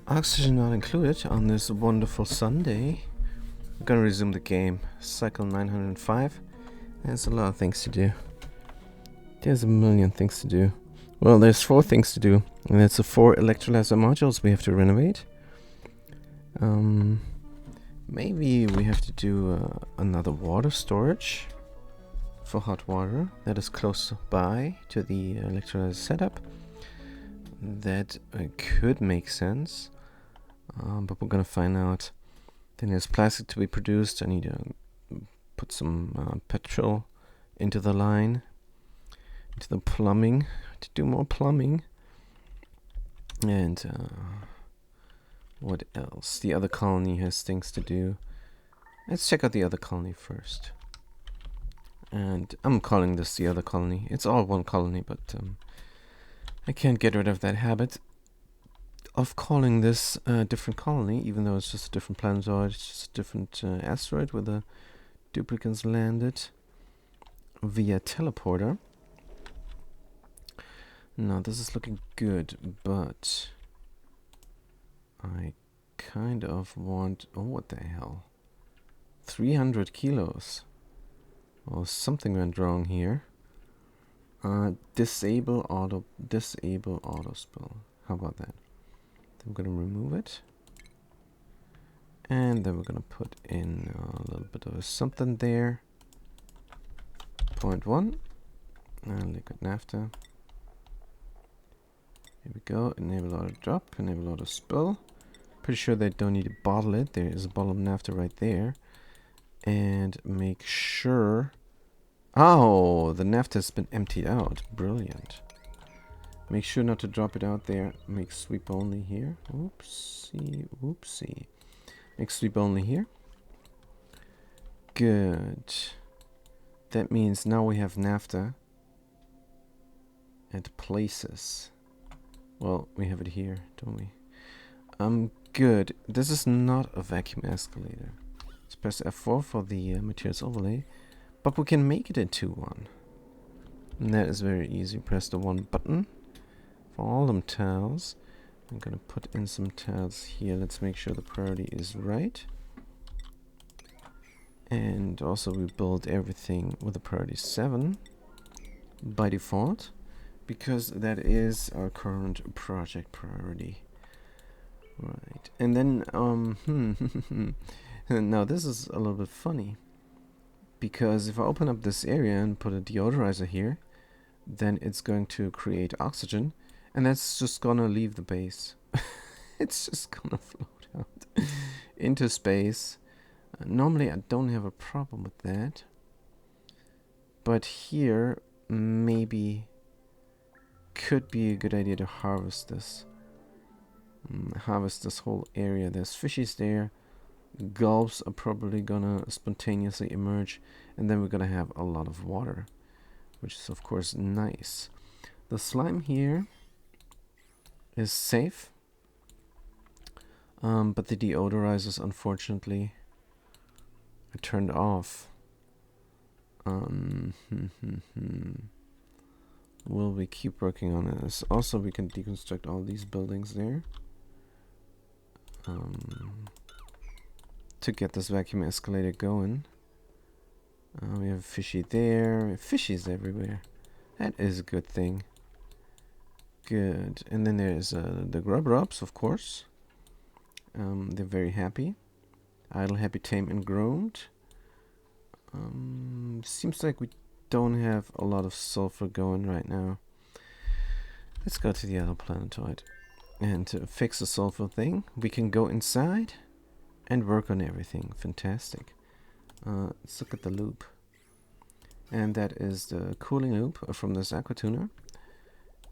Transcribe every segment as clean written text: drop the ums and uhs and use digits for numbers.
Oxygen not included on this wonderful Sunday. I'm gonna resume the game. Cycle 905. There's a lot of things to do. There's a million things to do. Well, there's 4 things to do. And that's the 4 electrolyzer modules we have to renovate. Maybe we have to do another water storage for hot water that is close by to the electrolyzer setup. That could make sense. But we're gonna find out. Then there's plastic to be produced. I need to put some petrol into the line, into the plumbing, to do more plumbing. And what else? The other colony has things to do. Let's check out the other colony first. And I'm calling this the other colony. It's all one colony, but I can't get rid of that habit of calling this a different colony, even though it's just a different planetoid, it's just a different asteroid where the duplicants landed via teleporter. Now this is looking good, but I kind of want... Oh, what the hell? 300 kilos. Oh, something went wrong here. Disable auto spill. How about that? I'm gonna remove it, and then we're gonna put in a little bit of a something there. 0.1 and liquid naphtha. Here we go. Enable auto drop, enable auto spill. Pretty sure they don't need to bottle it. There is a bottle of naphtha right there, and make sure. Oh, the naphtha has been emptied out. Brilliant. Make sure not to drop it out there. Make sweep only here. Oopsie, oopsie. Make sweep only here. Good. That means now we have naphtha at places. Well, we have it here, don't we? Good. This is not a vacuum escalator. Let's press F4 for the materials overlay. But we can make it into one. And that is very easy. Press the 1 button. For all them tiles, I'm gonna put in some tiles here. Let's make sure the priority is right. And also we build everything with a priority 7 by default, because that is our current project priority. Right. And then now this is a little bit funny, because if I open up this area and put a deodorizer here, then it's going to create oxygen. And that's just gonna leave the base. It's just gonna float out into space. Normally I don't have a problem with that. But here, maybe could be a good idea to harvest this. Harvest this whole area. There's fishies there. Gulps are probably gonna spontaneously emerge. And then we're gonna have a lot of water, which is of course nice. The slime here is safe, but the deodorizers unfortunately are turned off. Will we keep working on this? Also, we can deconstruct all these buildings there to get this vacuum escalator going. We have fishy there, we have fishies everywhere. That is a good thing. Good. And then there's the grub rubs, of course. They're very happy. Idle, happy, tame, and groomed. Seems like we don't have a lot of sulfur going right now. Let's go to the other planetoid. And to fix the sulfur thing, we can go inside and work on everything. Fantastic. Let's look at the loop. And that is the cooling loop from this aquatuner.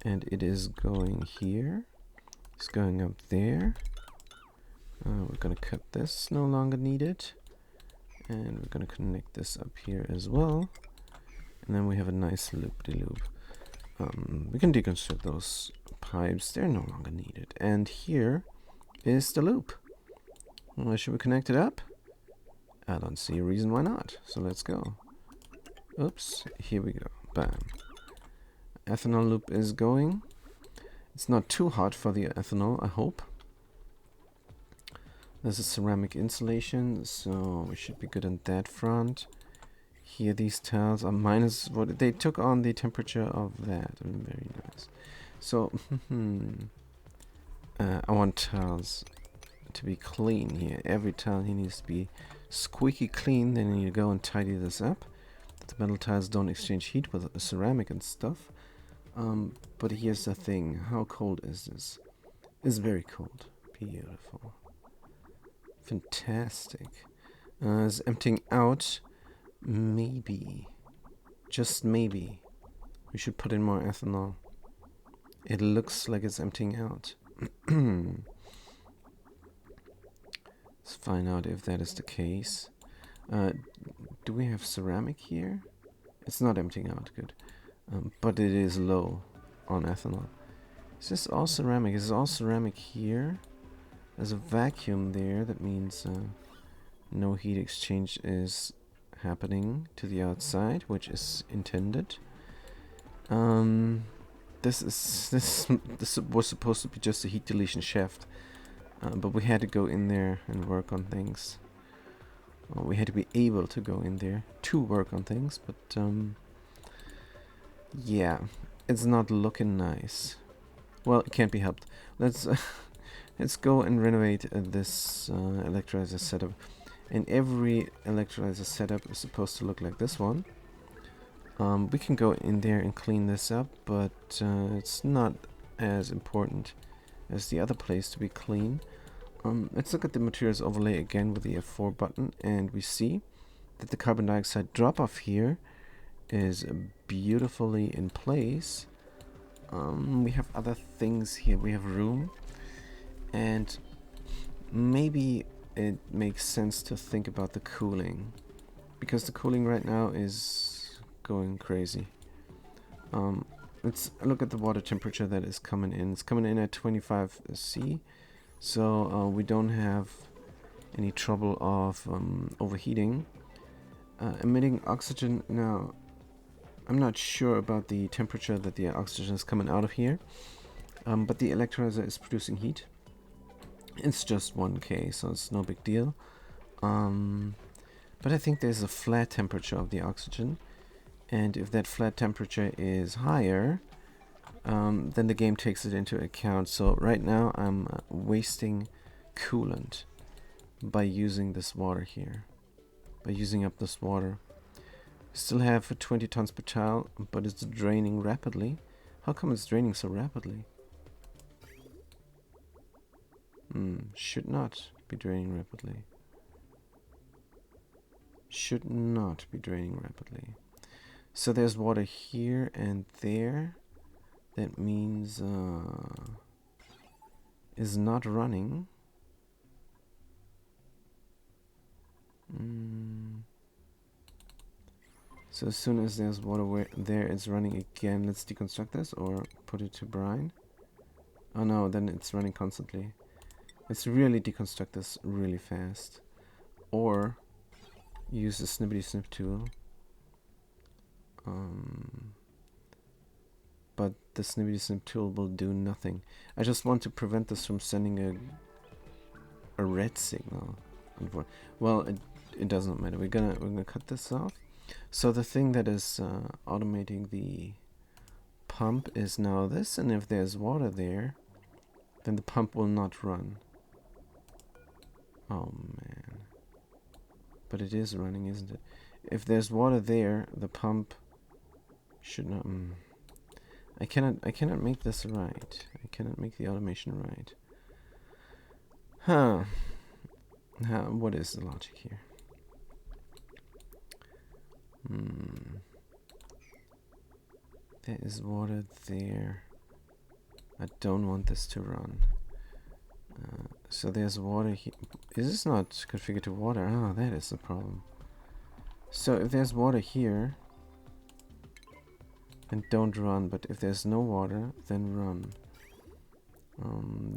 And it is going here. It's going up there. We're going to cut this, no longer needed. And we're going to connect this up here as well. And then we have a nice loop-de-loop. We can deconstruct those pipes. They're no longer needed. And here is the loop. Should we connect it up? I don't see a reason why not. So let's go. Oops. Here we go. Bam. Ethanol loop is going. It's not too hot for the ethanol, I hope. There's a ceramic insulation, so we should be good on that front. Here, these tiles are minus what they took on the temperature of that. Very nice. So, I want tiles to be clean here. Every tile here needs to be squeaky clean. Then you go and tidy this up. The metal tiles don't exchange heat with the ceramic and stuff. But here's the thing. How cold is this? It's very cold. Beautiful. Fantastic. It's emptying out. Maybe. Just maybe. We should put in more ethanol. It looks like it's emptying out. Let's find out if that is the case. Do we have ceramic here? It's not emptying out, good. But it is low on ethanol. Is this all ceramic? Is all ceramic here? There's a vacuum there. That means no heat exchange is happening to the outside, which is intended. This was supposed to be just a heat deletion shaft, but we had to go in there and work on things. Well, we had to be able to go in there to work on things, but yeah, it's not looking nice. Well, it can't be helped. Let's let's go and renovate this electrolyzer setup. And every electrolyzer setup is supposed to look like this one. We can go in there and clean this up, but it's not as important as the other place to be clean. Let's look at the materials overlay again with the F4 button, and we see that the carbon dioxide drop-off here is beautifully in place. We have other things here. We have room, and maybe it makes sense to think about the cooling, because the cooling right now is going crazy. Let's look at the water temperature that is coming in. It's coming in at 25 C, so we don't have any trouble of overheating. Emitting oxygen. Now, I'm not sure about the temperature that the oxygen is coming out of here, but the electrolyzer is producing heat. It's just 1K, so it's no big deal. But I think there's a flat temperature of the oxygen, and if that flat temperature is higher, then the game takes it into account. So right now I'm wasting coolant by using this water here, by using up this water. Still have 20 tons per tile, but it's draining rapidly. How come it's draining so rapidly? Should not be draining rapidly. Should not be draining rapidly. So there's water here and there. That means is not running. So as soon as there's water there, it's running again. Let's deconstruct this or put it to brine. Oh no, then it's running constantly. Let's really deconstruct this really fast. Or use the snippety snip tool. But the snippety snip tool will do nothing. I just want to prevent this from sending a red signal. Well, it doesn't matter. We're gonna cut this off. So the thing that is automating the pump is now this, and if there's water there, then the pump will not run. Oh man. But it is running, isn't it? If there's water there, the pump should not. I cannot make this right. I cannot make the automation right. What is the logic here? There is water there. I don't want this to run. So there's water here. Is this not configured to water? Oh, that is the problem. So if there's water here, then don't run. But if there's no water, then run.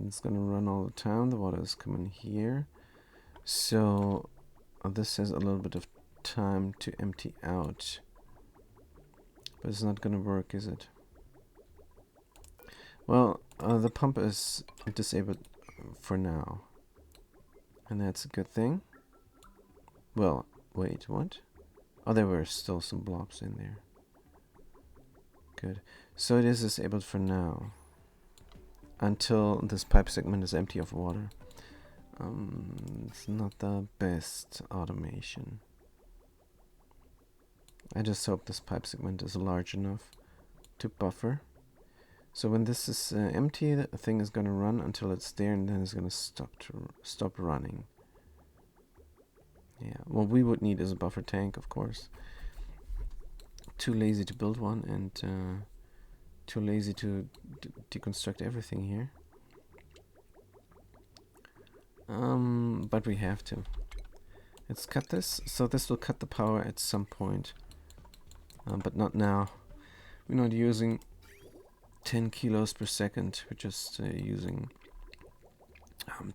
It's gonna run all the time. The water is coming here. So this has a little bit of time to empty out. But it's not gonna work, is it? Well, the pump is disabled for now. And that's a good thing. Well, wait, what? Oh, there were still some blobs in there. Good. So it is disabled for now. Until this pipe segment is empty of water. It's not the best automation. I just hope this pipe segment is large enough to buffer. So when this is empty, the thing is gonna run until it's there, and then it's gonna stop running. Yeah. What we would need is a buffer tank, of course. Too lazy to build one, and too lazy to deconstruct everything here. But we have to. Let's cut this. So this will cut the power at some point. But not now. We're not using 10 kilos per second. We're just using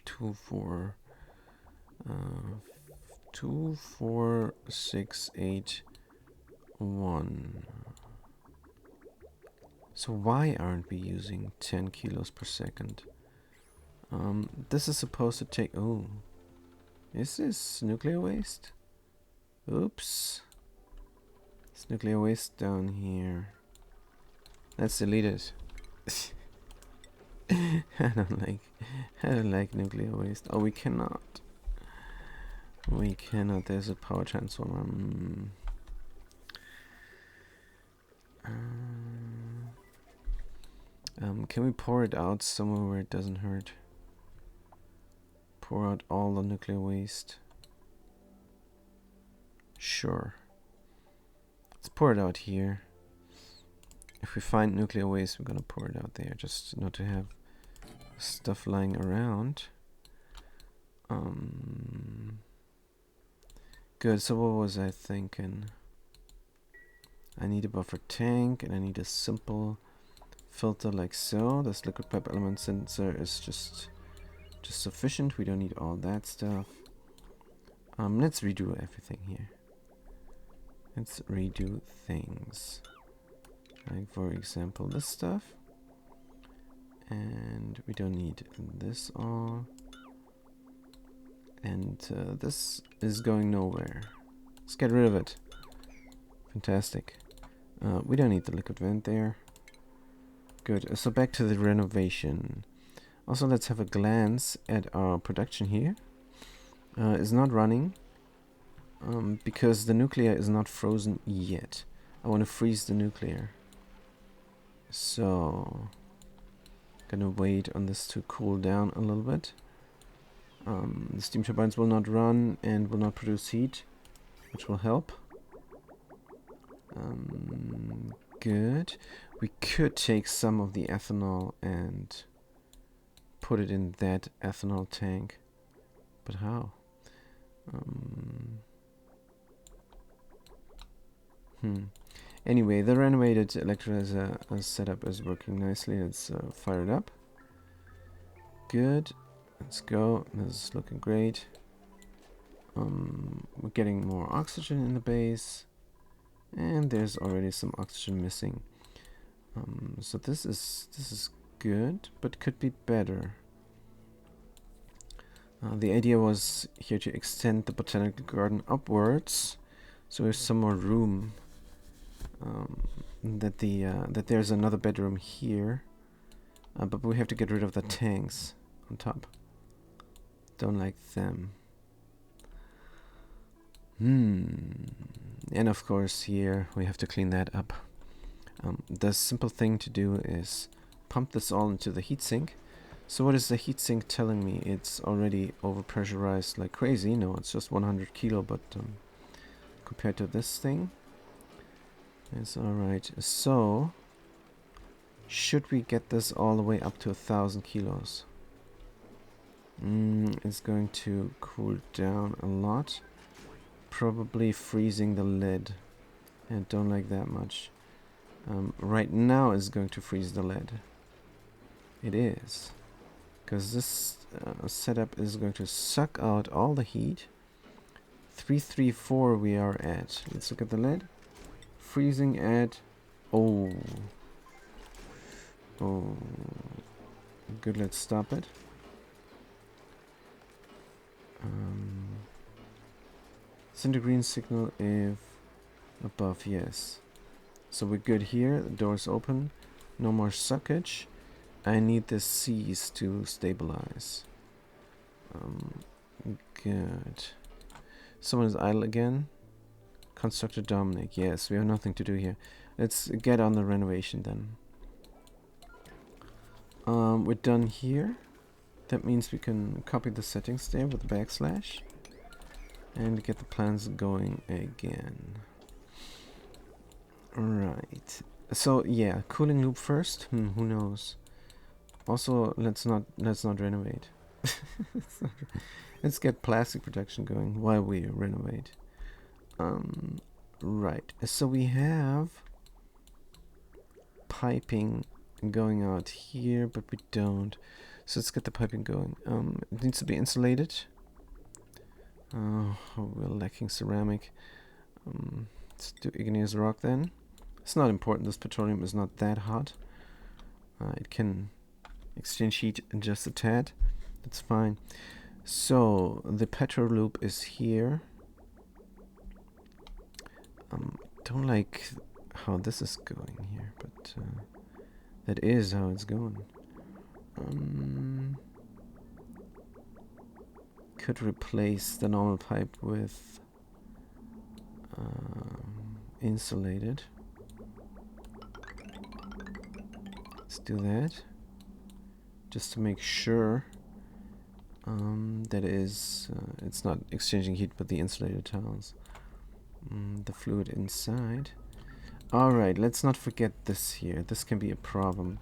2, 4, 6, 8, 1. So why aren't we using 10 kilos per second? This is supposed to take... Oh. Is this nuclear waste? Oops. It's nuclear waste down here. Let's delete it. I don't like nuclear waste. Oh, we cannot. We cannot. There's a power transformer. Can we pour it out somewhere where it doesn't hurt? Pour out all the nuclear waste. Sure. Let's pour it out here. If we find nuclear waste, we're gonna pour it out there, just not to have stuff lying around. Good, so what was I thinking? I need a buffer tank, and I need a simple filter like so. This liquid pipe element sensor is just sufficient. We don't need all that stuff. Let's redo everything here. Let's redo things. Like, for example, this stuff. And we don't need this all. And this is going nowhere. Let's get rid of it. Fantastic. We don't need the liquid vent there. Good. So back to the renovation. Also, let's have a glance at our production here. It's not running. Because the nuclear is not frozen yet. I want to freeze the nuclear. So, gonna wait on this to cool down a little bit. The steam turbines will not run and will not produce heat, which will help. Good. We could take some of the ethanol and put it in that ethanol tank. But how? Anyway, the renovated electrolyzer setup is working nicely. Let's fire it up. Good. Let's go. This is looking great. We're getting more oxygen in the base. And there's already some oxygen missing. So this is good, but could be better. The idea was here to extend the botanical garden upwards, so there's some more room. That there's another bedroom here, but we have to get rid of the tanks on top. Don't like them. And of course here we have to clean that up. The simple thing to do is pump this all into the heatsink. So what is the heatsink telling me? It's already overpressurized like crazy. No, it's just 100 kilo, but compared to this thing, it's alright. So, should we get this all the way up to 1,000 kilos? It's going to cool down a lot. Probably freezing the lead. I don't like that much. Right now it's going to freeze the lead. It is. Because this setup is going to suck out all the heat. 334 we are at. Let's look at the lead. Freezing at... Oh. Good, let's stop it. Send a green signal if above, yes. So we're good here. The door's open. No more suckage. I need the C's to stabilize. Good. Someone is idle again. Constructor Dominic. Yes, we have nothing to do here. Let's get on the renovation then. We're done here. That means we can copy the settings there with the backslash and get the plans going again. Right. So yeah, cooling loop first. Who knows? Also, let's not renovate. Let's get plastic production going while we renovate. Right. So we have piping going out here, but we don't. So let's get the piping going. It needs to be insulated. Oh, we're lacking ceramic. Let's do igneous rock then. It's not important. This petroleum is not that hot. It can exchange heat just a tad. That's fine. So the petro loop is here. Don't like how this is going here, but that is how it's going. Could replace the normal pipe with insulated. Let's do that, just to make sure that it's not exchanging heat with the insulated tiles. The fluid inside. Alright, let's not forget this here. This can be a problem.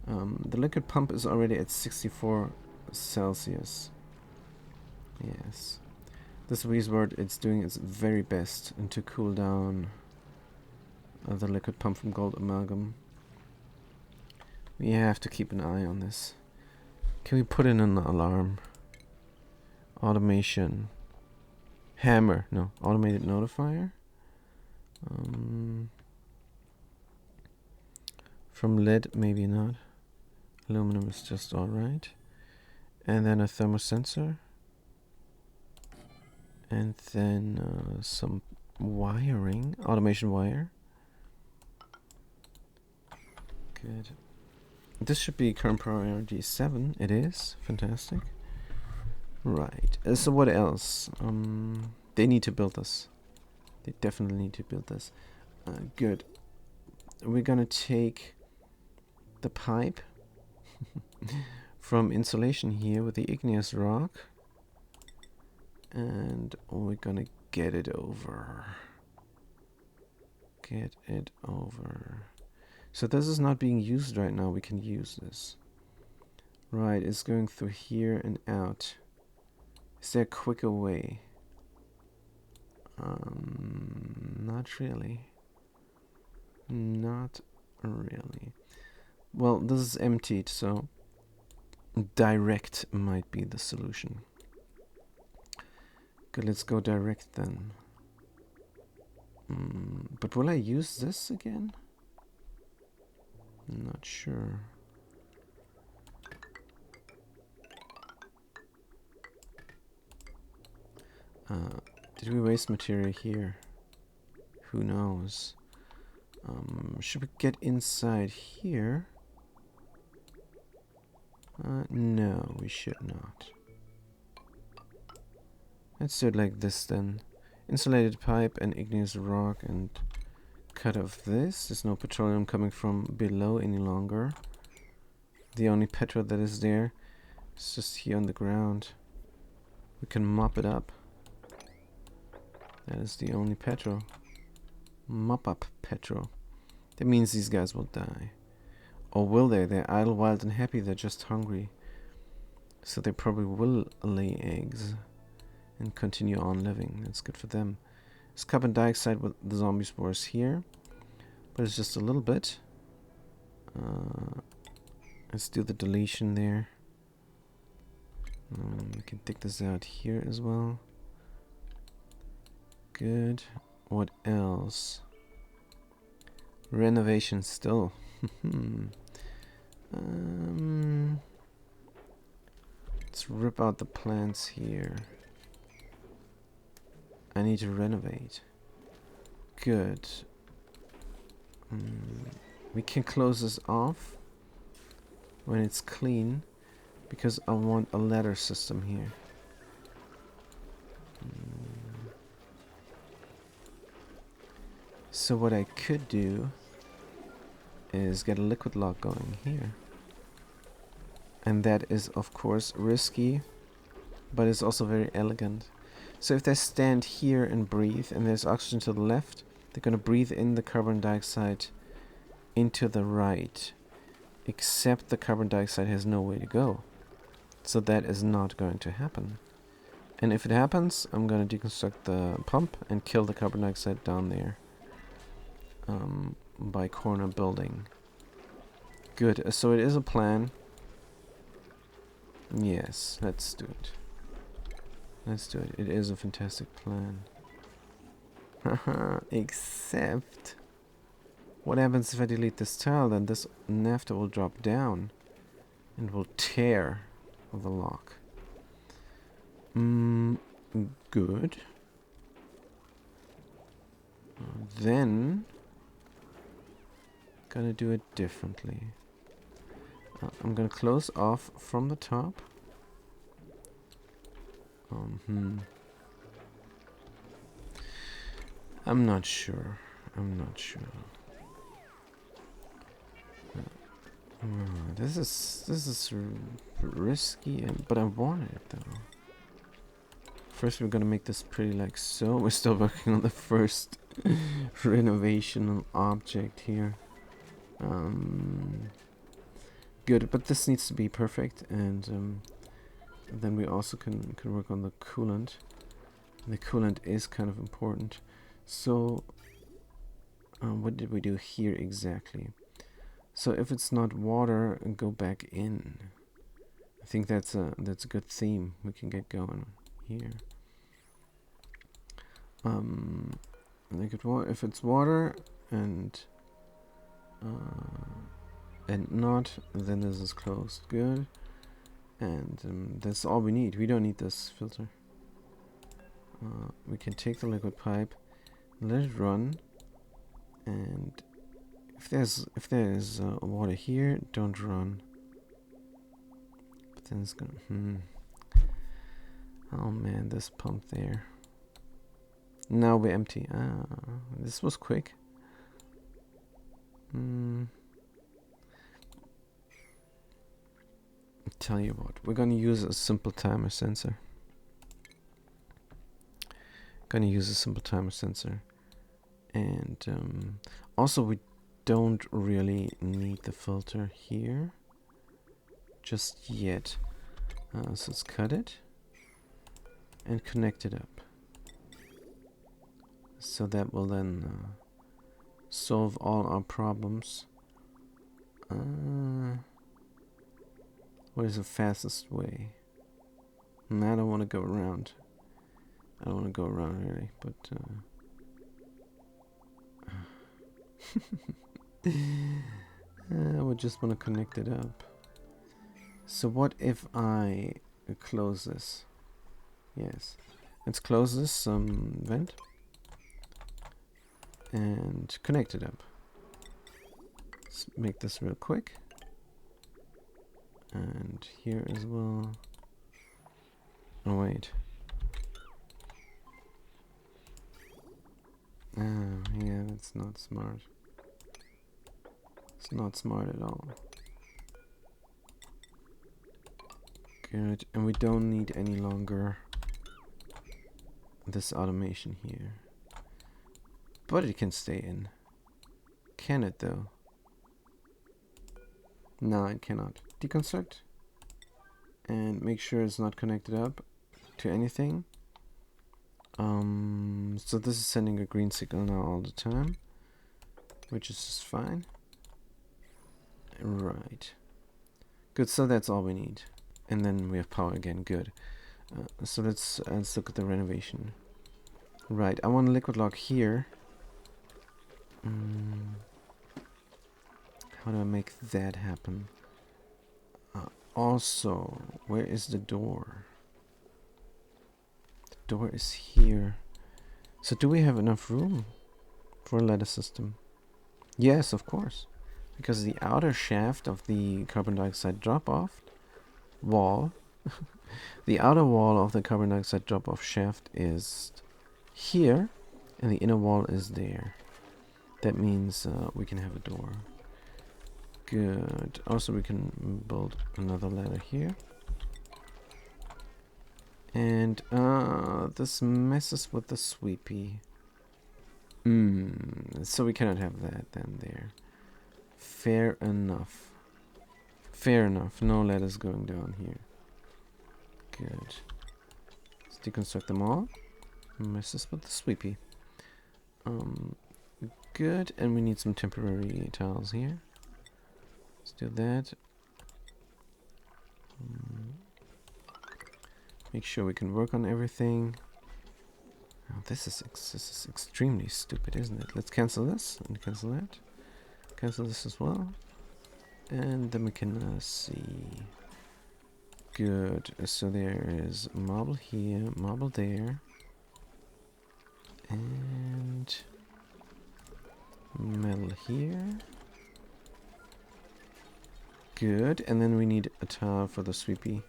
The liquid pump is already at 64 Celsius. Yes. This word, it's doing its very best to cool down the liquid pump from gold amalgam. We have to keep an eye on this. Can we put in an alarm? Automation. Hammer. No. Automated notifier. From lead, maybe not. Aluminum is just alright. And then a thermosensor. And then some wiring. Automation wire. Good. This should be current priority 7. It is. Fantastic. Right. So what else? They need to build this. They definitely need to build this. Good. We're gonna take the pipe from insulation here with the igneous rock, and we're gonna get it over. Get it over. So this is not being used right now. We can use this. Right, it's going through here and out. Is there a quicker way? Not really. Not really. Well, this is emptied, so direct might be the solution. Good, let's go direct then. But will I use this again? I'm not sure. Did we waste material here? Who knows? Should we get inside here? No, we should not. Let's do it like this then. Insulated pipe and igneous rock and cut off this. There's no petroleum coming from below any longer. The only petrol that is there is just here on the ground. We can mop it up. That is the only petrol. Mop up petrol. That means these guys will die. Or will they? They're idle, wild, and happy. They're just hungry. So they probably will lay eggs and continue on living. That's good for them. There's carbon dioxide with the zombie spores here, but it's just a little bit. Let's do the deletion there. We can take this out here as well. Good. What else? Renovation still. Let's rip out the plants here. I need to renovate. Good. We can close this off when it's clean, because I want a ladder system here. So what I could do is get a liquid lock going here. And that is, of course, risky, but it's also very elegant. So if they stand here and breathe, and there's oxygen to the left, they're going to breathe in the carbon dioxide into the right. Except the carbon dioxide has no way to go. So that is not going to happen. And if it happens, I'm going to deconstruct the pump and kill the carbon dioxide down there. By corner building. Good, so it is a plan. Yes, let's do it. Let's do it. It is a fantastic plan. Haha, except... what happens if I delete this tile? Then this naphtha will drop down and will tear the lock. Good. Then... gonna do it differently. I'm gonna close off from the top. I'm not sure. This is risky, but I want it though. First, we're gonna make this pretty like so. We're still working on the first renovation object here. Good, but this needs to be perfect, and then we also can work on the coolant. The coolant is kind of important. So, what did we do here exactly? So if it's not water, go back in. I think that's a good theme we can get going here. If it's water and not, then this is closed. Good. And that's all we need. We don't need this filter. We can take the liquid pipe, let it run, and if there's water here, don't run. But then it's gonna. Oh man, this pump there. Now we're empty. This was quick. Tell you what, we're gonna use a simple timer sensor. And also we don't really need the filter here just yet. So let's cut it and connect it up. So that will then solve all our problems. What is the fastest way? I don't want to go around. I don't want to go around really, but I would just want to connect it up. So what if I close this? Yes, let's close this vent and connect it up. Let's make this real quick. And here as well. Oh wait. Yeah, that's not smart. It's not smart at all. Good, and we don't need any longer this automation here. But it can stay in. Can it though? No, it cannot. Deconstruct. And make sure it's not connected up to anything. So this is sending a green signal now all the time, which is just fine. Right. Good, so that's all we need. And then we have power again, good. So let's look at the renovation. Right, I want a liquid lock here. How do I make that happen? Also, where is the door? The door is here. So do we have enough room for a ladder system? Yes, of course. Because the outer shaft of the carbon dioxide drop-off wall, the outer wall of the carbon dioxide drop-off shaft is here, and the inner wall is there. That means we can have a door. Good. Also, we can build another ladder here. And this messes with the sweepy. So we cannot have that then there. Fair enough. Fair enough. No ladders going down here. Good. Let's deconstruct them all. Messes with the sweepy. Good. And we need some temporary tiles here. Let's do that. Make sure we can work on everything. Oh, this is extremely stupid, isn't it? Let's cancel this and cancel that. Cancel this as well. And then we can see. Good. So there is marble here, marble there. And metal here. Good. And then we need a tile for the sweepy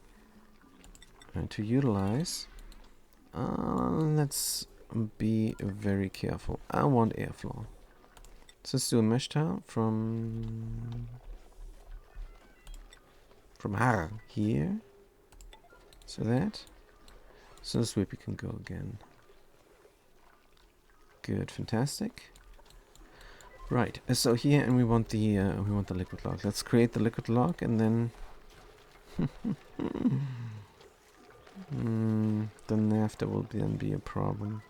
to utilize. Let's be very careful. I want airflow. So let's do a mesh tile from here. So that. So the sweepy can go again. Good, fantastic. Right. So here, and we want the liquid lock. Let's create the liquid lock, and then then after will then be a problem.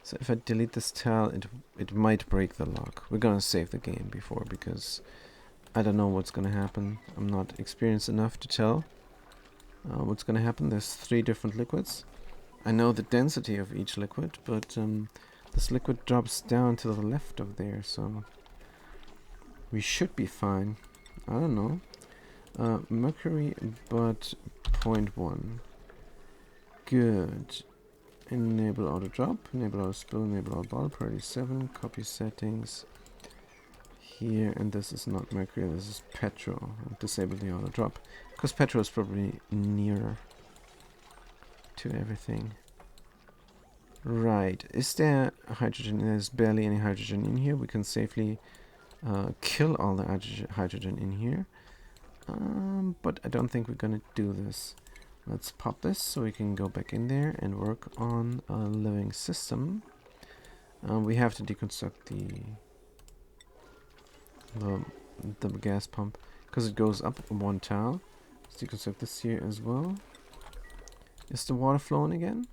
So if I delete this tile, it might break the lock. We're gonna save the game before, because I don't know what's gonna happen. I'm not experienced enough to tell what's gonna happen. There's 3 different liquids. I know the density of each liquid, but this liquid drops down to the left of there, so we should be fine. I don't know. Mercury, but 0.1. Good. Enable auto drop, enable auto spill, enable auto bottle, priority 7, copy settings here, and this is not mercury, this is petrol. Disable the auto drop, because petrol is probably nearer to everything. Right, is there hydrogen? There's barely any hydrogen in here. We can safely kill all the hydrogen in here, but I don't think we're gonna do this. Let's pop this so we can go back in there and work on a living system. We have to deconstruct the gas pump because it goes up 1 tile. Let's deconstruct this here as well. Is the water flowing again?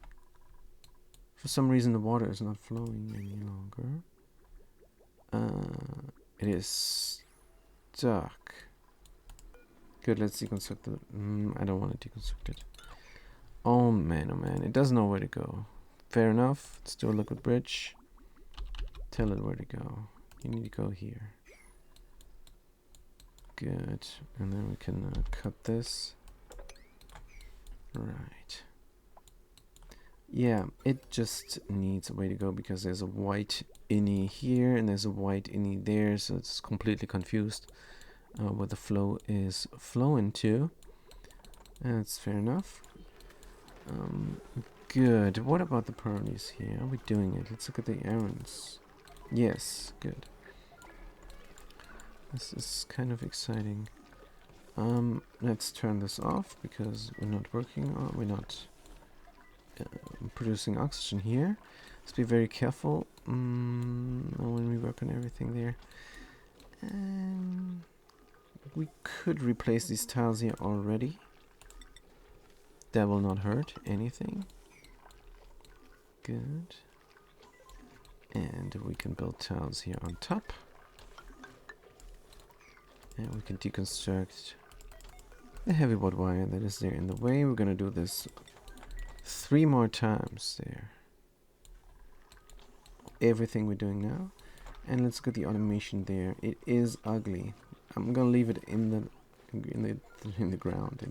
For some reason the water is not flowing any longer. It is stuck. Good, let's deconstruct the... I don't want to deconstruct it. Oh man, it doesn't know where to go. Fair enough, let's do a liquid bridge. Tell it where to go. You need to go here. Good, and then we can cut this. Right. Yeah, it just needs a way to go because there's a white innie here and there's a white innie there, so it's completely confused. Where the flow is flowing to. That's fair enough. Good. What about the priorities here? Are we doing it? Let's look at the errands. Yes, good. This is kind of exciting. Let's turn this off because we're not working on, we're not producing oxygen here. Let's be very careful when we work on everything there. We could replace these tiles here already. That will not hurt anything. Good. And we can build tiles here on top. And we can deconstruct the heavy wood wire that is there in the way. We're gonna do this 3 more times there. Everything we're doing now. And let's get the automation there. It is ugly. I'm gonna leave it in the ground,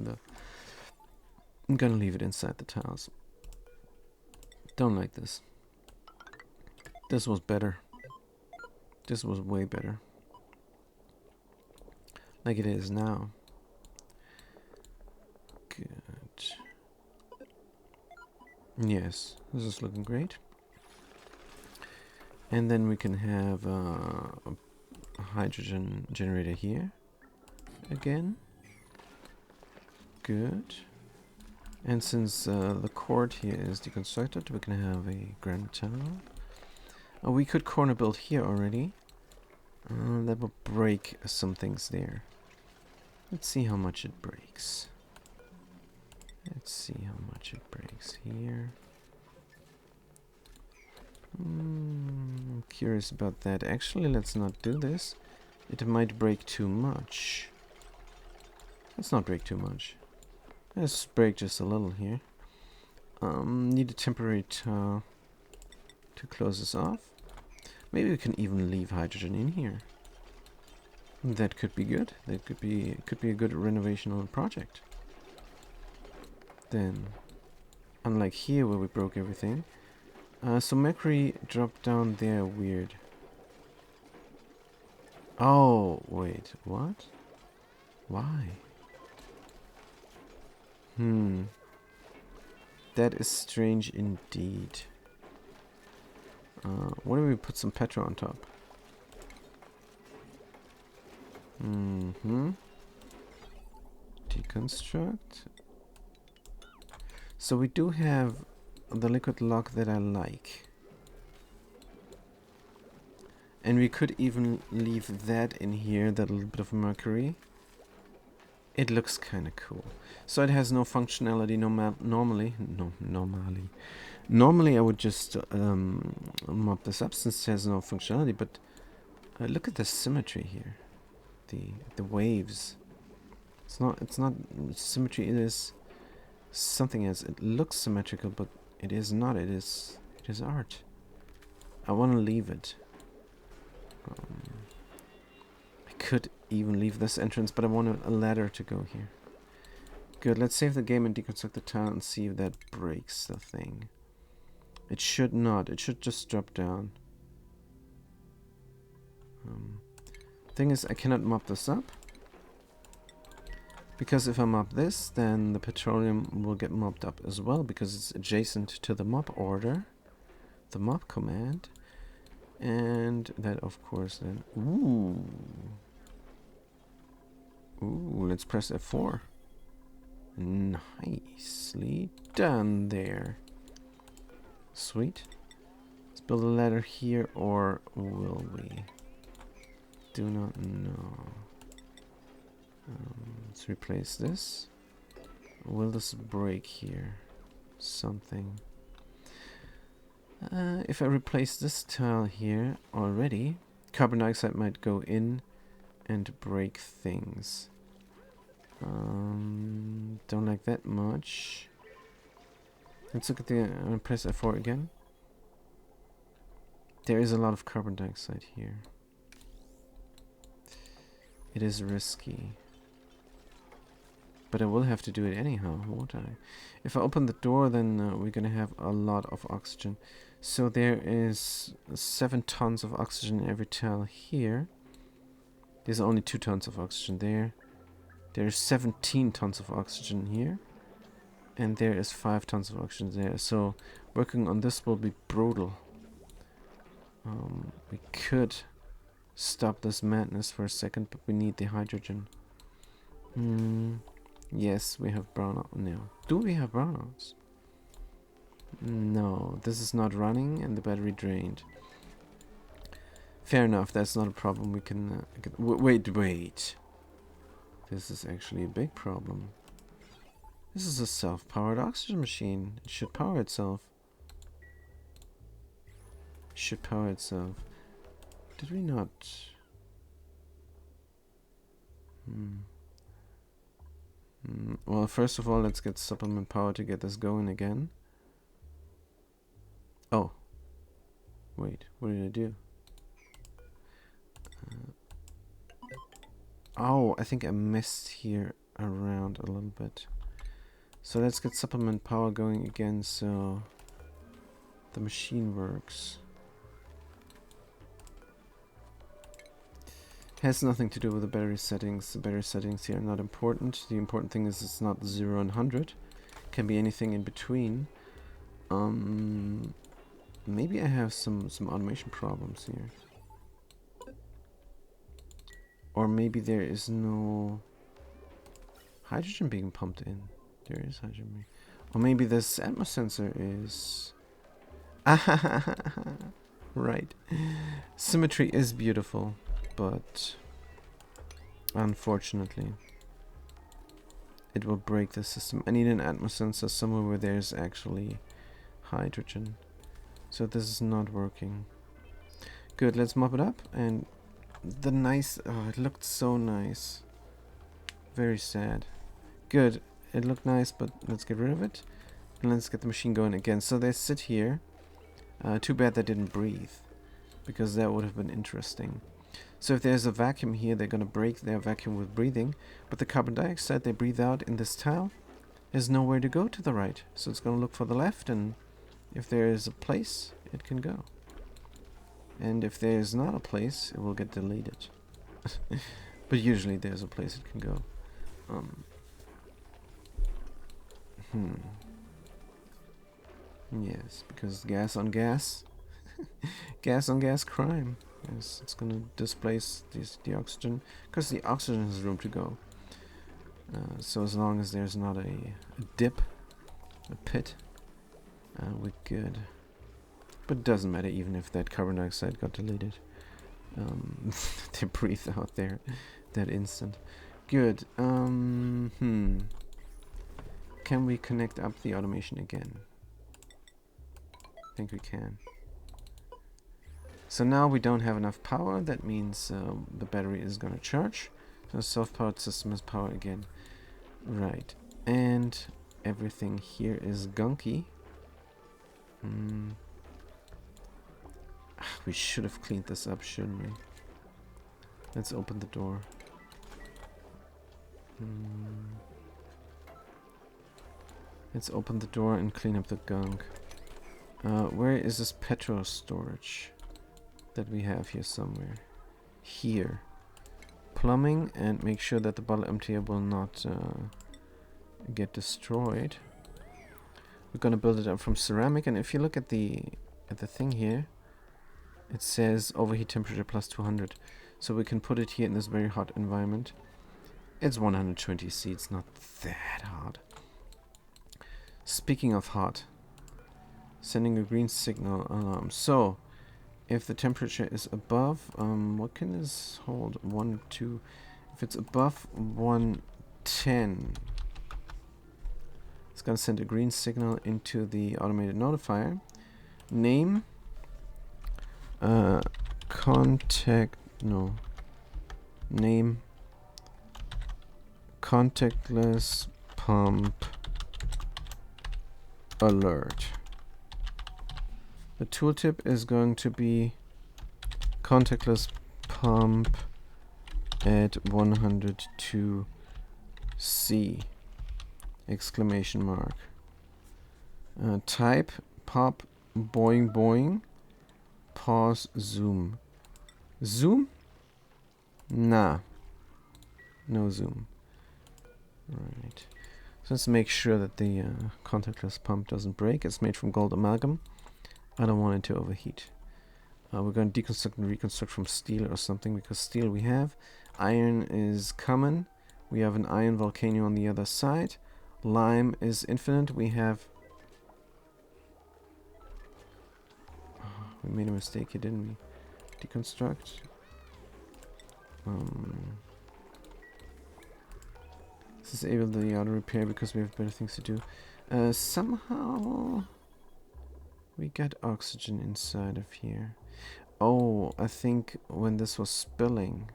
I'm gonna leave it inside the tiles. Don't like this. This was better. This was way better. Like it is now. Good. Yes, this is looking great. And then we can have a hydrogen generator here. Again. Good. And since the cord here is deconstructed, we can have a granite tower. Oh, we could corner build here already. That will break some things there. Let's see how much it breaks. Let's see how much it breaks here. I'm curious about that. Actually, let's not do this. It might break too much. Let's not break too much. Let's break just a little here. Need a temporary to close this off. Maybe we can even leave hydrogen in here. That could be good. That could be a good renovational project. Then, unlike here where we broke everything, so Mercury dropped down there weird. Oh wait, what? Why? That is strange indeed. What if we put some petro on top? Deconstruct. So we do have the liquid lock that I like. And we could even leave that in here, that little bit of mercury. It looks kind of cool. So it has no functionality normally. Normally I would just mop this up since it has no functionality, but look at the symmetry here. The waves. It's not symmetry, it is something else. It looks symmetrical, but it is not. It is art. I want to leave it. I could even leave this entrance, but I want a ladder to go here. Good, let's save the game and deconstruct the tile and see if that breaks the thing. It should not. It should just drop down. Thing is, I cannot mop this up. Because if I mop this, then the petroleum will get mopped up as well, because it's adjacent to the mop order. The mop command. And that, of course, then... Ooh, let's press F4. Nicely done there. Sweet. Let's build a ladder here, or will we? Do not know. Let's replace this. Will this break here? Something. If I replace this tile here already, carbon dioxide might go in and break things. Don't like that much. Let's look at the... press F4 again. There is a lot of carbon dioxide here. It is risky. But I will have to do it anyhow, won't I? If I open the door, then we're gonna have a lot of oxygen. So there is 7 tons of oxygen in every tile here. There's only 2 tons of oxygen there. There's 17 tons of oxygen here. And there is 5 tons of oxygen there. So working on this will be brutal. We could stop this madness for a second, but we need the hydrogen. Yes, we have brownouts. No. Do we have brownouts? No, this is not running and the battery drained. Fair enough, that's not a problem. We can... wait. This is actually a big problem. This is a self-powered oxygen machine. It should power itself. Should power itself. Did we not... Well, first of all, let's get supplement power to get this going again. Oh. Wait, what did I do? Oh, I think I messed here around a little bit. So let's get supplement power going again so the machine works. Has nothing to do with the battery settings. The battery settings here are not important. The important thing is it's not 0 and 100. Can be anything in between. Maybe I have some automation problems here. Or maybe there is no hydrogen being pumped in. There is hydrogen. Or maybe this atmos sensor is... Right. Symmetry is beautiful, but unfortunately it will break the system. I need an atmos sensor somewhere where there's actually hydrogen. So this is not working. Good, let's mop it up. And the nice... Oh, it looked so nice. Very sad. Good, it looked nice, but let's get rid of it. And let's get the machine going again. So they sit here. Too bad they didn't breathe, because that would have been interesting. So if there's a vacuum here, they're going to break their vacuum with breathing. But the carbon dioxide they breathe out in this tile has nowhere to go to the right. So it's going to look for the left, and if there is a place, it can go. And if there's not a place, it will get deleted. But usually there's a place it can go. Yes, because gas on gas, gas on gas crime. Yes, it's gonna displace the oxygen, because the oxygen has room to go. So as long as there's not a dip, a pit, we're good. But it doesn't matter even if that carbon dioxide got deleted. They breathe out there that instant. Good. Can we connect up the automation again? I think we can. So now we don't have enough power. That means the battery is going to charge. So the self-powered system has power again. Right. And everything here is gunky. We should have cleaned this up, shouldn't we? Let's open the door. Let's open the door and clean up the gunk. Where is this petrol storage that we have here somewhere? Here. Plumbing, and make sure that the bottle emptier will not get destroyed. We're gonna build it up from ceramic, and if you look at the thing here, it says overheat temperature plus 200. So we can put it here in this very hot environment. It's 120 C, it's not that hot. Speaking of hot, sending a green signal alarm. So, if the temperature is above, what can this hold? 1, 2. If it's above 110, it's gonna send a green signal into the automated notifier. Name, name, contactless pump alert. The tooltip is going to be contactless pump at 102 C exclamation mark. Type pop boing boing pause zoom. Zoom? Nah, no zoom. Right. So let's make sure that the contactless pump doesn't break. It's made from gold amalgam. I don't want it to overheat. We're going to deconstruct and reconstruct from steel or something, because steel we have. Iron is common. We have an iron volcano on the other side. Lime is infinite. We have... we made a mistake here, didn't we? Deconstruct. Disable the auto repair because we have better things to do. Somehow... we got oxygen inside of here. Oh, I think when this was spilling.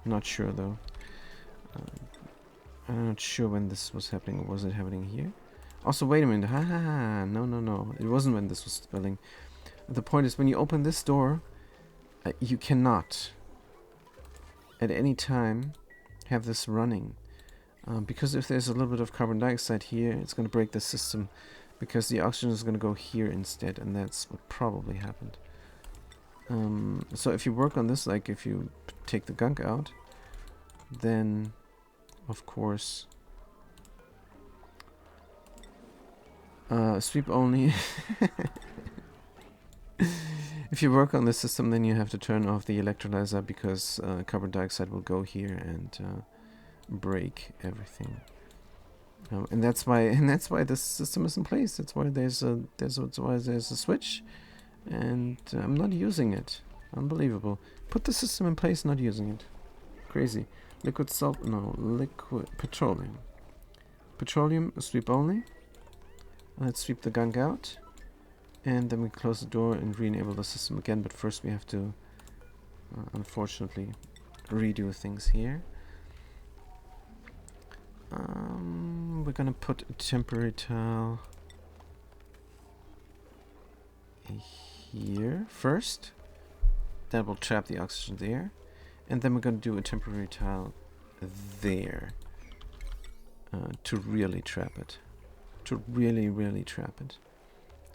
Not sure though. I'm not sure when this was happening. Was it happening here? Also, wait a minute. No. It wasn't when this was spilling. The point is, when you open this door, you cannot at any time have this running. Because if there's a little bit of carbon dioxide here, it's going to break the system, because the oxygen is going to go here instead, and that's what probably happened. So if you work on this, like if you take the gunk out, then of course sweep only. If you work on this system, then you have to turn off the electrolyzer, because carbon dioxide will go here and break everything. And that's why this system is in place. That's why there's a switch, and I'm not using it. Unbelievable. Put the system in place, not using it. Crazy. Liquid salt, no, liquid petroleum. Petroleum, sweep only. Let's sweep the gunk out, and then we close the door and re-enable the system again. But first we have to, unfortunately, redo things here. We're gonna put a temporary tile here first. That will trap the oxygen there. And then we're gonna do a temporary tile there to really trap it. To really trap it.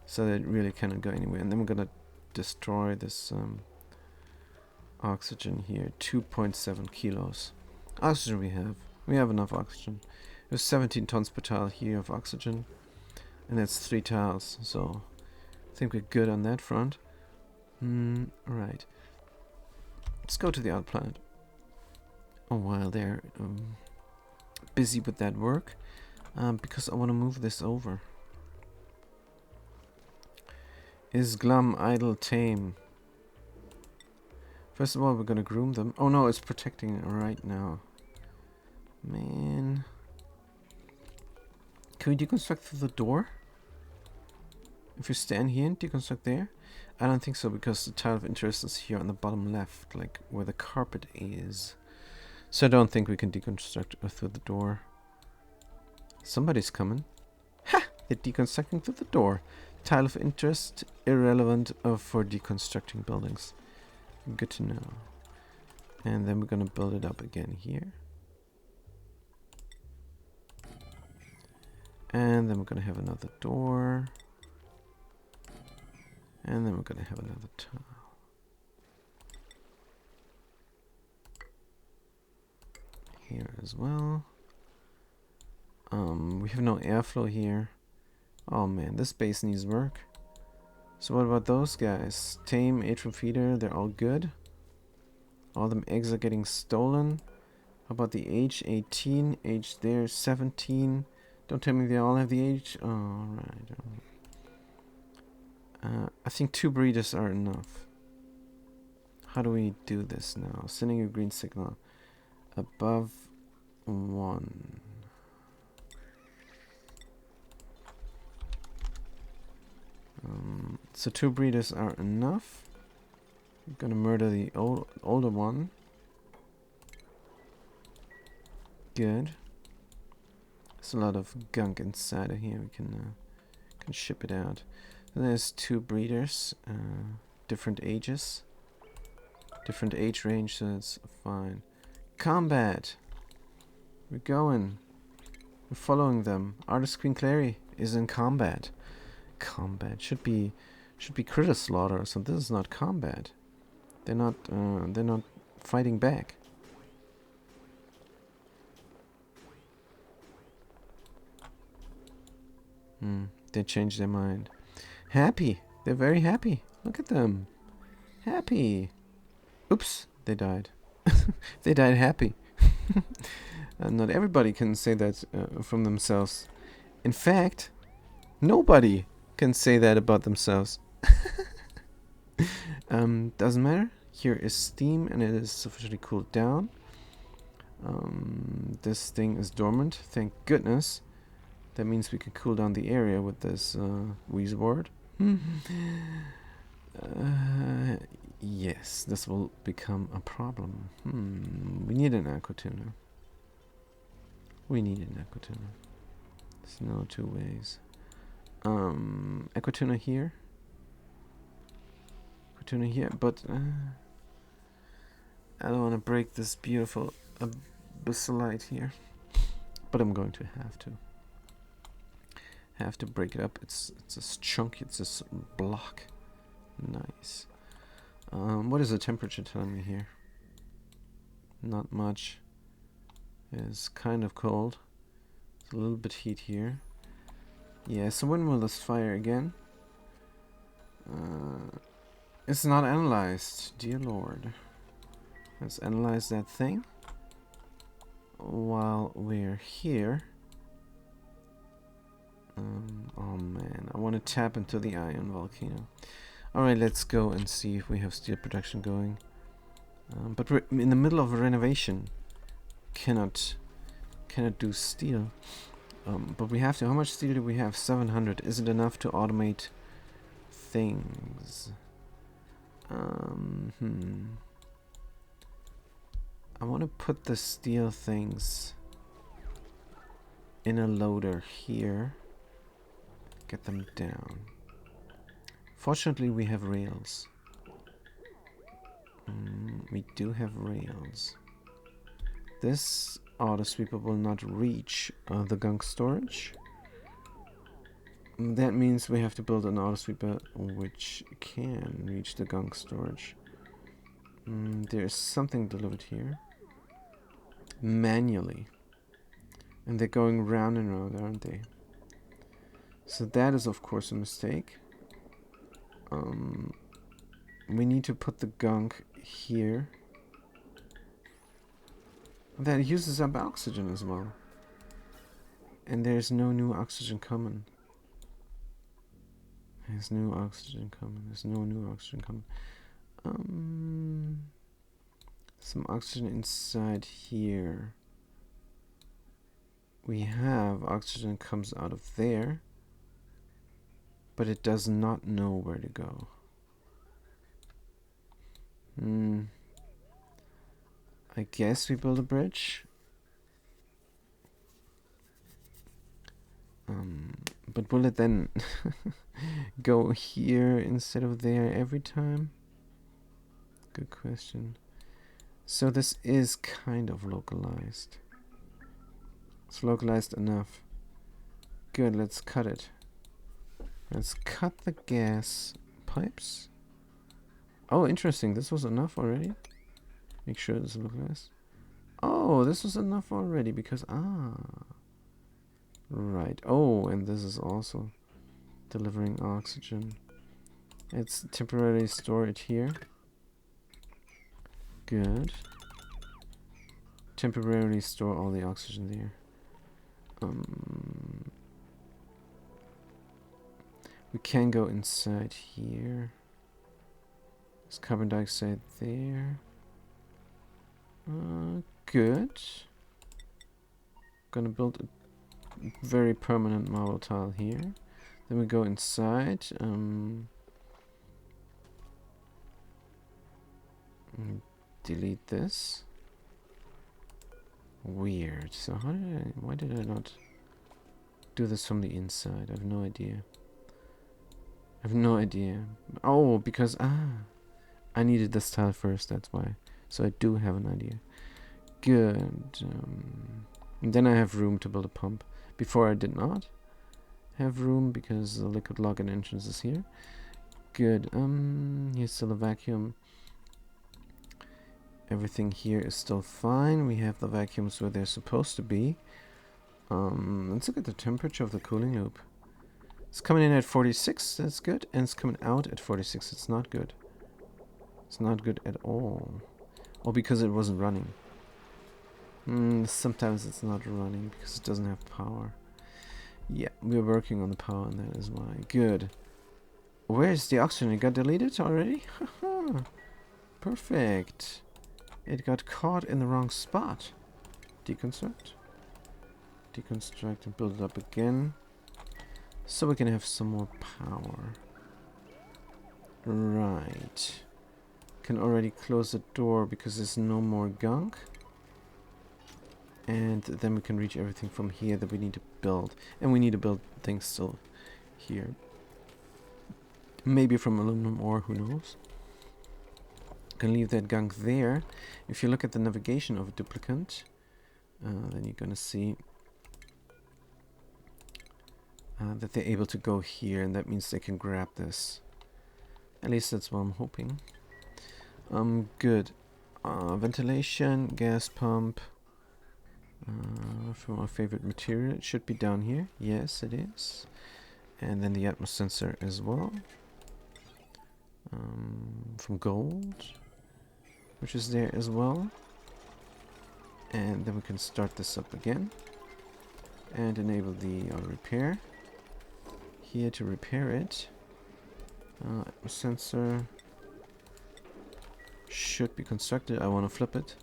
So that it really cannot go anywhere. And then we're gonna destroy this oxygen here. 2.7 kilos. Oxygen we have. We have enough oxygen. There's 17 tons per tile here of oxygen. And that's 3 tiles. So I think we're good on that front. Right. Let's go to the outer planet. Oh, while they're busy with that work. Because I want to move this over. Is glum, idle, tame? First of all, we're gonna groom them. Oh no, it's protecting it right now. Man. Can we deconstruct through the door? If you stand here and deconstruct there? I don't think so, because the tile of interest is here on the bottom left, like where the carpet is. So I don't think we can deconstruct through the door. Somebody's coming. Ha! They're deconstructing through the door. Tile of interest, irrelevant for deconstructing buildings. Good to know. And then we're gonna build it up again here. And then we're gonna have another door. And then we're gonna have another tile. Here as well. We have no airflow here. Oh man, this base needs work. So what about those guys? Tame, atrium feeder, they're all good. All them eggs are getting stolen. How about the age? 18, age there, 17. Don't tell me they all have the age. Oh, alright. I think 2 breeders are enough. How do we do this now? Sending a green signal. Above 1. So 2 breeders are enough. I'm gonna murder the older one. Good. There's a lot of gunk inside of here. We can ship it out. And there's 2 breeders, different ages, different age range, so that's fine. Combat. We're going. We're following them. Artist Queen Clary is in combat. Combat should be critter slaughter or something. This is not combat. They're not fighting back. They changed their mind. Happy. They're very happy. Look at them. Happy. Oops, they died. They died happy. Not everybody can say that from themselves. In fact, nobody can say that about themselves. Doesn't matter. Here is steam, and it is sufficiently cooled down. This thing is dormant, thank goodness. That means we can cool down the area with this Wheezeboard. Yes, this will become a problem. We need an aquatuner. We need an aquatuner. There's no 2 ways. Aquatuner here. Aquatuner here, but I don't want to break this beautiful abyssalite here. but I'm going to have to break it up. It's this chunk, it's this block. Nice. What is the temperature telling me here? Not much. It's kind of cold. It's a little bit heat here. Yeah, so when will this fire again? It's not analyzed, dear lord. Let's analyze that thing while we're here. Oh man, I want to tap into the iron volcano. Alright, let's go and see if we have steel production going. But we're in the middle of a renovation. Cannot do steel. But we have to. How much steel do we have? 700. Is it enough to automate things? I want to put the steel things in a loader here. Get them down. Fortunately, we have rails. We do have rails. This auto sweeper will not reach the gunk storage. That means we have to build an auto sweeper which can reach the gunk storage. There's something delivered here. Manually. And they're going round and round, aren't they? So that is of course a mistake. We need to put the gunk here. That uses up oxygen as well. And there's no new oxygen coming. There's no oxygen coming. There's no new oxygen coming. Some oxygen inside here. We have oxygen comes out of there. But it does not know where to go. I guess we build a bridge. But will it then go here instead of there every time? Good question. So this is kind of localized. It's localized enough. Good, let's cut it. Let's cut the gas pipes. Oh, interesting. This was enough already. Make sure this is localized. Oh, this was enough already because right. Oh, and this is also delivering oxygen. It's temporarily stored here. Good. Temporarily store all the oxygen there. We can go inside here. There's carbon dioxide there. Good. Gonna build a very permanent marble tile here. Then we go inside. Delete this. Weird. So why did I not do this from the inside? I have no idea. I have no idea. Oh, because I needed this tile first, that's why. So I do have an idea. Good. And then I have room to build a pump. Before I did not have room because the liquid login entrance is here. Good. Here's still a vacuum. Everything here is still fine. We have the vacuums where they're supposed to be. Let's look at the temperature of the cooling loop. It's coming in at 46, that's good. And it's coming out at 46, it's not good. It's not good at all. Oh, because it wasn't running. Sometimes it's not running because it doesn't have power. Yeah, we're working on the power and that is why. Good. Where's the oxygen? It got deleted already? Perfect. It got caught in the wrong spot. Deconstruct. Deconstruct and build it up again. So we can have some more power. Right. Can already close the door because there's no more gunk. And then we can reach everything from here that we need to build. And we need to build things still here. Maybe from aluminum ore, who knows. Can leave that gunk there. If you look at the navigation of a duplicant, then you're gonna see that they're able to go here, and that means they can grab this. At least that's what I'm hoping. Good. Ventilation, gas pump. From our favorite material, it should be down here. Yes, it is. And then the atmos sensor as well. From gold, which is there as well. And then we can start this up again. And enable the auto repair. Here to repair it. Atmos sensor should be constructed. I want to flip it,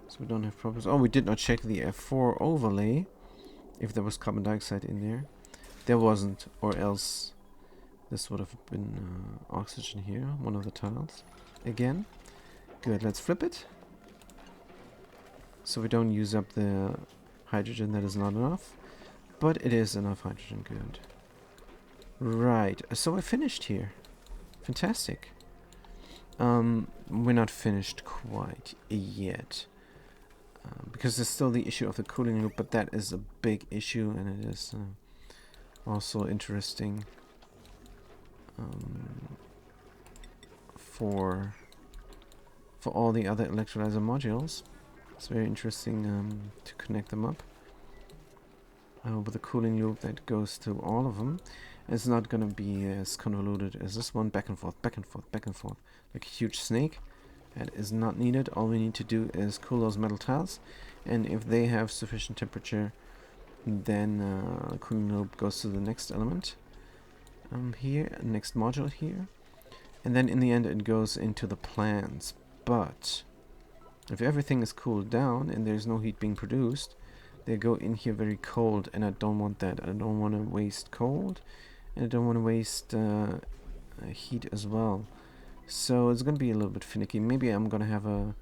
so we don't have problems. Oh, we did not check the F4 overlay, if there was carbon dioxide in there. There wasn't, or else this would have been oxygen here, one of the tiles. Again. Good, let's flip it. So we don't use up the hydrogen, that is not enough. But it is enough hydrogen, good. Right, so we're finished here. Fantastic. We're not finished quite yet. Because there's still the issue of the cooling loop, but that is a big issue, and it is also interesting for all the other electrolyzer modules. It's very interesting to connect them up with a cooling loop that goes to all of them. It's not going to be as convoluted as this one, back and forth, back and forth, back and forth, like a huge snake. That is not needed. All we need to do is cool those metal tiles, and if they have sufficient temperature, then the cooling loop goes to the next element here, next module here, and then in the end it goes into the plants. But if everything is cooled down and there's no heat being produced, they go in here very cold, and I don't want that. I don't want to waste cold, and I don't want to waste heat as well. So it's going to be a little bit finicky. Maybe I'm going to have a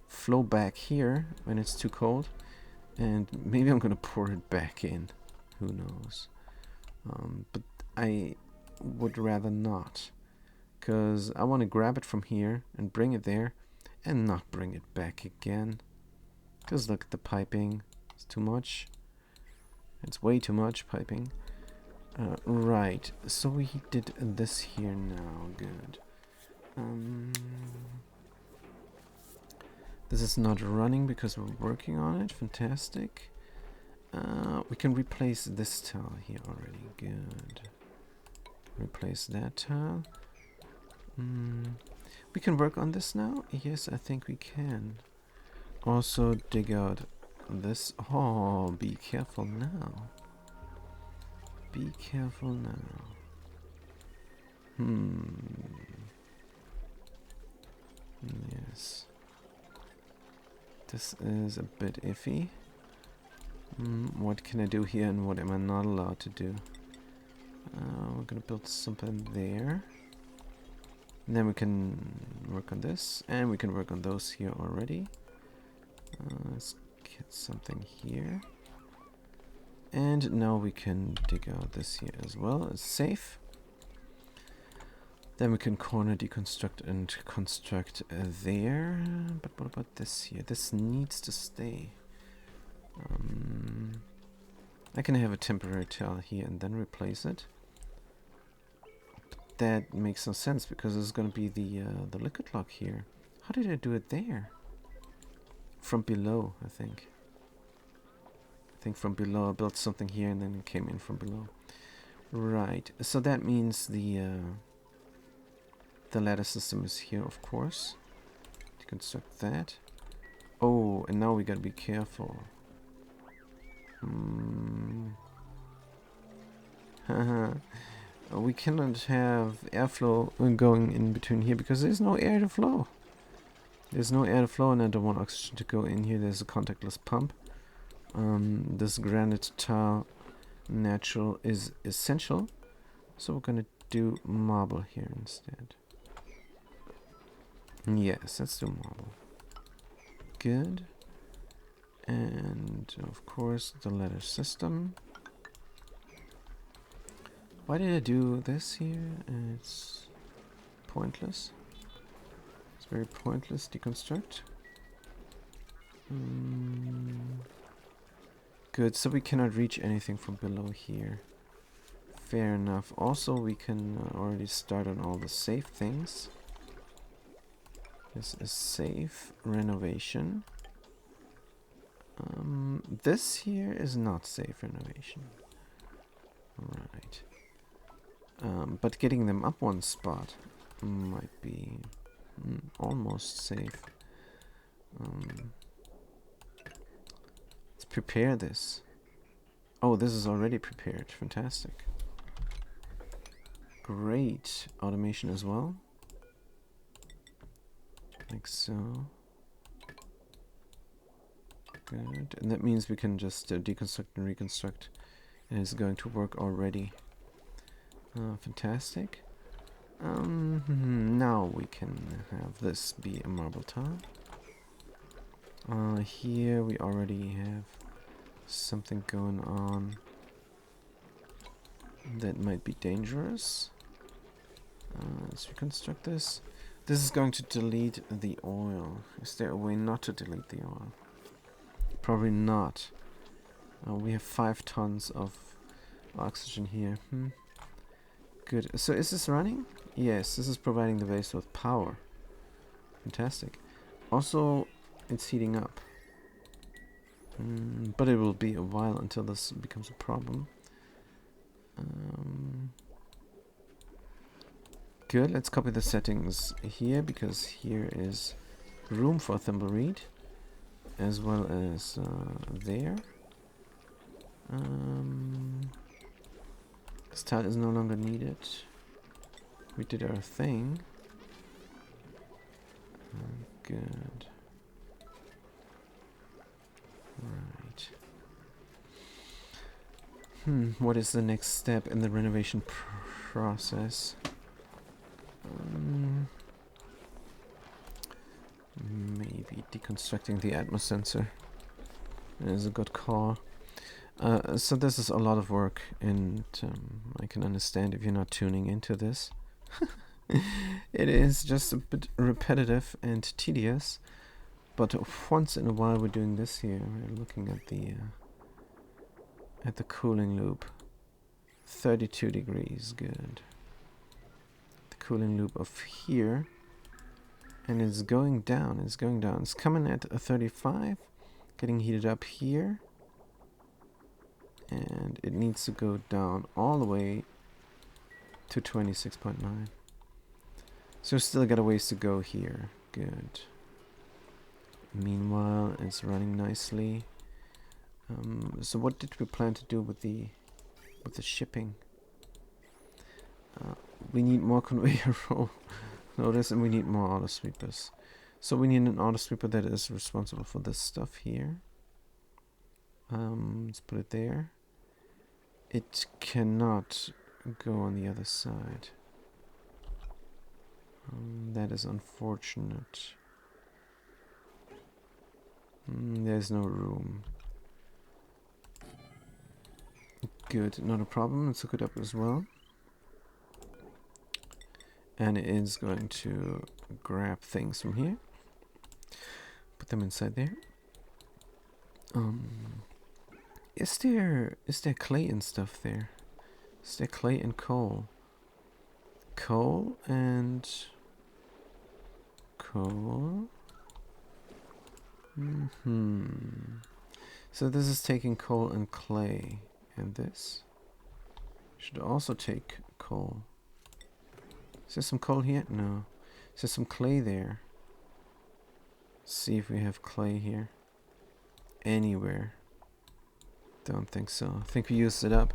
flow back here when it's too cold, and maybe I'm going to pour it back in. Who knows? But I would rather not, because I want to grab it from here and bring it there and not bring it back again. Because look at the piping. It's too much. It's way too much piping. Right, so we did this here now. Good. This is not running because we're working on it. Fantastic. We can replace this tile here already. Good. Replace that tile. We can work on this now? Yes, I think we can. Also dig out this. Oh, be careful now. Be careful now. Yes. This is a bit iffy. What can I do here and what am I not allowed to do? We're gonna build something there. And then we can work on this, and we can work on those here already. Let's get something here. And now we can dig out this here as well. It's safe. Then we can corner, deconstruct, and construct there. But what about this here? This needs to stay. I can have a temporary tile here and then replace it. But that makes no sense because this is going to be the liquid lock here. How did I do it there? From below, I think. I think from below I built something here and then it came in from below. Right. So that means the ladder system is here, of course. Deconstruct that. Oh, and now we gotta be careful. We cannot have airflow going in between here because there's no air to flow. There's no air to flow, and I don't want oxygen to go in here. There's a contactless pump. This granite tile natural is essential, so we're gonna do marble here instead. Yes, let's do marble. Good. And of course the ladder system. Why did I do this here? It's pointless. It's very pointless. Deconstruct. Good, so we cannot reach anything from below here. Fair enough. Also, we can already start on all the safe things. This is safe renovation. This here is not safe renovation. Right. But getting them up one spot might be almost safe. Let's prepare this. Oh, this is already prepared. Fantastic. Great. Automation as well. Like so. Good. And that means we can just deconstruct and reconstruct. And it's going to work already. Fantastic. Now we can have this be a marble tile. Here we already have something going on that might be dangerous. Let's reconstruct this. This is going to delete the oil. Is there a way not to delete the oil? Probably not. We have 5 tons of oxygen here. Good. So is this running? Yes, this is providing the base with power. Fantastic. Also, it's heating up. But it will be a while until this becomes a problem. Good, let's copy the settings here, because here is room for Thimbleweed, as well as there. This tile is no longer needed. We did our thing. Good. Right. What is the next step in the renovation process? Maybe deconstructing the atmos sensor is a good call. So this is a lot of work, and I can understand if you're not tuning into this. It is just a bit repetitive and tedious, but once in a while we're doing this here. We're looking at the cooling loop. 32 degrees, good. The cooling loop of here, and it's going down. It's going down. It's coming at a 35, getting heated up here, and it needs to go down all the way to 26.9. So still got a ways to go here. Good. Meanwhile, it's running nicely. So what did we plan to do with the shipping? We need more conveyor roll loaders, and we need more auto sweepers. So we need an auto sweeper that is responsible for this stuff here. Let's put it there. It cannot go on the other side. That is unfortunate. There's no room. Good, not a problem. Let's hook it up as well. And it is going to grab things from here. Put them inside there. Is there clay and stuff there? Is there clay and coal? Coal and coal. So this is taking coal and clay, and this should also take coal. Is there some coal here? No. Is there some clay there? Let's see if we have clay here. Anywhere. Don't think so. I think we used it up.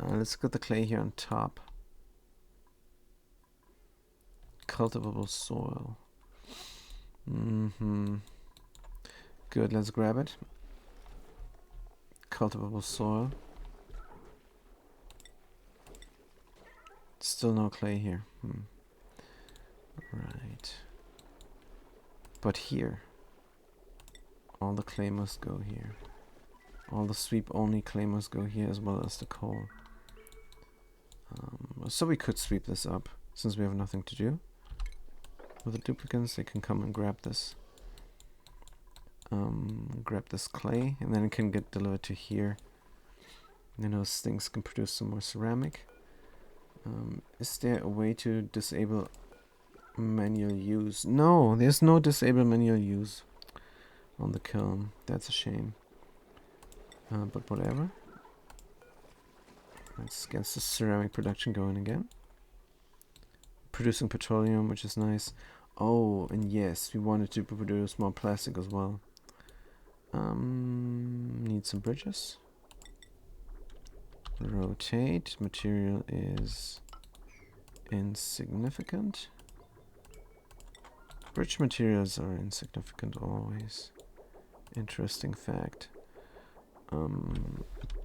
Let's get the clay here on top. Cultivable soil. Good, let's grab it. Cultivable soil. Still no clay here. Right. But here, all the clay must go here. All the sweep only clay must go here, as well as the coal. So we could sweep this up, since we have nothing to do. With the duplicants, they can come and grab this. Grab this clay, and then it can get delivered to here. And those things can produce some more ceramic. Is there a way to disable manual use? No, there's no disable manual use on the kiln. That's a shame. But whatever. Let's get the ceramic production going again. Producing petroleum, which is nice. Oh, and yes, we wanted to produce more plastic as well. Need some bridges. Rotate. Material is insignificant. Bridge materials are insignificant always. Interesting fact.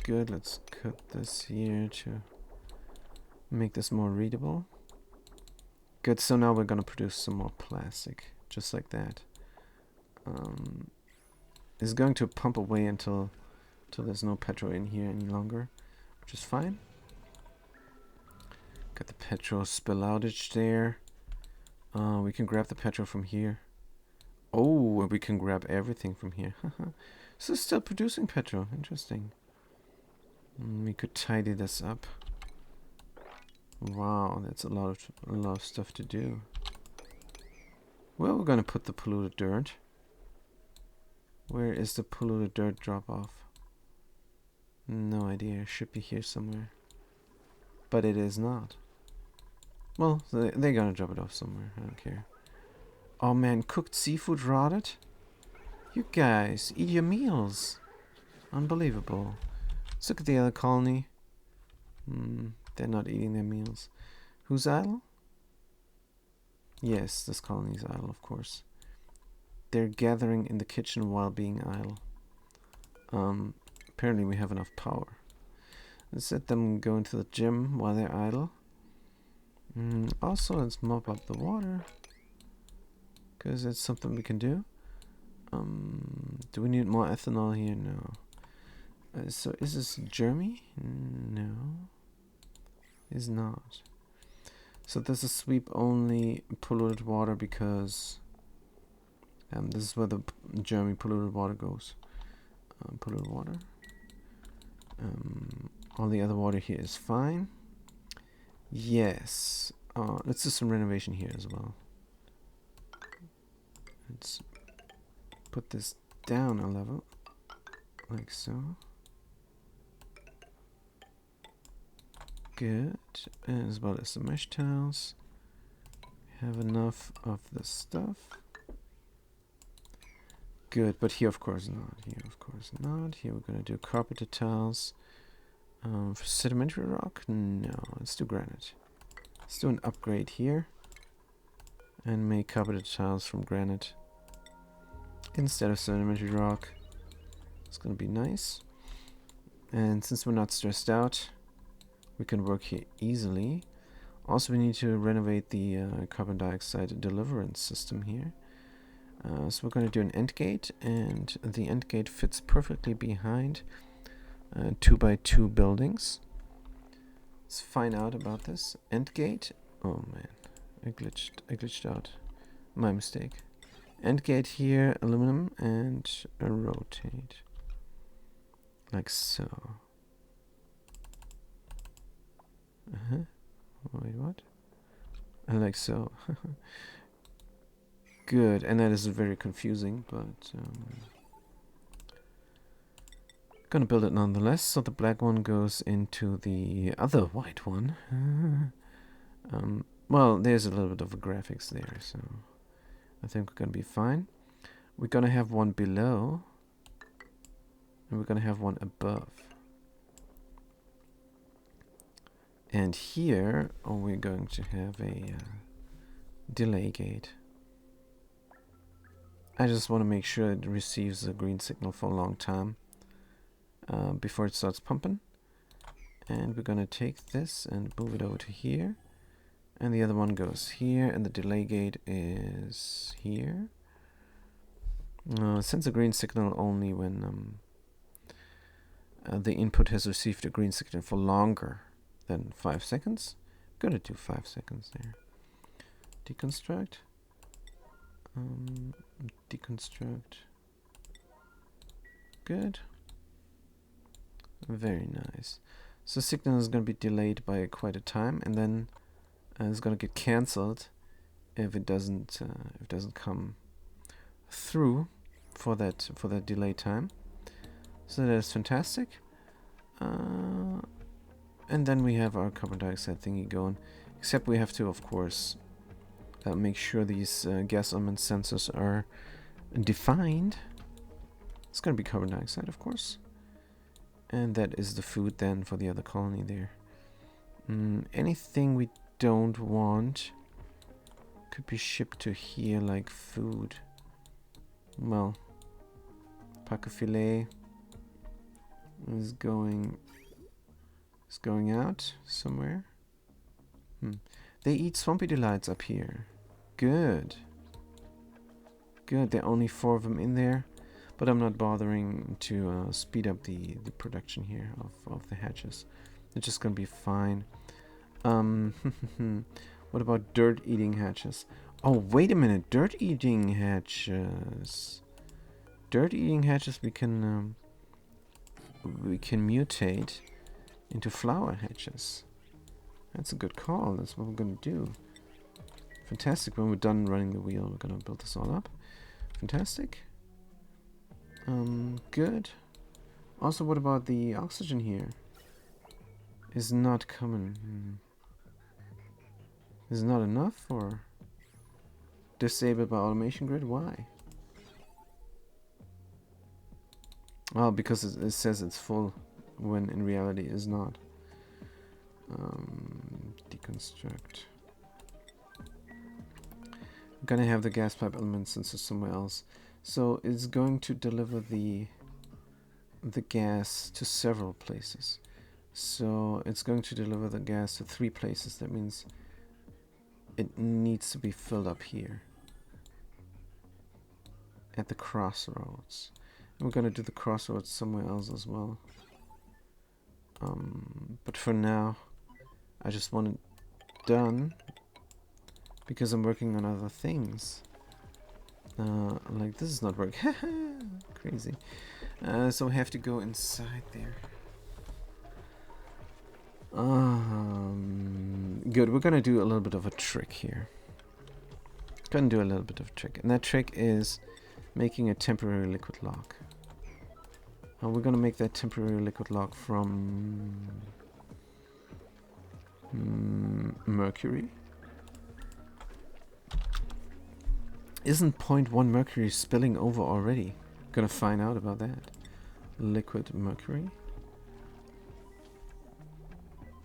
Good, let's cut this here to make this more readable. Good, so now we're gonna produce some more plastic, just like that. It's going to pump away until there's no petrol in here any longer, which is fine. Got the petrol spill outage there. We can grab the petrol from here. Oh, we can grab everything from here. So it's still producing petrol. Interesting. We could tidy this up. Wow, that's a lot of stuff to do. Well, we're gonna put the polluted dirt. Where is the polluted dirt drop off? No idea. It should be here somewhere. But it is not. Well, they're gonna drop it off somewhere. I don't care. Oh man, cooked seafood rotted? You guys, eat your meals. Unbelievable. Let's look at the other colony. They're not eating their meals. Who's idle? Yes, this colony is idle, of course. They're gathering in the kitchen while being idle. Apparently we have enough power. Let's let them go into the gym while they're idle. Also, let's mop up the water, because that's something we can do. Do we need more ethanol here? No. So is this Jeremy? No. Is not. So this is sweep only polluted water because this is where the Jeremy polluted water goes. Polluted water. All the other water here is fine. Yes. Let's do some renovation here as well. Let's put this down a level, like so. Good. As well as the mesh tiles. Have enough of the stuff. Good, but here of course not. Here of course not. Here we're gonna do carpeted tiles. For sedimentary rock? No, let's do granite. Let's do an upgrade here. And make carpeted tiles from granite instead of sedimentary rock. It's gonna be nice. And since we're not stressed out, we can work here easily. Also, we need to renovate the carbon dioxide deliverance system here. So we're going to do an end gate, and the end gate fits perfectly behind 2x2 buildings. Let's find out about this. End gate. Oh man, I glitched out. My mistake. End gate here, aluminum, and a rotate. Like so. Wait, what? Like so. Good, and that is very confusing, but gonna build it nonetheless. So the black one goes into the other white one. Well, there's a little bit of a graphics there, so I think we're gonna be fine. We're gonna have one below, and we're gonna have one above. And here, we're going to have a delay gate. I just want to make sure it receives a green signal for a long time before it starts pumping. And we're going to take this and move it over to here. And the other one goes here, and the delay gate is here. It sends a green signal only when the input has received a green signal for longer than 5 seconds. I'm gonna do 5 seconds there. Deconstruct. Deconstruct. Good. Very nice. So signal is going to be delayed by quite a time, and then it's going to get cancelled if it doesn't come through for that delay time. So that is fantastic. And then we have our carbon dioxide thingy going. Except we have to, of course, make sure these gas element sensors are defined. It's going to be carbon dioxide, of course. And that is the food then for the other colony there. Anything we don't want could be shipped to here, like food. Well, pack of filet is going out somewhere. They eat swampy delights up here. Good. Good. There are only 4 of them in there, but I'm not bothering to speed up the production here of the hatches. It's just gonna be fine. What about dirt-eating hatches? Oh, wait a minute. Dirt-eating hatches. Dirt-eating hatches we can mutate into flower hatches. That's a good call. That's what we're gonna do. Fantastic. When we're done running the wheel, we're gonna build this all up. Fantastic. Good. Also, what about the oxygen here? Is not coming. Is not enough, or disabled by automation grid? Why? Oh, because it says it's full when in reality it is not. Deconstruct. I'm gonna have the gas pipe element sensor somewhere else, so it's going to deliver the gas to several places. So it's going to deliver the gas to 3 places. That means it needs to be filled up here at the crossroads. And we're gonna do the crossroads somewhere else as well. But for now, I just want it done because I'm working on other things. Like this is not working. Crazy. So I have to go inside there. Good. We're gonna do a little bit of a trick here. Gonna do a little bit of a trick, and that trick is making a temporary liquid lock. We're gonna make that temporary liquid lock from mercury. Isn't 0.1 mercury spilling over already? Gonna find out about that. Liquid mercury.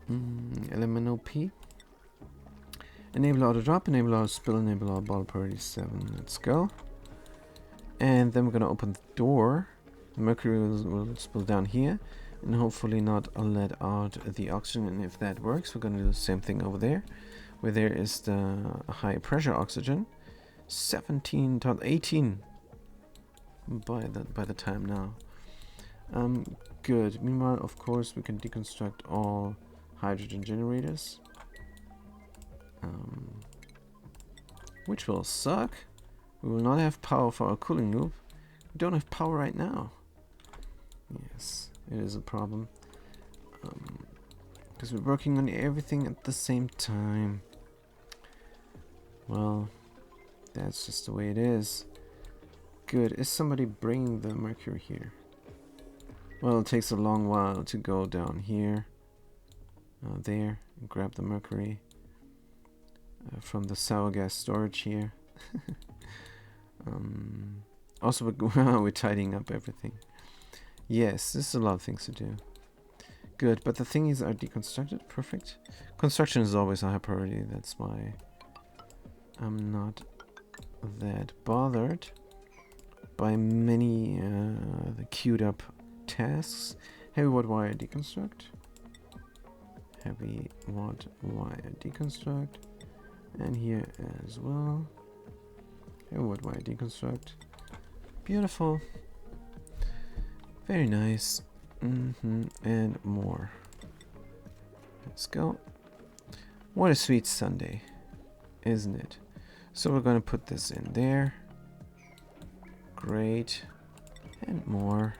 LMNOP. Enable auto drop, enable auto spill, enable auto bottle priority 7. Let's go. And then we're gonna open the door. The mercury will spill down here, and hopefully not let out the oxygen. And if that works, we're gonna do the same thing over there, where there is the high pressure oxygen. 17 to 18 by the time now. Good. Meanwhile, of course, we can deconstruct all hydrogen generators, which will suck. We will not have power for our cooling loop. We don't have power right now. Yes, it is a problem, because we're working on everything at the same time. Well, that's just the way it is. Good. Is somebody bringing the mercury here? Well, it takes a long while to go down here, there, and grab the mercury from the sour gas storage here. Also, we're tidying up everything. Yes, this is a lot of things to do. Good, but the thingies are deconstructed. Perfect. Construction is always a high priority. That's why I'm not that bothered by many the queued up tasks. Heavy watt wire deconstruct. Heavy watt wire deconstruct. And here as well. Heavy watt wire deconstruct. Beautiful. Very nice. And more. Let's go. What a sweet Sunday, isn't it? So we're going to put this in there. Great. And more.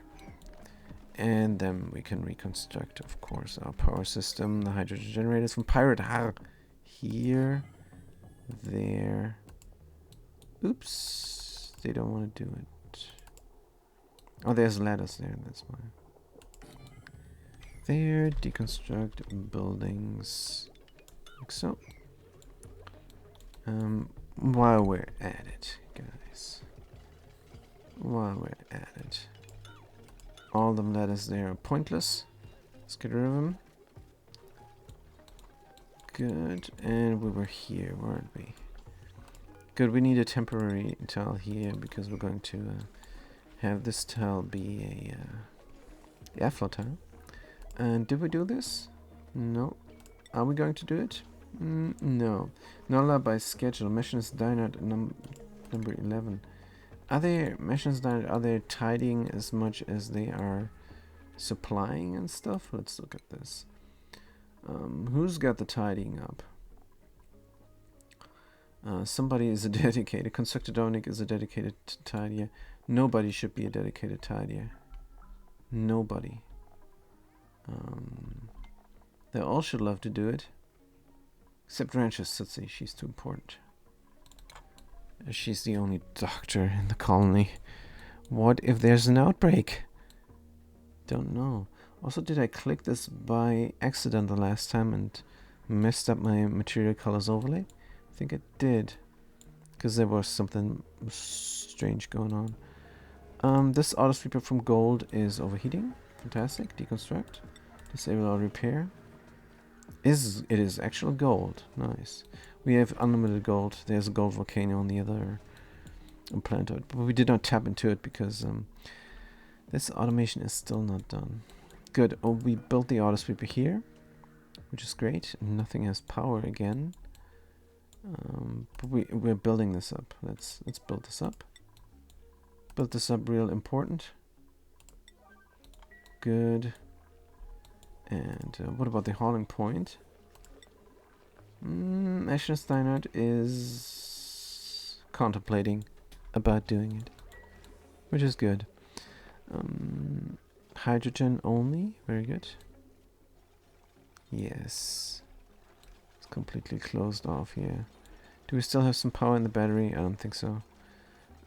And then we can reconstruct, of course, our power system. The hydrogen generators from Pirate here, there. Oops, they don't want to do it. Oh, there's ladders there, that's why. There, deconstruct buildings, like so. While we're at it, guys. While we're at it. All them ladders there are pointless. Let's get rid of them. Good, and we were here, weren't we? Good, we need a temporary tile here because we're going to have this tile be a airflow tile. And did we do this? No. Are we going to do it? No. Not allowed by schedule. Missions diner number 11. Are they missions diner? Are they tidying as much as they are supplying and stuff? Let's look at this. Who's got the tidying up? Somebody is a dedicated. Constructodonic is a dedicated tidier. Nobody should be a dedicated tidier. Nobody. They all should love to do it. Except Ranches Sutsi. She's too important. She's the only doctor in the colony. What if there's an outbreak? Don't know. Also, did I click this by accident the last time and messed up my material colors overlay? I think it did. Because there was something strange going on. This auto sweeper from gold is overheating. Fantastic. Deconstruct. Disable auto repair. It is actual gold. Nice. We have unlimited gold. There's a gold volcano on the other planet, but we did not tap into it because this automation is still not done. Good. Oh, we built the auto sweeper here, which is great. Nothing has power again, but we're building this up. Let's build this up. Build this up. Real important. Good. And what about the hauling point? Ashen Steinert is contemplating about doing it, which is good. Hydrogen only, very good. Yes, it's completely closed off here. Do we still have some power in the battery? I don't think so.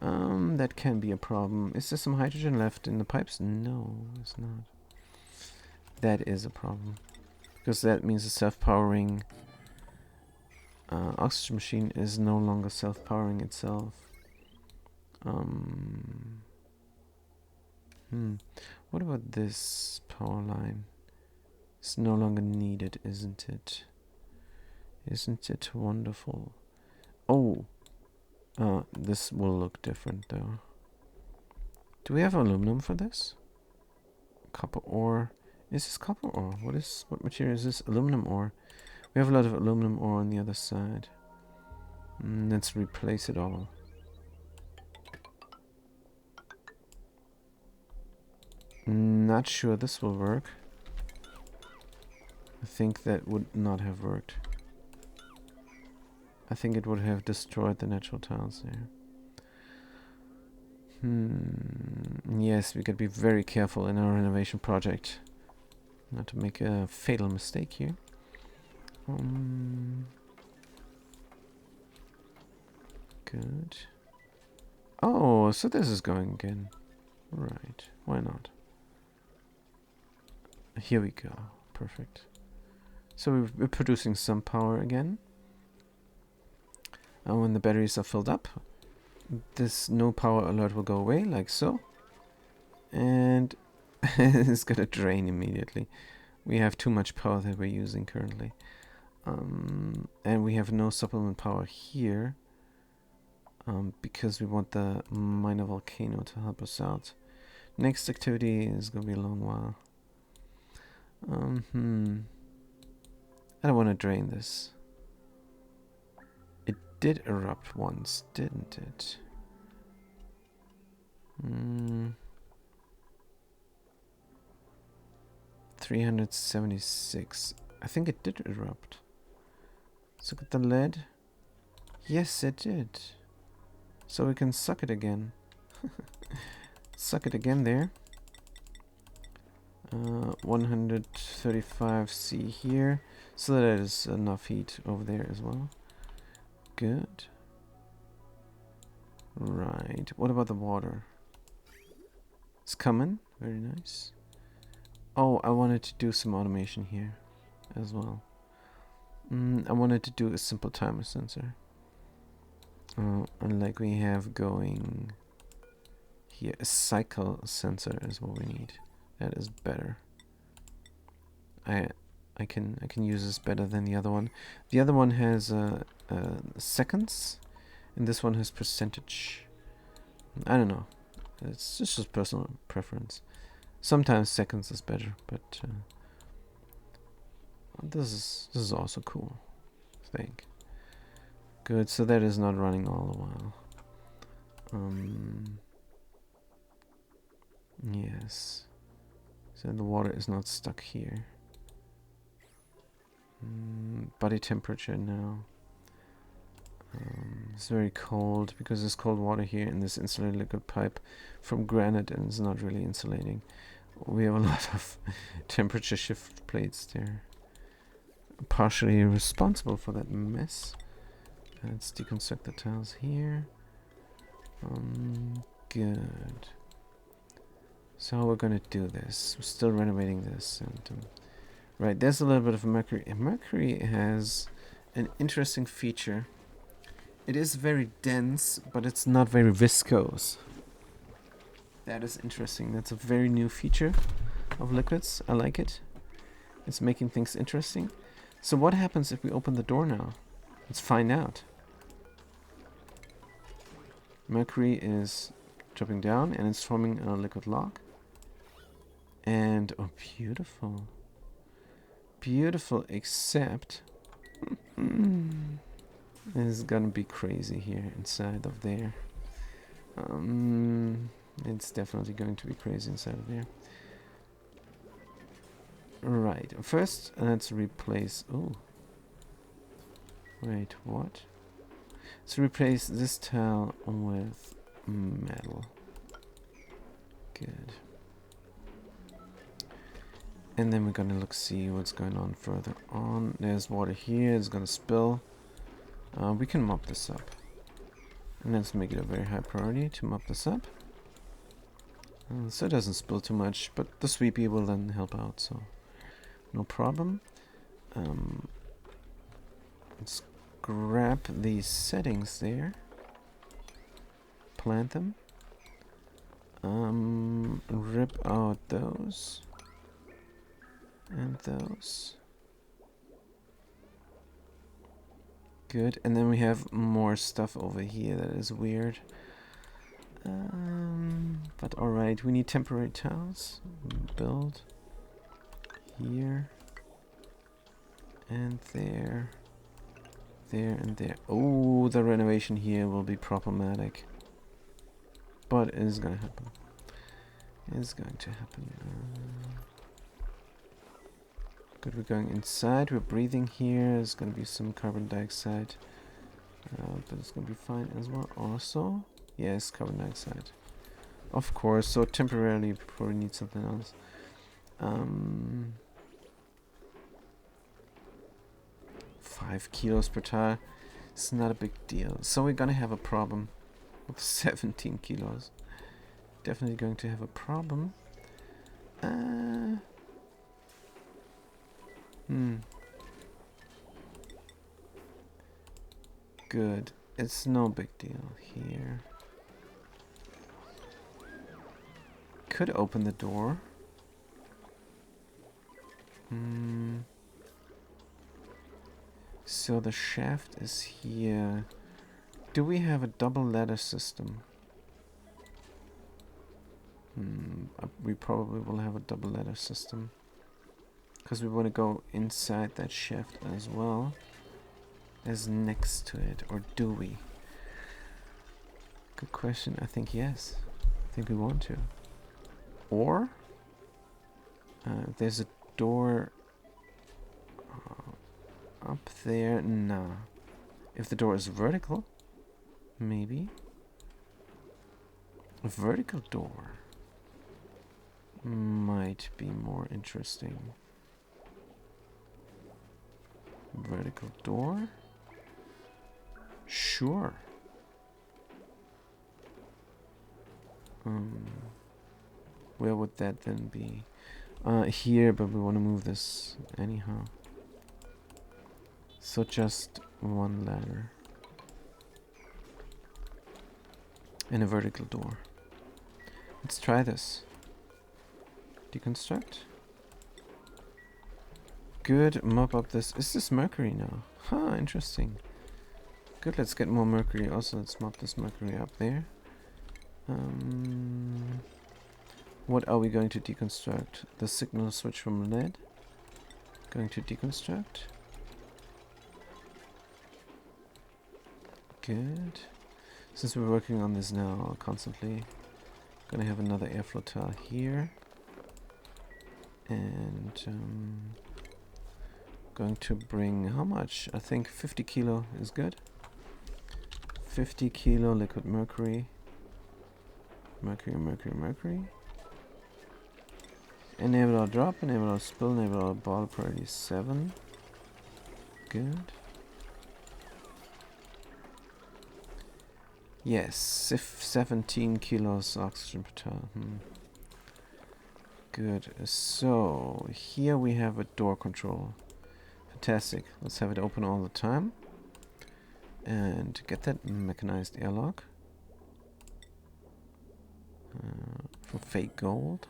That can be a problem. Is there some hydrogen left in the pipes? No, it's not. That is a problem, because that means the self-powering oxygen machine is no longer self-powering itself. What about this power line? It's no longer needed, isn't it? Isn't it wonderful? Oh, this will look different though. Do we have aluminum for this? Copper ore. Is this copper ore? What material is this? Aluminum ore. We have a lot of aluminum ore on the other side. Let's replace it all. Not sure this will work. I think that would not have worked. I think it would have destroyed the natural tiles there. Yes, we gotta be very careful in our renovation project. Not to make a fatal mistake here. Good. Oh, so this is going again. Right. Why not? Here we go. Perfect. So we're producing some power again. And when the batteries are filled up, this no power alert will go away, like so. And it's gonna drain immediately. We have too much power that we're using currently. And we have no supplement power here. Because we want the minor volcano to help us out. Next activity is gonna be a long while. I don't want to drain this. It did erupt once, didn't it? 376. I think it did erupt. Let's look at the lead. Yes, it did. So we can suck it again. Suck it again there. 135 C here, so that is enough heat over there as well. Good. Right. What about the water? It's coming. Very nice. Oh, I wanted to do some automation here as well. I wanted to do a simple timer sensor. And like we have going here, a cycle sensor is what we need. That is better. I can use this better than the other one. The other one has seconds, and this one has percentage. I don't know. It's just personal preference. Sometimes seconds is better, but this is also cool, I think. Good, so that is not running all the while. Yes. So the water is not stuck here. Body temperature now. It's very cold because there's cold water here in this insulated liquid pipe from granite, and it's not really insulating. We have a lot of temperature shift plates there, partially responsible for that mess. Let's deconstruct the tiles here. Good. So how we're gonna do this? We're still renovating this, and right, there's a little bit of mercury. And mercury has an interesting feature. It is very dense, but it's not very viscose. That is interesting. That's a very new feature of liquids. I like it. It's making things interesting. So what happens if we open the door now? Let's find out. Mercury is dropping down and it's forming a liquid lock. And, oh, beautiful. Beautiful, except it's gonna be crazy here inside of there. It's definitely going to be crazy inside of there. Right, first let's replace, oh. Wait, what? Let's replace this tile with metal. Good. And then we're gonna see what's going on further on. There's water here, it's gonna spill. We can mop this up. And let's make it a very high priority to mop this up. So it doesn't spill too much, but the sweepy will then help out, so no problem. Let's grab these settings there. Plant them. Rip out those. And those. Good, and then we have more stuff over here that is weird. But alright, we need temporary tiles. Build. Here. And there. There and there. Oh, the renovation here will be problematic. But it is gonna happen. It's going to happen. Good, we're going inside. We're breathing here. There's gonna be some carbon dioxide. But it's gonna be fine as well. Also, yes, carbon dioxide. Of course, so temporarily before we need something else. 5 kilos per tire. It's not a big deal. So we're gonna have a problem with 17 kilos. Definitely going to have a problem. Good. It's no big deal here. Could open the door. So the shaft is here. Do we have a double ladder system? We probably will have a double ladder system. Because we want to go inside that shaft as well as next to it. Or do we? Good question. I think yes. I think we want to. Or there's a door up there. Nah. If the door is vertical, maybe. A vertical door. might be more interesting. Vertical door. Sure. Where would that then be? Here, but we want to move this anyhow. So just one ladder. And a vertical door. Let's try this. Deconstruct. Good, mop up this. Is this mercury now? Huh, interesting. Good, let's get more mercury. Also, let's mop this mercury up there. What are we going to deconstruct? The signal switch from lead. Going to deconstruct. Good. Since we're working on this now constantly, gonna have another airflow tile here. And going to bring how much? I think 50 kilo is good. 50 kilo liquid mercury. Mercury. Enable our drop, enable our spill, enable our bottle priority 7. Good. Yes, 17 kilos oxygen per ton. Good. So here we have a door control. Fantastic. Let's have it open all the time. And get that mechanized airlock. For fake gold.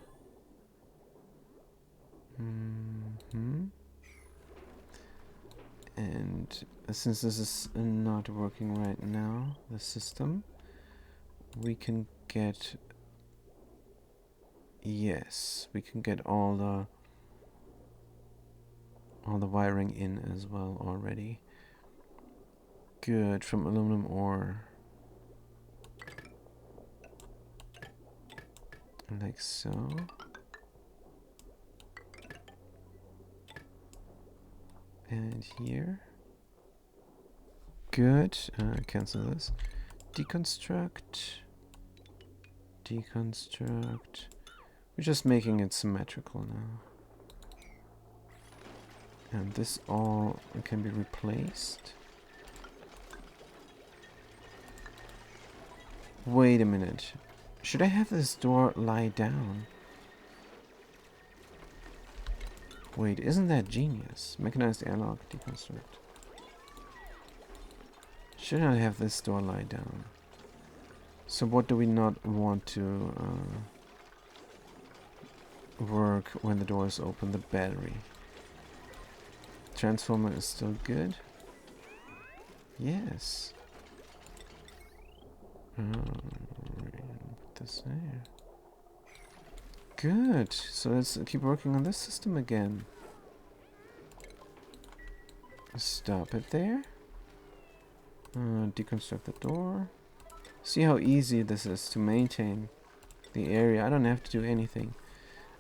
And since this is not working right now, the system, we can get... Yes, we can get all the wiring in as well already. Good, from aluminum ore. Like so. And here. Good. Cancel this. Deconstruct. Deconstruct. We're just making it symmetrical now. And this all can be replaced. Wait a minute. Should I have this door lie down? Wait, isn't that genius? Mechanized airlock, deconstruct. Should I have this door lie down? So what do we not want to work when the door is open? The battery. Transformer is still good. Yes. Put this there. Good. So let's keep working on this system again. Stop it there. Deconstruct the door. See how easy this is to maintain the area. I don't have to do anything.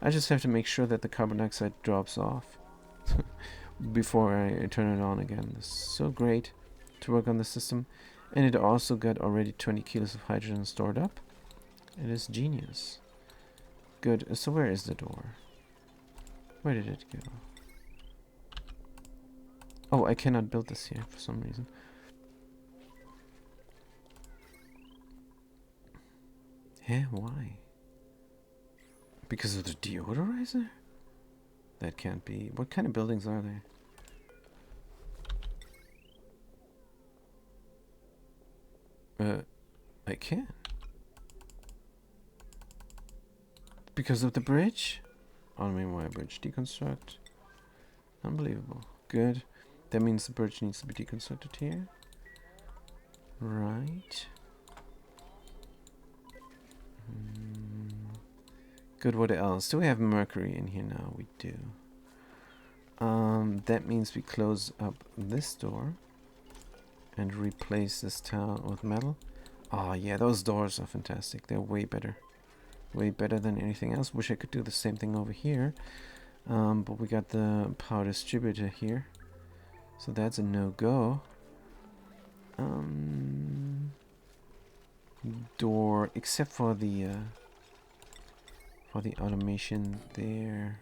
I just have to make sure that the carbon dioxide drops off before I turn it on again. This is so great to work on the system. And it also got already 20 kilos of hydrogen stored up. It is genius. Good. So where is the door? Where did it go? Oh, I cannot build this here for some reason. Eh? Why? Because of the deodorizer? That can't be. What kind of buildings are there? I can. Because of the bridge? On wire bridge deconstruct. Unbelievable. Good. That means the bridge needs to be deconstructed here. Right. Good, what else? Do we have mercury in here now? We do. That means we close up this door and replace this tile with metal. Oh yeah, those doors are fantastic. They're way better. Way better than anything else. Wish I could do the same thing over here. But we got the power distributor here. So that's a no-go. Door, except for the for the automation there.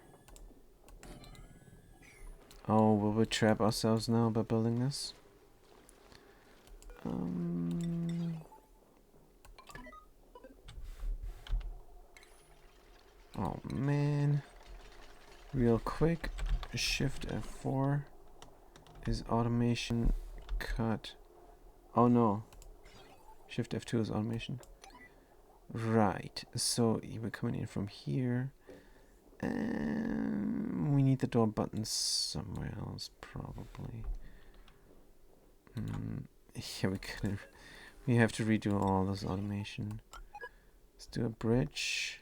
Oh, will we trap ourselves now by building this? Oh man. Real quick. Shift F4 is automation cut. Oh no. Shift F2 is automation. Right. So we're coming in from here. We need the door button somewhere else, probably. Yeah, we have to redo all this automation. Let's do a bridge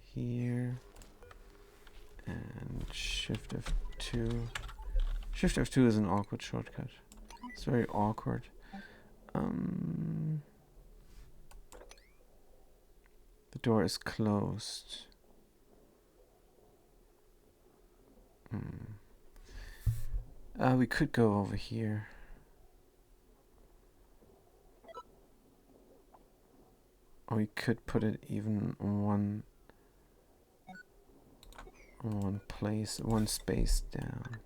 here and Shift F2. Shift F2 is an awkward shortcut. It's very awkward. The door is closed. We could go over here. Or we could put it even one place, one space down.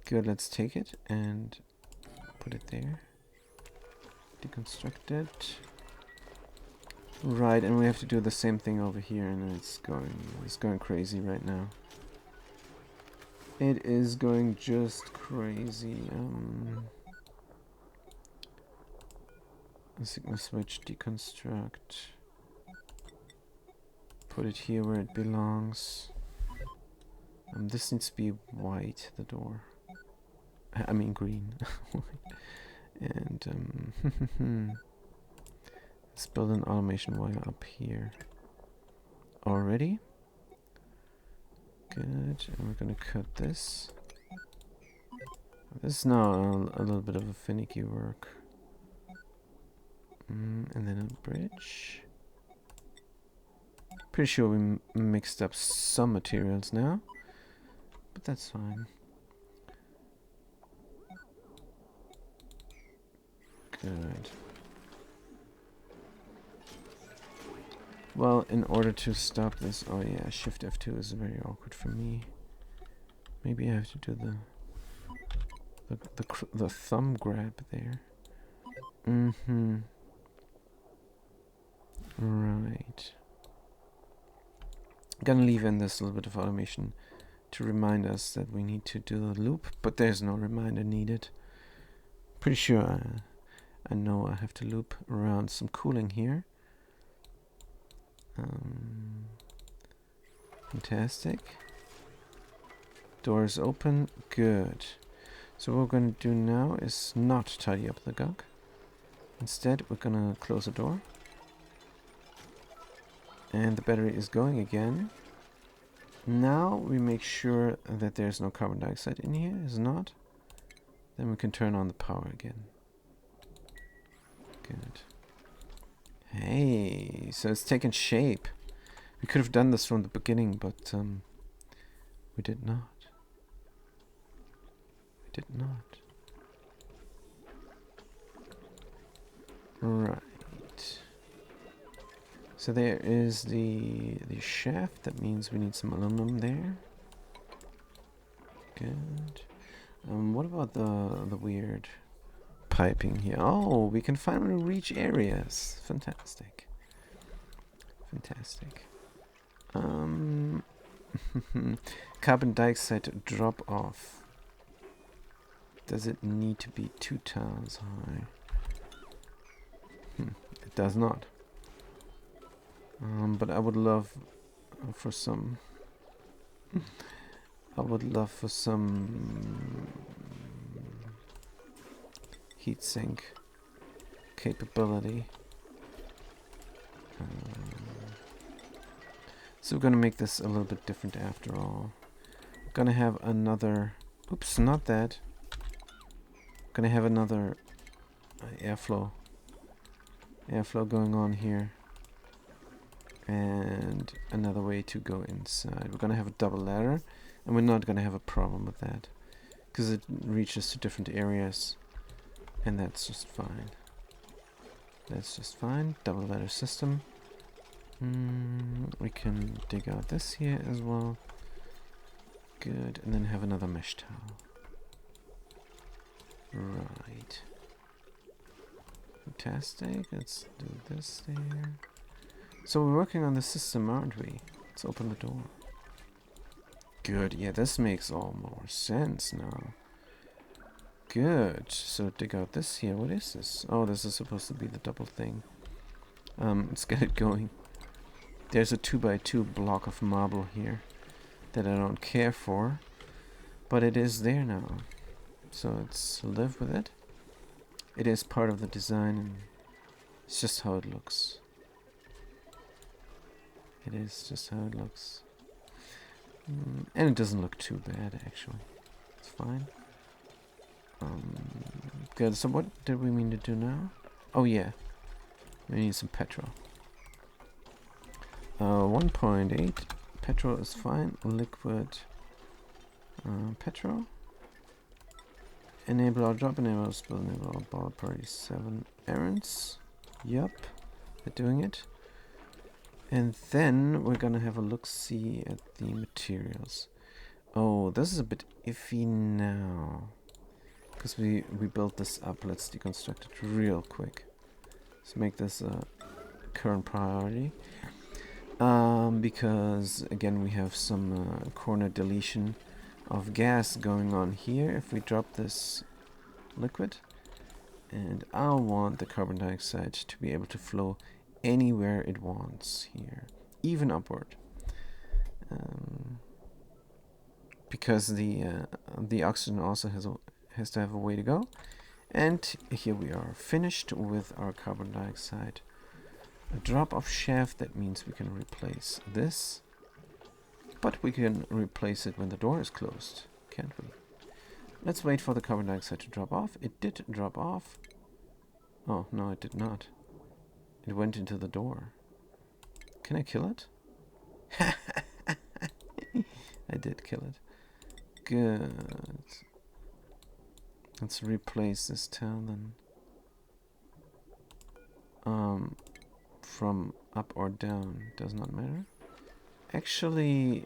Good, let's take it and put it there. Deconstruct it. Right, and we have to do the same thing over here, and it's going crazy right now. It is going just crazy. Sigma switch, deconstruct. Put it here where it belongs. This needs to be white, the door. I mean green. And let's build an automation wire up here. Already? Good. And we're gonna cut this. This is now a little bit of a finicky work. And then a bridge. Pretty sure we mixed up some materials now, but that's fine. Good. Well, in order to stop this, oh yeah, Shift F2 is very awkward for me. Maybe I have to do the thumb grab there. Right. Gonna leave in this little bit of automation to remind us that we need to do the loop, but there's no reminder needed. Pretty sure I know I have to loop around some cooling here. Fantastic. Doors open. Good. So what we're going to do now is not tidy up the gunk. Instead, we're going to close the door. And the battery is going again. Now we make sure that there's no carbon dioxide in here. Is not. Then we can turn on the power again. Good. Hey, so it's taken shape. We could have done this from the beginning, but we did not. We did not. Right. So there is the shaft. That means we need some aluminum there. Good. What about the weird piping here? Oh, we can finally reach areas. Fantastic. Fantastic. Carbon dioxide drop off. Does it need to be 2 tiles high? It does not. But I would love for some. I would love for some heatsink capability. So we're gonna make this a little bit different after all. We're gonna have another. Oops, not that. We're gonna have another airflow going on here. And another way to go inside. We're gonna have a double ladder, and we're not gonna have a problem with that, because it reaches to different areas, and that's just fine. That's just fine. Double ladder system. We can dig out this here as well. Good, and then have another mesh towel. Right. Fantastic, let's do this there. So we're working on the system, aren't we? Let's open the door. Good, yeah, this makes all more sense now. Good, so dig out this here. What is this? Oh, this is supposed to be the double thing. Let's get it going. There's a 2x2 block of marble here that I don't care for, but it is there now. So let's live with it. It is part of the design, and it's just how it looks. It is just how it looks. And it doesn't look too bad, actually. It's fine. Good, so what did we mean to do now? Oh yeah, we need some petrol. 1.8 petrol is fine. Liquid petrol. Enable our drop, enable our spill, enable our ball party 7 errands. Yup, we're doing it. And then we're gonna have a look-see at the materials. Oh, this is a bit iffy now. Because we built this up. Let's deconstruct it real quick. Let's make this a current priority. Because, again, we have some corner deletion of gas going on here if we drop this liquid. And I'll want the carbon dioxide to be able to flow anywhere it wants here, even upward. Because the oxygen also has to have a way to go. And here we are, finished with our carbon dioxide. A drop-off shaft, that means we can replace this. But we can replace it when the door is closed, can't we? Let's wait for the carbon dioxide to drop off. It did drop off. Oh, no, it did not. It went into the door. Can I kill it? I did kill it. Good. Let's replace this tile then. From up or down, does not matter. Actually,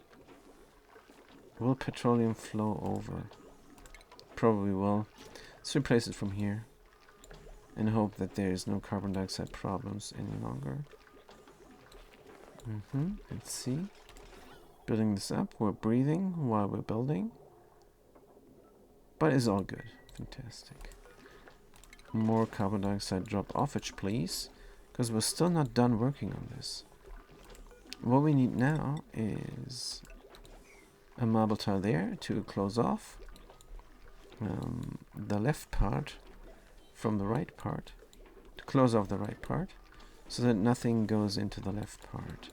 will petroleum flow over? Probably will. Let's replace it from here and hope that there is no carbon dioxide problems any longer. Let's see. Building this up, we're breathing while we're building. But it's all good. Fantastic. More carbon dioxide drop offage, please. Because we're still not done working on this. What we need now is a marble tile there to close off the left part from the right part, to close off the right part, so that nothing goes into the left part.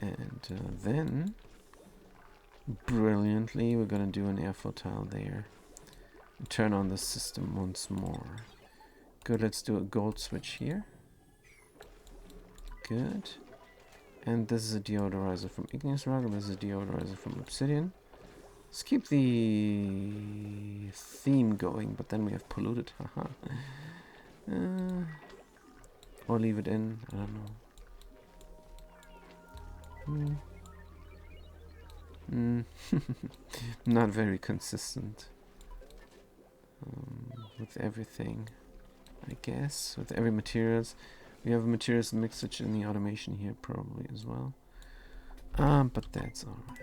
And then, brilliantly, we're going to do an airflow tile there. Turn on the system once more. Good, let's do a gold switch here. Good. And this is a deodorizer from igneous rock, and this is a deodorizer from obsidian. Let's keep the theme going, but then we have polluted, haha. Or leave it in, I don't know. Not very consistent with everything, I guess. With every materials. We have a materials mixage in the automation here probably as well. But that's alright.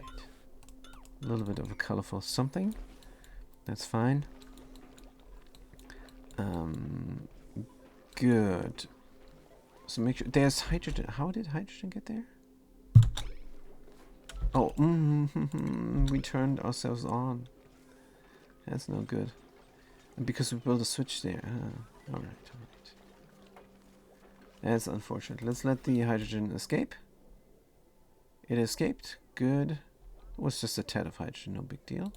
A little bit of a colorful something. That's fine. Good. So make sure there's hydrogen. How did hydrogen get there? Oh, we turned ourselves on. That's no good. And because we built a switch there. Alright, alright. That's unfortunate. Let's let the hydrogen escape. It escaped. Good. It was just a tad of hydrogen, no big deal.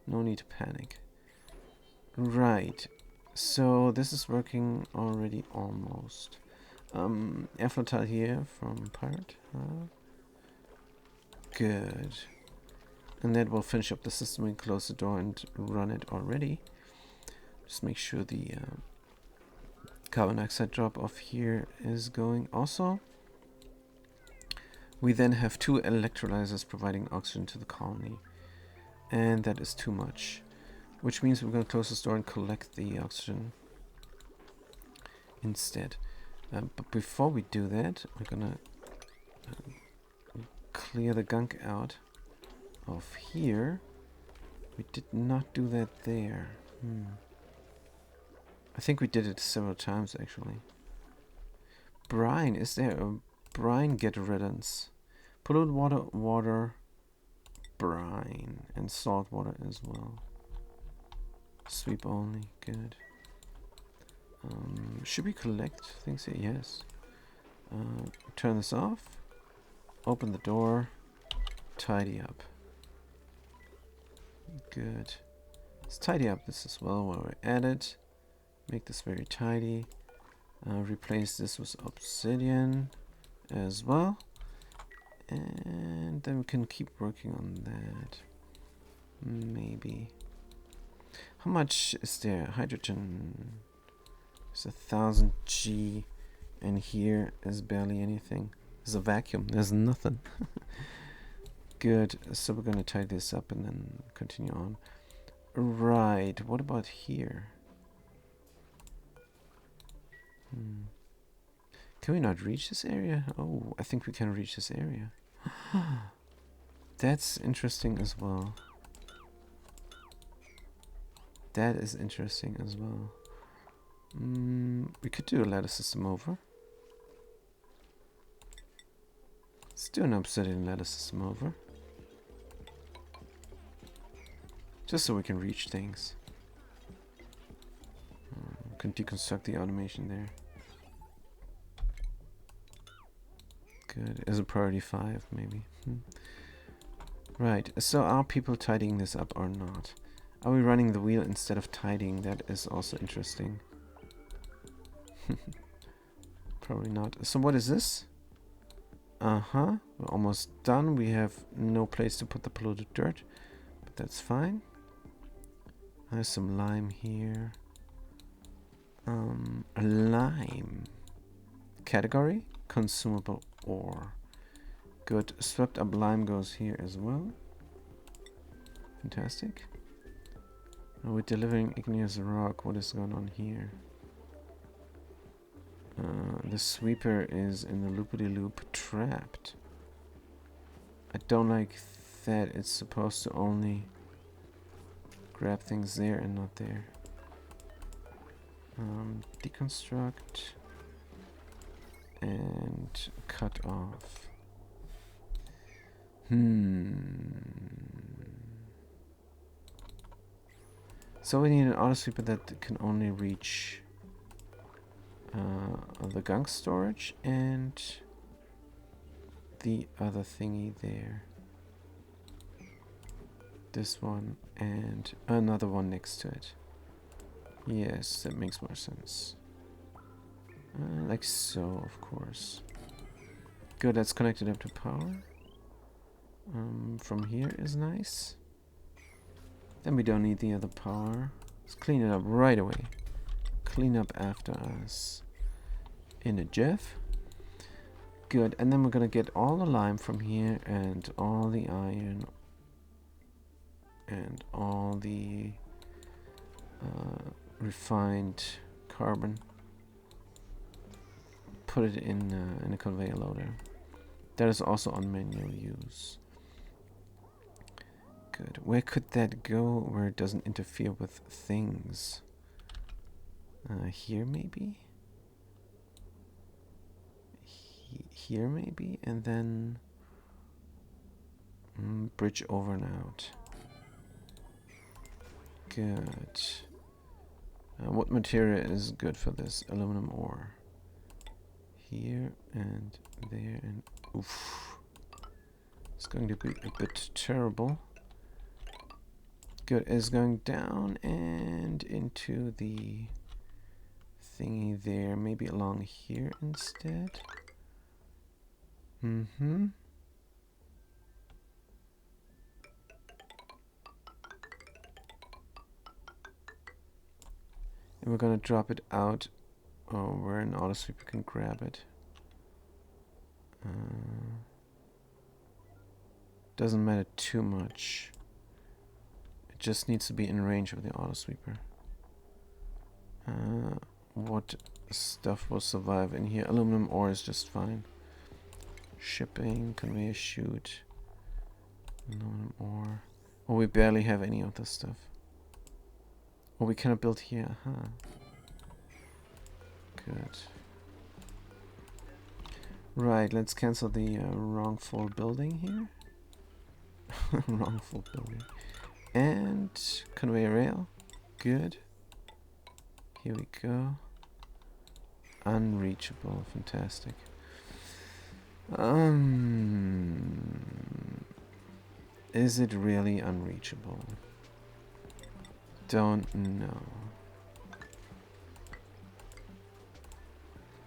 No need to panic. Right. So this is working already almost. Airflow tile here from Pirate. Good. And that will finish up the system and close the door and run it already. Just make sure the carbon dioxide drop off here is going also. We then have 2 electrolyzers providing oxygen to the colony. And that is too much. Which means we're going to close the door and collect the oxygen instead. But before we do that, we're going to clear the gunk out of here. We did not do that there. I think we did it several times actually. Brine, is there a brine get riddance? Polluted water, brine, and salt water as well. Sweep only, good. Should we collect things here? Yes. Turn this off. Open the door. Tidy up. Good. Let's tidy up this as well while we're at it. Make this very tidy. Replace this with obsidian as well. And then we can keep working on that. Maybe. How much is there? Hydrogen. It's 1000 G. And here is barely anything. There's a vacuum. There's nothing. Good. So we're going to tie this up and then continue on. Right. What about here? Can we not reach this area? Oh, I think we can reach this area. That's interesting as well. That is interesting as well. We could do a ladder system over. Let's do an obsidian ladder system over. Just so we can reach things. Can deconstruct the automation there. Good. As a priority 5, maybe. Right. So are people tidying this up or not? Are we running the wheel instead of tidying? That is also interesting. Probably not. So what is this? We're almost done. We have no place to put the polluted dirt, but that's fine. There's some lime here. Lime. Category? Consumable ore. Good. Swept up lime goes here as well. Fantastic. We're delivering igneous rock. What is going on here? The sweeper is in the loopity-loop trapped. I don't like that it's supposed to only grab things there and not there. Deconstruct and cut off. So we need an auto sweeper that can only reach the gunk storage and the other thingy there. This one and another one next to it. Yes, that makes more sense. Like so, of course. Good, that's connected up to power. From here is nice. Then we don't need the other power. Let's clean it up right away. Clean up after us. In a jiff. Good, and then we're gonna get all the lime from here and all the iron and all the refined carbon. Put it in a conveyor loader. That is also on manual use. Good. Where could that go where it doesn't interfere with things? Here maybe? Here maybe? And then bridge over and out. Good. What material is good for this? Aluminum ore. Here and there and oof. It's going to be a bit terrible. Good, is going down and into the thingy there. Maybe along here instead. And we're gonna drop it out where an auto sweeper can grab it. Doesn't matter too much. It just needs to be in range of the auto sweeper. What stuff will survive in here? Aluminum ore is just fine. Shipping, conveyor chute, aluminum ore. Oh, we barely have any of this stuff. Oh, we cannot build here. Huh. Good. Right, let's cancel the wrongful building here. Wrongful building. And conveyor rail. Good. Here we go. Unreachable. Fantastic. Is it really unreachable? Don't know.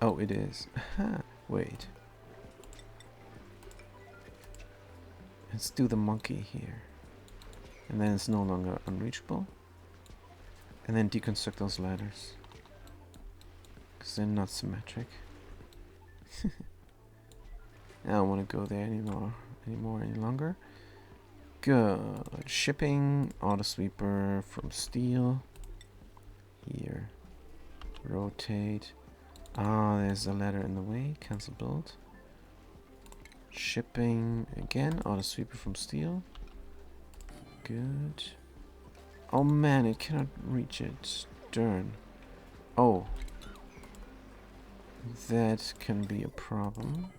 Oh, it is. Wait. Let's do the monkey here. And then it's no longer unreachable. And then deconstruct those ladders. Because they're not symmetric. I don't want to go there any longer. Good. Shipping, auto sweeper from steel. Here. Rotate. Ah, there's a ladder in the way. Cancel build. Shipping again. Auto sweeper from steel. Good. Oh man, it cannot reach it. Darn. Oh. That can be a problem.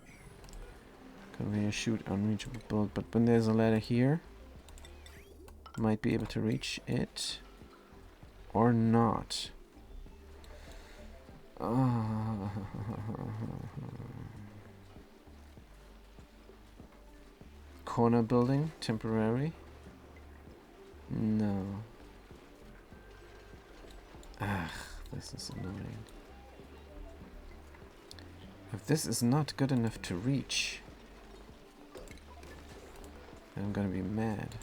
Conveyor chute, unreachable build. But when there's a ladder here, might be able to reach it. Or not. Corner building, temporary. No. This is annoying. If this is not good enough to reach, I'm gonna be mad.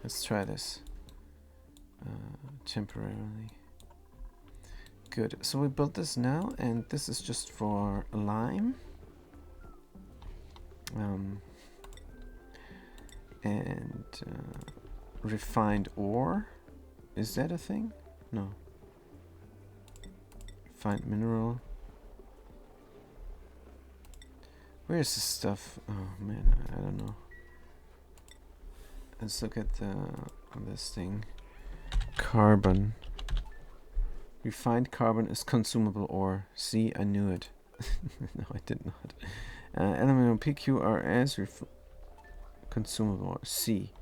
Let's try this. Temporarily. Good. So we built this now, and this is just for lime. And refined ore. Is that a thing? No. Refined mineral. Where is this stuff? Oh man, I don't know. Let's look at this thing. Carbon. Refined carbon is consumable ore. See, I knew it. No, I did not. Aluminum PQRS consumable ore. C.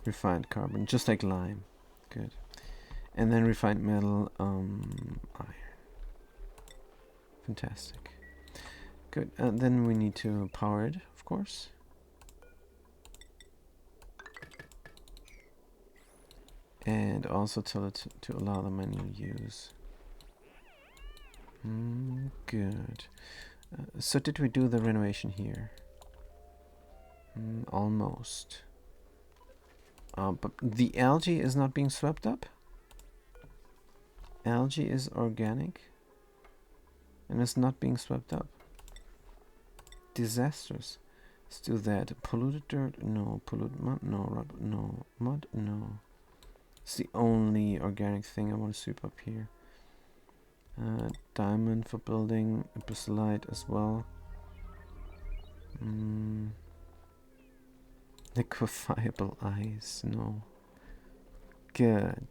Refined carbon, just like lime. Good. And then refined metal, iron. Fantastic. Good. And then we need to power it, of course. And also tell it to allow the manual use. Good. So did we do the renovation here? Almost. But the algae is not being swept up? Algae is organic and it's not being swept up. Disastrous. Let's do that. Polluted dirt? No. Polluted mud? No. No. Mud? No. It's the only organic thing I want to sweep up here. Diamond for building. Abyssallite as well. Liquefiable ice. No. Good.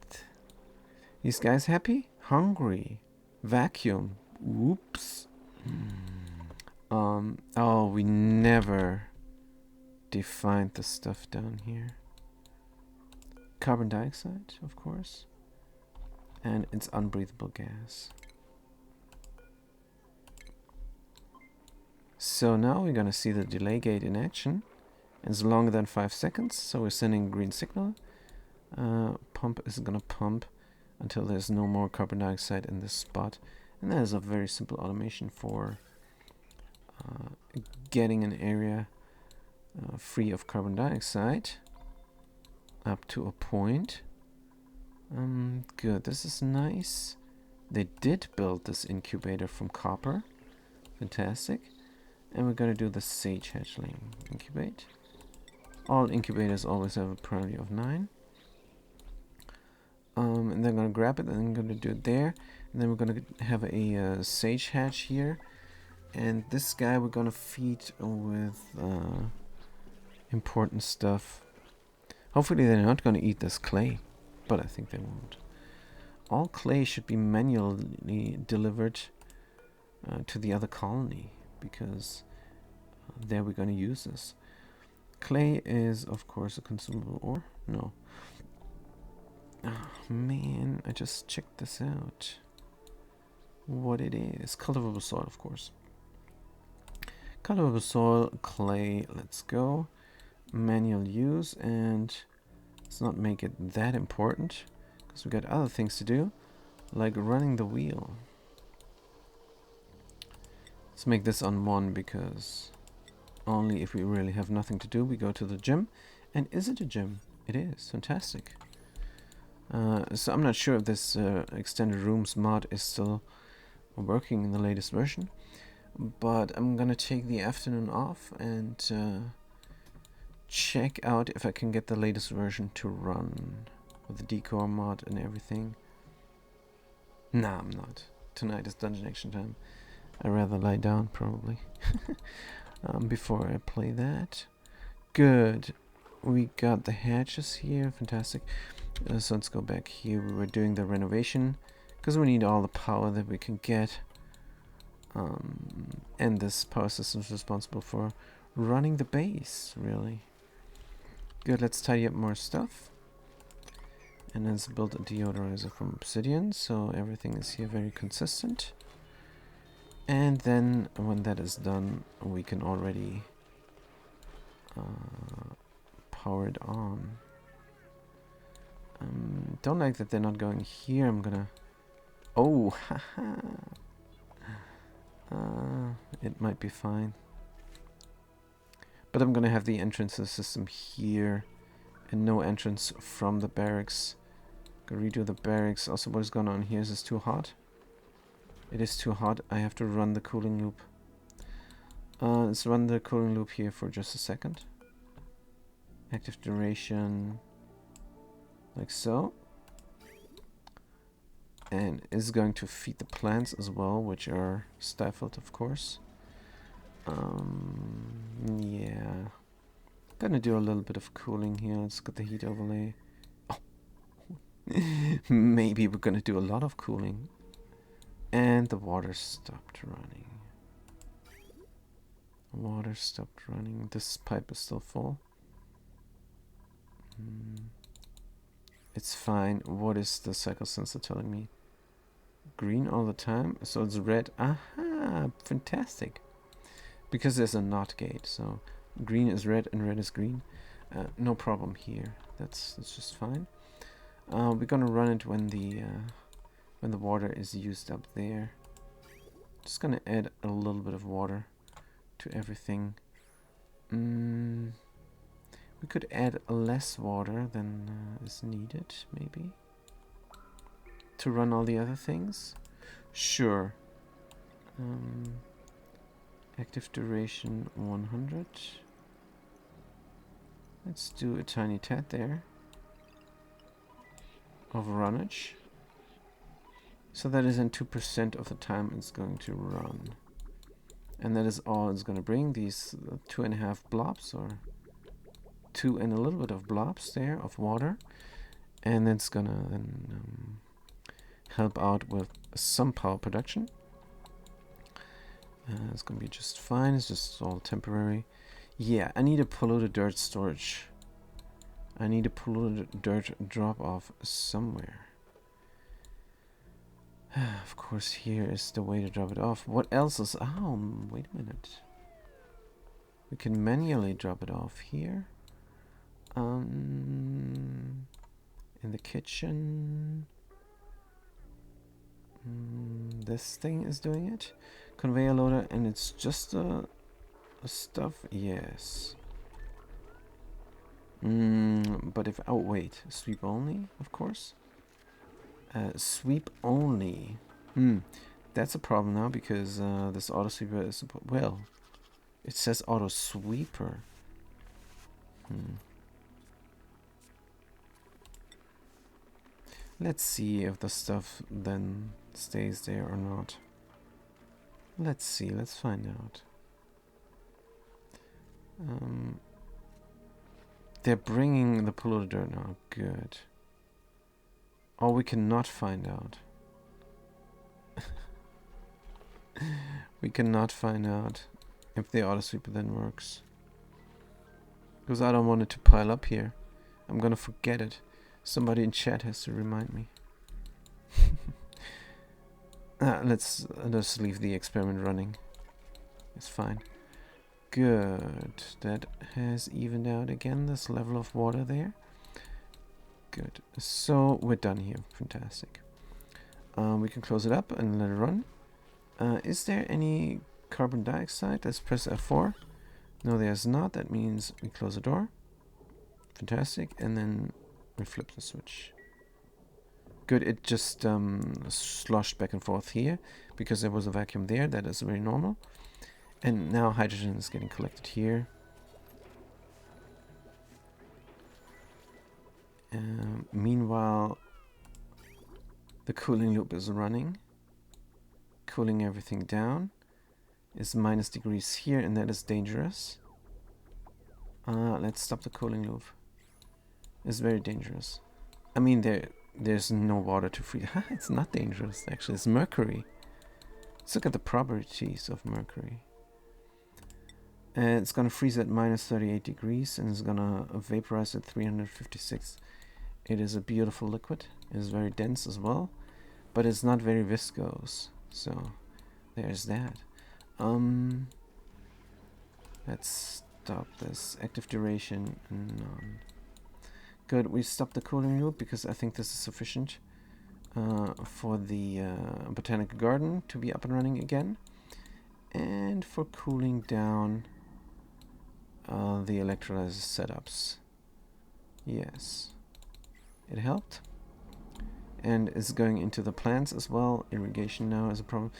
These guys happy? Hungry. Vacuum. Whoops. Oh, we never defined the stuff down here. Carbon dioxide, of course. And it's unbreathable gas. So now we're gonna see the delay gate in action. It's longer than 5 seconds, so we're sending a green signal. Pump is gonna pump until there's no more carbon dioxide in this spot. And that is a very simple automation for getting an area free of carbon dioxide up to a point. Good, this is nice. They did build this incubator from copper. Fantastic. And we're gonna do the sage hatchling. Incubate. All incubators always have a priority of 9. And then I'm gonna grab it, and I'm gonna do it there. And then we're gonna have a sage hatch here. And this guy we're gonna feed with important stuff. Hopefully they're not gonna eat this clay, but I think they won't. All clay should be manually delivered to the other colony, because there we're gonna use this. Clay is, of course, a consumable ore. No. Oh, man, I just checked this out. What it is. Cultivable soil, of course. Cultivable soil, clay, let's go. Manual use, and let's not make it that important, because we got other things to do, like running the wheel. Let's make this on 1, because only if we really have nothing to do, we go to the gym. And is it a gym? It is. Fantastic. So I'm not sure if this extended rooms mod is still working in the latest version, but I'm gonna take the afternoon off and check out if I can get the latest version to run with the decor mod and everything. Nah, I'm not. Tonight is dungeon action time. I'd rather lie down, probably. Before I play that. Good. We got the hatches here. Fantastic. So let's go back here. We were doing the renovation, because we need all the power that we can get. And this power system is responsible for running the base, really. Good, let's tidy up more stuff. And let's build a deodorizer from obsidian, so everything is here very consistent. And then when that is done, we can already power it on. Don't like that they're not going here. I'm gonna... Oh, haha. It might be fine. But I'm gonna have the entrance system here and no entrance from the barracks. Gonna redo the barracks. Also, what is going on here? Is this too hot? It is too hot. I have to run the cooling loop. Let's run the cooling loop here for just a second. Active duration, like so. And is going to feed the plants as well, which are stifled, of course. Yeah. Gonna do a little bit of cooling here. Let's get the heat overlay. Oh. Maybe we're gonna do a lot of cooling. And the water stopped running. Water stopped running. This pipe is still full. It's fine. What is the cycle sensor telling me? Green all the time, so it's red. Aha, fantastic. Because there's a NOT gate, so green is red and red is green. No problem here. That's just fine. We're gonna run it when the water is used up there. Just gonna add a little bit of water to everything. We could add less water than is needed, maybe, to run all the other things. Sure. Active duration 100. Let's do a tiny tad there of runnage. So that is in 2% of the time it's going to run. And that is all it's going to bring. These 2.5 blobs, or 2 and a little bit of blobs there of water. And it's going to then help out with some power production. It's going to be just fine. It's just all temporary. Yeah, I need a polluted dirt storage. I need a polluted dirt drop off somewhere. Of course, here is the way to drop it off. What else is... Oh, wait a minute. We can manually drop it off here. In the kitchen. This thing is doing it. Conveyor loader, and it's just a stuff. Yes. But if... Oh, wait. Sweep only, of course. Sweep only. That's a problem now, because this auto sweeper is... Well, It says auto sweeper. Let's see if the stuff then stays there or not. Let's see, let's find out. They're bringing the polluted dirt now. Good. Or we cannot find out. We cannot find out if the auto sweeper then works. Because I don't want it to pile up here. I'm gonna forget it. Somebody in chat has to remind me. Let's leave the experiment running. It's fine. Good. That has evened out again this level of water there. Good. So we're done here. Fantastic. We can close it up and let it run. Is there any carbon dioxide? Let's press F4. No, there's not. That means we close the door. Fantastic. And then we flip the switch. Good. It just sloshed back and forth here because there was a vacuum there. That is very normal. And now hydrogen is getting collected here. Meanwhile, the cooling loop is running, cooling everything down. It's minus degrees here, and that is dangerous. Let's stop the cooling loop. It's very dangerous. I mean, there's no water to freeze. It's not dangerous, actually. It's mercury. Let's look at the properties of mercury. And it's going to freeze at minus 38 degrees, and it's going to vaporize at 356. It is a beautiful liquid. It is very dense as well, but it's not very viscose. So there's that. Let's stop this. Active duration, none. Good, we stopped the cooling loop because I think this is sufficient for the botanical garden to be up and running again. And for cooling down the electrolyzer setups. Yes, it helped. And it's going into the plants as well. Irrigation now is a problem.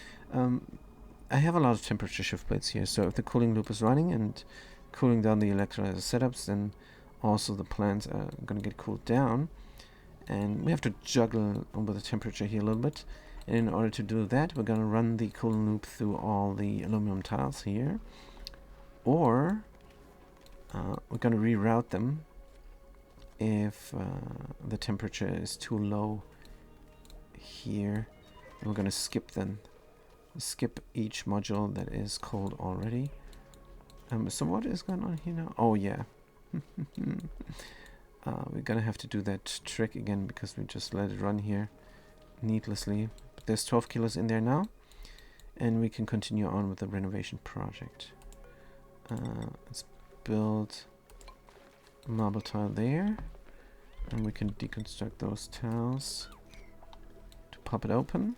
I have a lot of temperature shift plates here, so if the cooling loop is running and cooling down the electrolyzer setups, then also the plants are going to get cooled down. And we have to juggle with the temperature here a little bit. And in order to do that, we're going to run the cooling loop through all the aluminum tiles here. Or we're going to reroute them if the temperature is too low here. And we're going to skip them. Skip each module that is cold already. So what is going on here now? Oh yeah. We're going to have to do that trick again because we just let it run here needlessly. But there's 12 kilos in there now. And we can continue on with the renovation project. Let's build a marble tile there. And we can deconstruct those tiles to pop it open.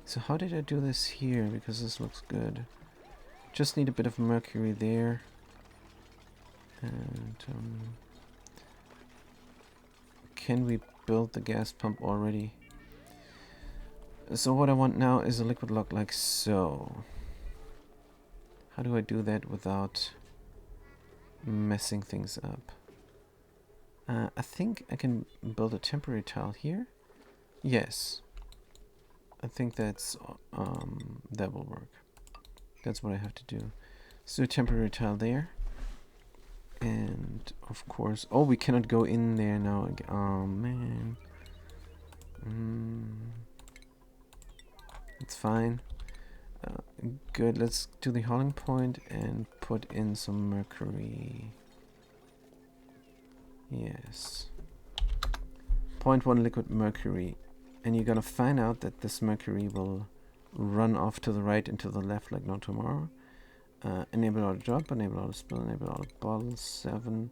So how did I do this here? Because this looks good. Just need a bit of mercury there. And can we build the gas pump already? So what I want now is a liquid lock like so. How do I do that without messing things up? I think I can build a temporary tile here. Yes. I think that's that will work. That's what I have to do. So a temporary tile there. And of course, oh, we cannot go in there now. Oh man. It's fine. Good, let's do the hauling point and put in some mercury. Yes. 0.1 liquid mercury. And you're gonna find out that this mercury will run off to the right and to the left like no tomorrow. Enable auto drop, enable auto spill, enable auto bottle, 7.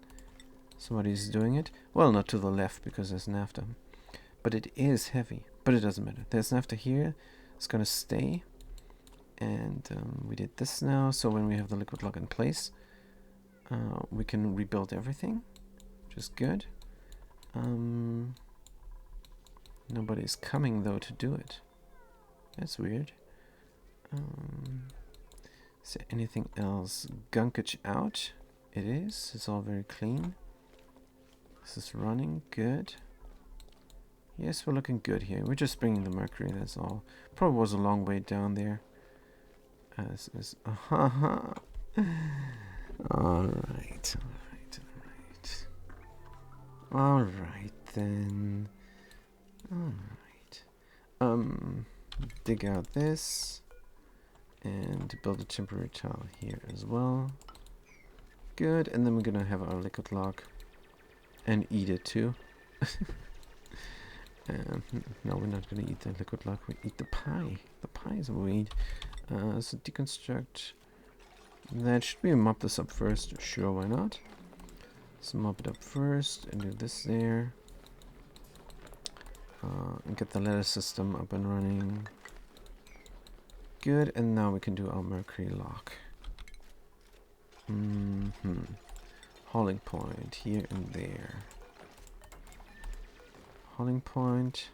Somebody's doing it. Well, not to the left because there's naphtha. But it is heavy. But it doesn't matter. There's naphtha here. It's gonna stay. And we did this now. So when we have the liquid lock in place, we can rebuild everything. Which is good. Nobody's coming though to do it. That's weird. Is there anything else? Gunkage out. It is. It's all very clean. This is running good. Yes, we're looking good here. We're just bringing the mercury, that's all. Probably was a long way down there. Alright. Alright then. Alright. Dig out this. And build a temporary tile here as well. Good, and then we're gonna have our liquid lock. And eat it too. No, we're not gonna eat the liquid lock, we eat the pie. The pie is what we eat. So deconstruct. That should we mop this up first? Sure, why not? So mop it up first and do this there. And get the ladder system up and running. Good, and now we can do our mercury lock. Hauling point here and there. Hauling point.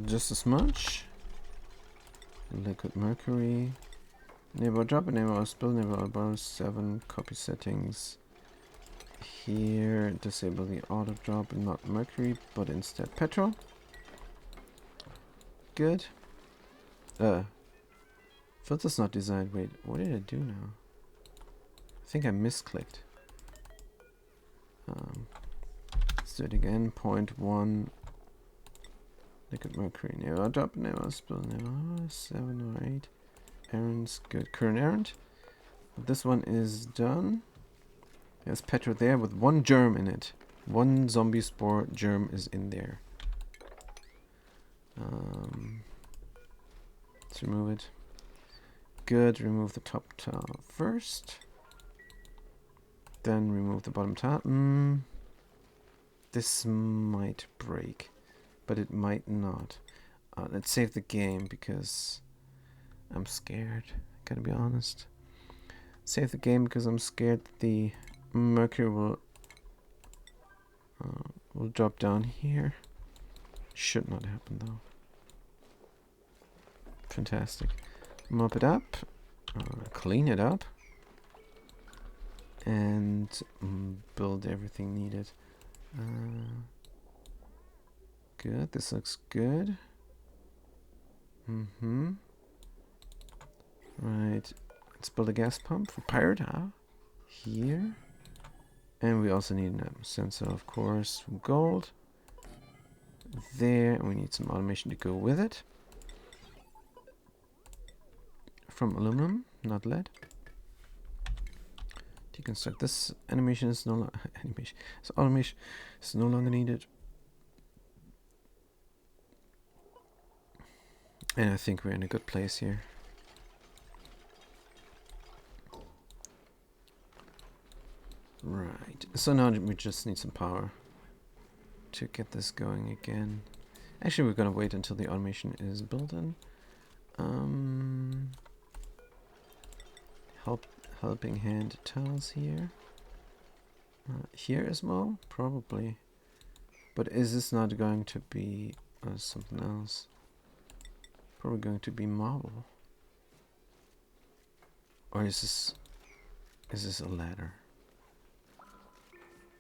Just as much. Liquid mercury. Neighbor drop, neighbor spill, neighbor about 7 copy settings. Here, disable the auto drop, not mercury, but instead petrol. Good. Filter's not designed. Wait, what did I do now? I think I misclicked. Let's do it again. 0.1. Liquid mercury. Never drop, never spill, never 7 or 8. Errands, good. Current errand. This one is done. There's petrol there with 1 germ in it. 1 zombie spore germ is in there. Let's remove it. Good. Remove the top tile first. Then remove the bottom tile. This might break, but it might not. Let's save the game because I'm scared. Gotta be honest. Save the game because I'm scared that the mercury will drop down here. Should not happen though. Fantastic. Mop it up, clean it up, and build everything needed. Good. This looks good. Right. Let's build a gas pump for pirate. Here. And we also need a sensor, of course, from gold. There. And we need some automation to go with it. From aluminum, not lead. Deconstruct this. Animation is no longer animation. So automation is no longer needed. And I think we're in a good place here. Right. So now we just need some power to get this going again. Actually, we're gonna wait until the automation is built in. Helping hand tiles here. Here as well, probably. But is this not going to be something else? Probably going to be marble. Or is this a ladder?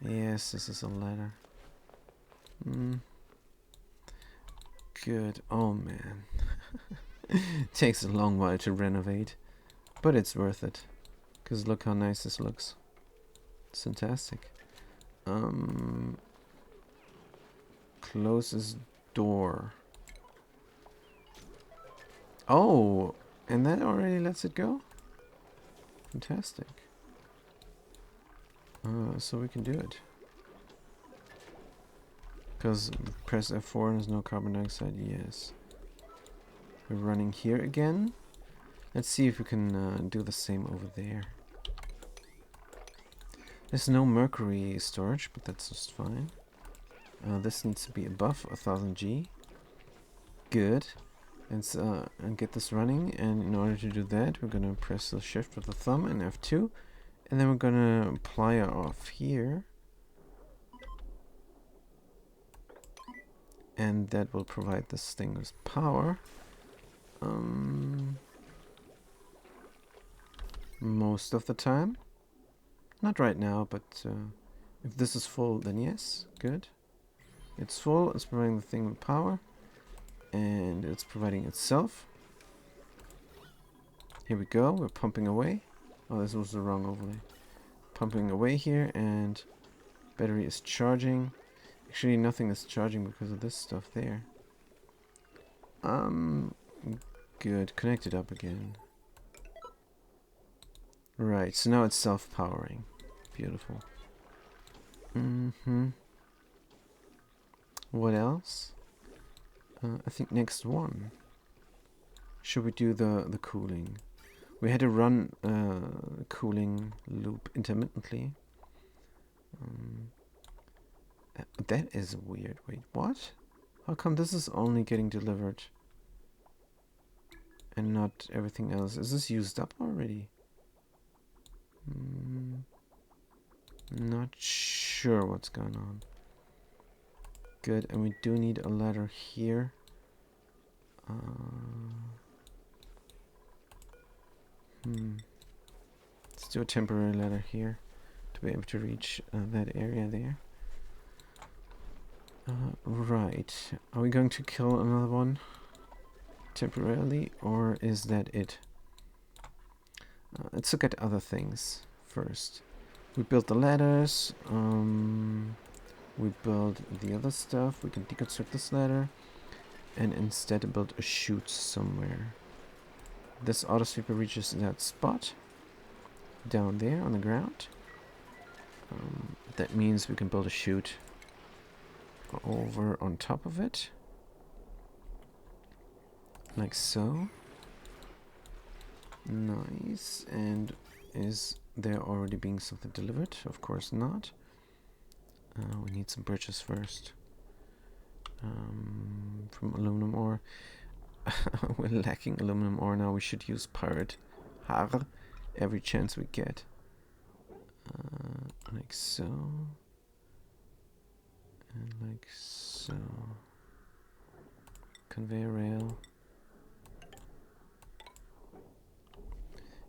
Yes, this is a ladder. Good. Oh man. Takes a long while to renovate. But it's worth it. Because look how nice this looks. It's fantastic. Closes door. Oh! And that already lets it go? Fantastic. So we can do it. Because press F4 and there's no carbon dioxide. Yes. We're running here again. Let's see if we can do the same over there. There's no mercury storage, but that's just fine. This needs to be above 1000 G. Good. And get this running. And in order to do that, we're gonna press the shift with the thumb and F2. And then we're gonna apply off here. and that will provide this thing with power. Most of the time. Not right now, but if this is full, then yes, good. It's full, it's providing the thing with power, and it's providing itself. Here we go, we're pumping away. Oh, this was the wrong overlay. Pumping away here, and battery is charging. Actually, nothing is charging because of this stuff there. Good, connect it up again. Right, so now it's self-powering. Beautiful. What else? I think next one. Should we do the cooling? We had to run cooling loop intermittently. That is weird. Wait, what? How come this is only getting delivered and not everything else? Is this used up already? Not sure what's going on. Good, and we do need a ladder here. Let's do a temporary ladder here to be able to reach that area there. Right. Are we going to kill another one temporarily, or is that it? Let's look at other things first. We built the ladders. We build the other stuff. We can deconstruct this ladder and instead build a chute somewhere. This auto sweeper reaches that spot down there on the ground. That means we can build a chute over on top of it, like so. Nice. And is there already being something delivered? Of course not. We need some bridges first. From aluminum ore. We're lacking aluminum ore now. We should use pirate har every chance we get. Like so. And like so. Conveyor rail.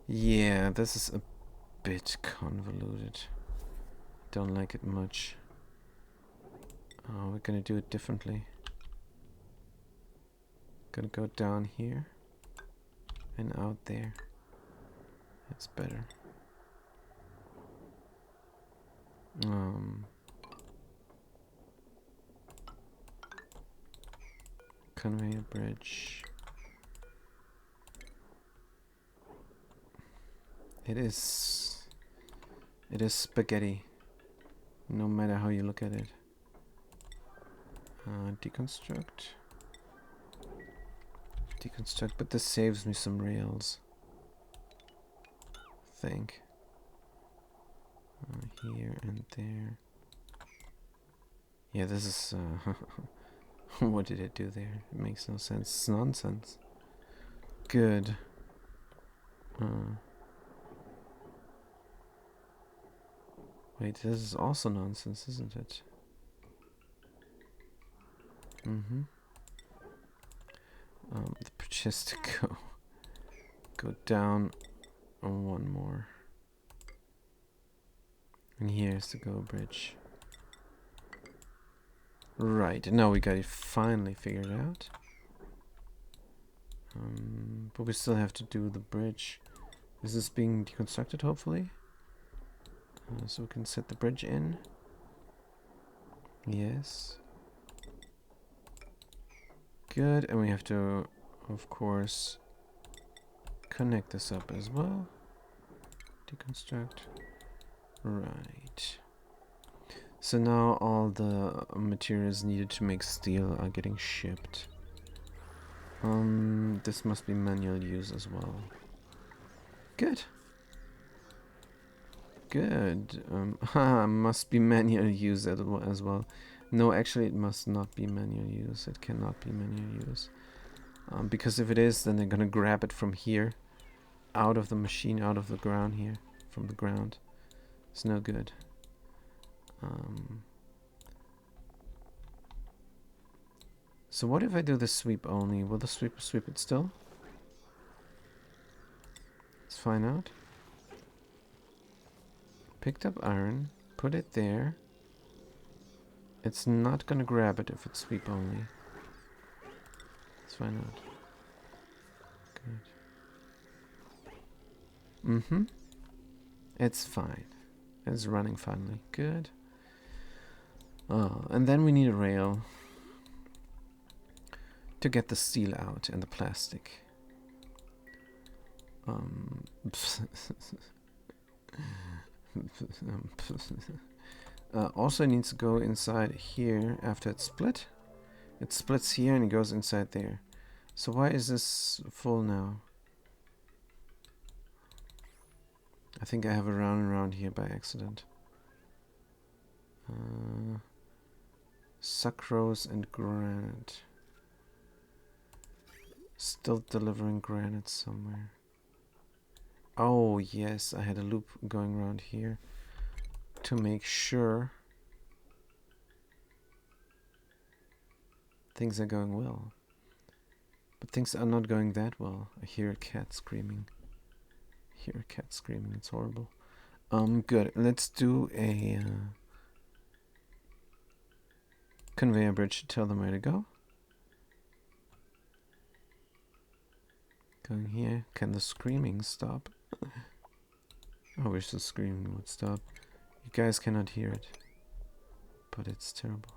Yeah, this is a bit convoluted. Don't like it much. Oh, we're gonna do it differently. Gonna go down here and out there. That's better. Conveyor bridge. It is spaghetti, no matter how you look at it. Deconstruct, but this saves me some rails, I think. Here and there. Yeah, this is what did it do there? It makes no sense. It's nonsense. Good. Wait, this is also nonsense, isn't it? The bridge has to go down one more. And here's the go bridge. Right, now we got it finally figured out. But we still have to do the bridge. Is this being deconstructed, hopefully? So we can set the bridge in. Yes. Good, and we have to, of course, connect this up as well. Deconstruct. Right. So now all the materials needed to make steel are getting shipped. This must be manual use as well. Good. Good. Must be manual use as well. No, actually it must not be manual use. It cannot be manual use. Because if it is, then they're gonna grab it from here. Out of the machine, out of the ground here. From the ground. It's no good. So what if I do the sweep only? Will the sweep sweep it still? Let's find out. Picked up iron, put it there. It's not gonna grab it if it's sweep only. Let's find out. Good. Mm-hmm. It's fine. It's running finally. Good. And then we need a rail to get the steel out and the plastic. Also needs to go inside here after it's split. It splits here and it goes inside there. So why is this full now? I think I have a round and round here by accident. Sucrose and granite. Still delivering granite somewhere. Oh yes, I had a loop going around here to make sure things are going well. But things are not going that well. I hear a cat screaming. It's horrible. Good. Let's do a conveyor bridge to tell them where to go. Going here. Can the screaming stop? I wish the screaming would stop. You guys cannot hear it, but it's terrible.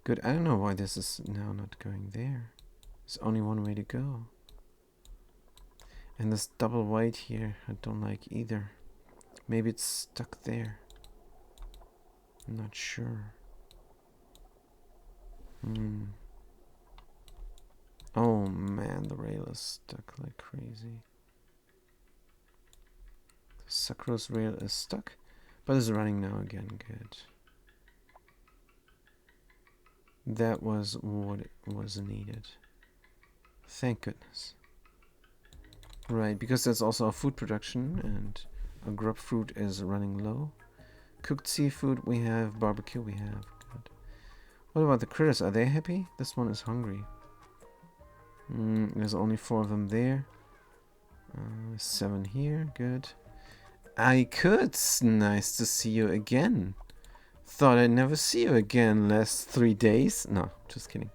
Good. I don't know why this is now not going there. There's only one way to go. And this double white here, I don't like either. Maybe it's stuck there. I'm not sure. Oh man, the rail is stuck like crazy. The sucrose rail is stuck, but it's running now again. Good. That was what it was needed. Thank goodness. Right, because there's also a food production and a grub fruit is running low. Cooked seafood we have, barbecue we have. Good. What about the critters? Are they happy? This one is hungry. There's only 4 of them there. 7 here. Good. I could. Nice to see you again. Thought I'd never see you again last 3 days. No, just kidding.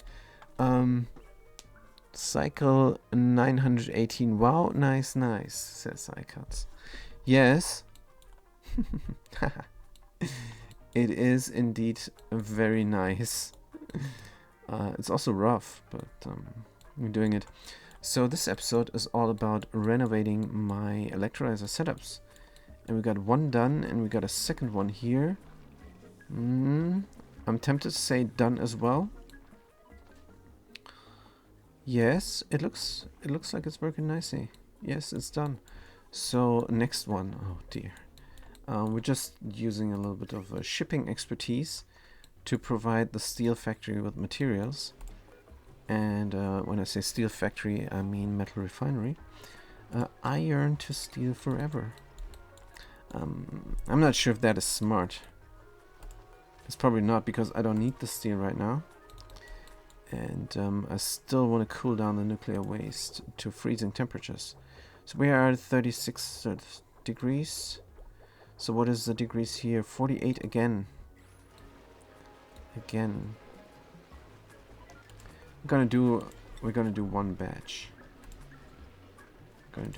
Cycle 918. Wow, nice, says Icuts. Yes. It is indeed very nice. It's also rough, but we're doing it. So this episode is all about renovating my electrolyzer setups. And we got one done, and we got a second one here. I'm tempted to say done as well. Yes, it looks like it's working nicely. Yes, it's done. So next one, oh dear. We're just using a little bit of shipping expertise to provide the steel factory with materials. And when I say steel factory, I mean metal refinery. Iron to steel forever. I'm not sure if that is smart. It's probably not, because I don't need the steel right now. And I still want to cool down the nuclear waste to freezing temperatures. So we are at 36 degrees. So what is the degrees here? 48 again. We're gonna do one batch. We're gonna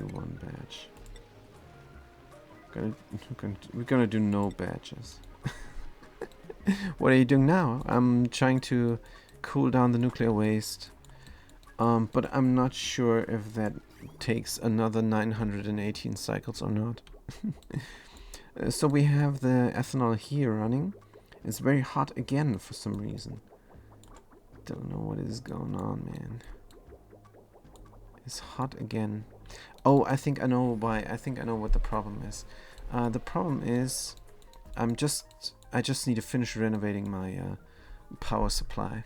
do no batches. What are you doing now? I'm trying to cool down the nuclear waste, but I'm not sure if that takes another 918 cycles or not. So we have the ethanol here running. It's very hot again for some reason. Don't know what is going on, man. It's hot again. Oh, I think I know why. I think I know what the problem is. The problem is I just need to finish renovating my power supply,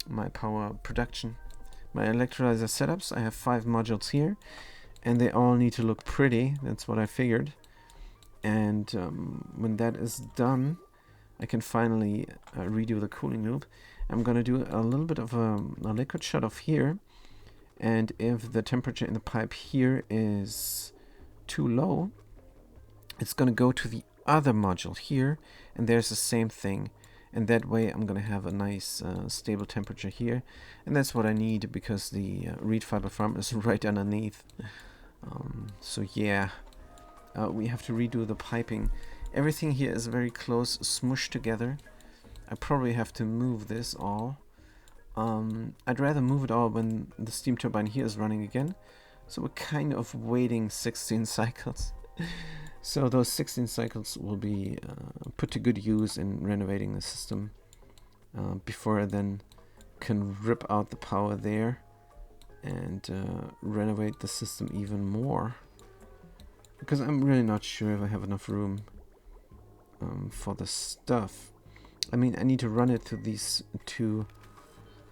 my power production, my electrolyzer setups. I have 5 modules here, and they all need to look pretty. That's what I figured. And when that is done, I can finally redo the cooling loop. I'm going to do a little bit of a liquid shut off here. And if the temperature in the pipe here is too low, it's going to go to the other module here. And there's the same thing. And that way I'm going to have a nice stable temperature here. And that's what I need because the reed fiber farm is right underneath. So yeah, we have to redo the piping. Everything here is very close, smushed together. I probably have to move this all. I'd rather move it all when the steam turbine here is running again. So we're kind of waiting 16 cycles. So those 16 cycles will be put to good use in renovating the system before I then can rip out the power there and renovate the system even more. Because I'm really not sure if I have enough room for the stuff. I mean, I need to run it through these two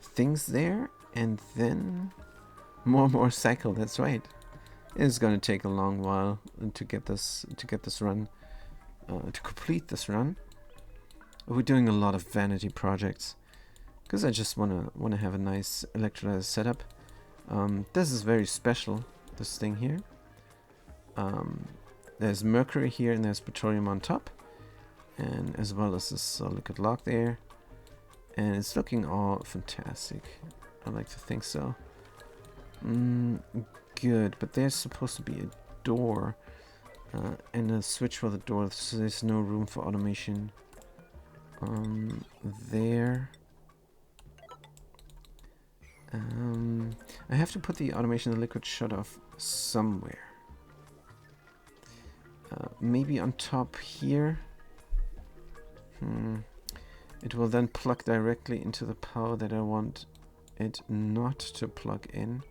things there and then more cycle. That's right. It's going to take a long while to get this run, to complete this run. We're doing a lot of vanity projects because I just want to have a nice electrolyzer setup. This is very special, this thing here. There's mercury here and there's petroleum on top, and as well as this liquid lock there, and it's looking all fantastic. I like to think so. Good, but there's supposed to be a door and a switch for the door, so there's no room for automation there. I have to put the automation, the liquid shut off somewhere. Maybe on top here. It will then plug directly into the power that I want it not to plug in.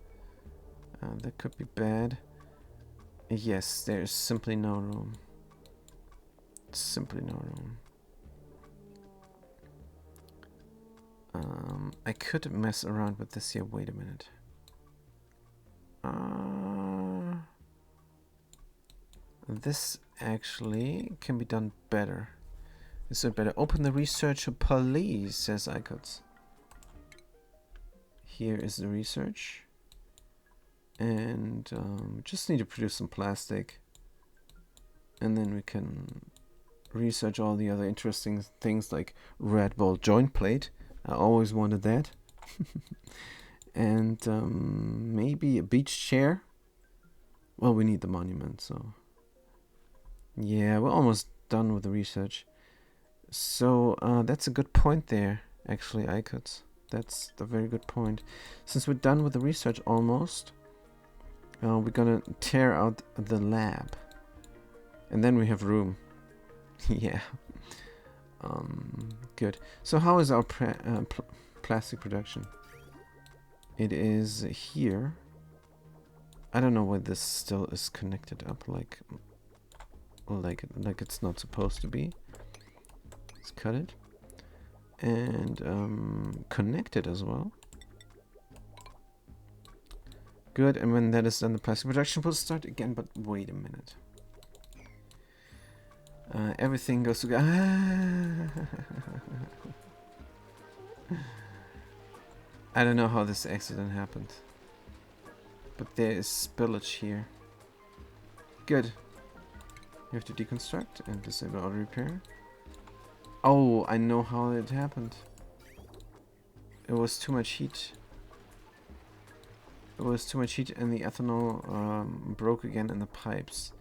That could be bad. Yes, there's simply no room. Simply no room. I could mess around with this here. Wait a minute. This actually can be done better. Is it better? Open the research, please, says Icons. Here is the research. And just need to produce some plastic. And then we can research all the other interesting things like red ball joint plate. I always wanted that. And maybe a beach chair. Well, we need the monument, so... Yeah, we're almost done with the research. So that's a good point there, actually, Icons. That's a very good point. Since we're done with the research almost, we're gonna tear out the lab. And then we have room. Yeah. Good. So how is our plastic production? It is here. I don't know why this still is connected up like it's not supposed to be. Let's cut it. And connect it as well. Good, and when that is done, the plastic production will start again, but wait a minute. Everything goes to... I don't know how this accident happened. But there is spillage here. Good. You have to deconstruct and disable auto repair. Oh, I know how it happened. It was too much heat. It was too much heat and the ethanol broke again in the pipes.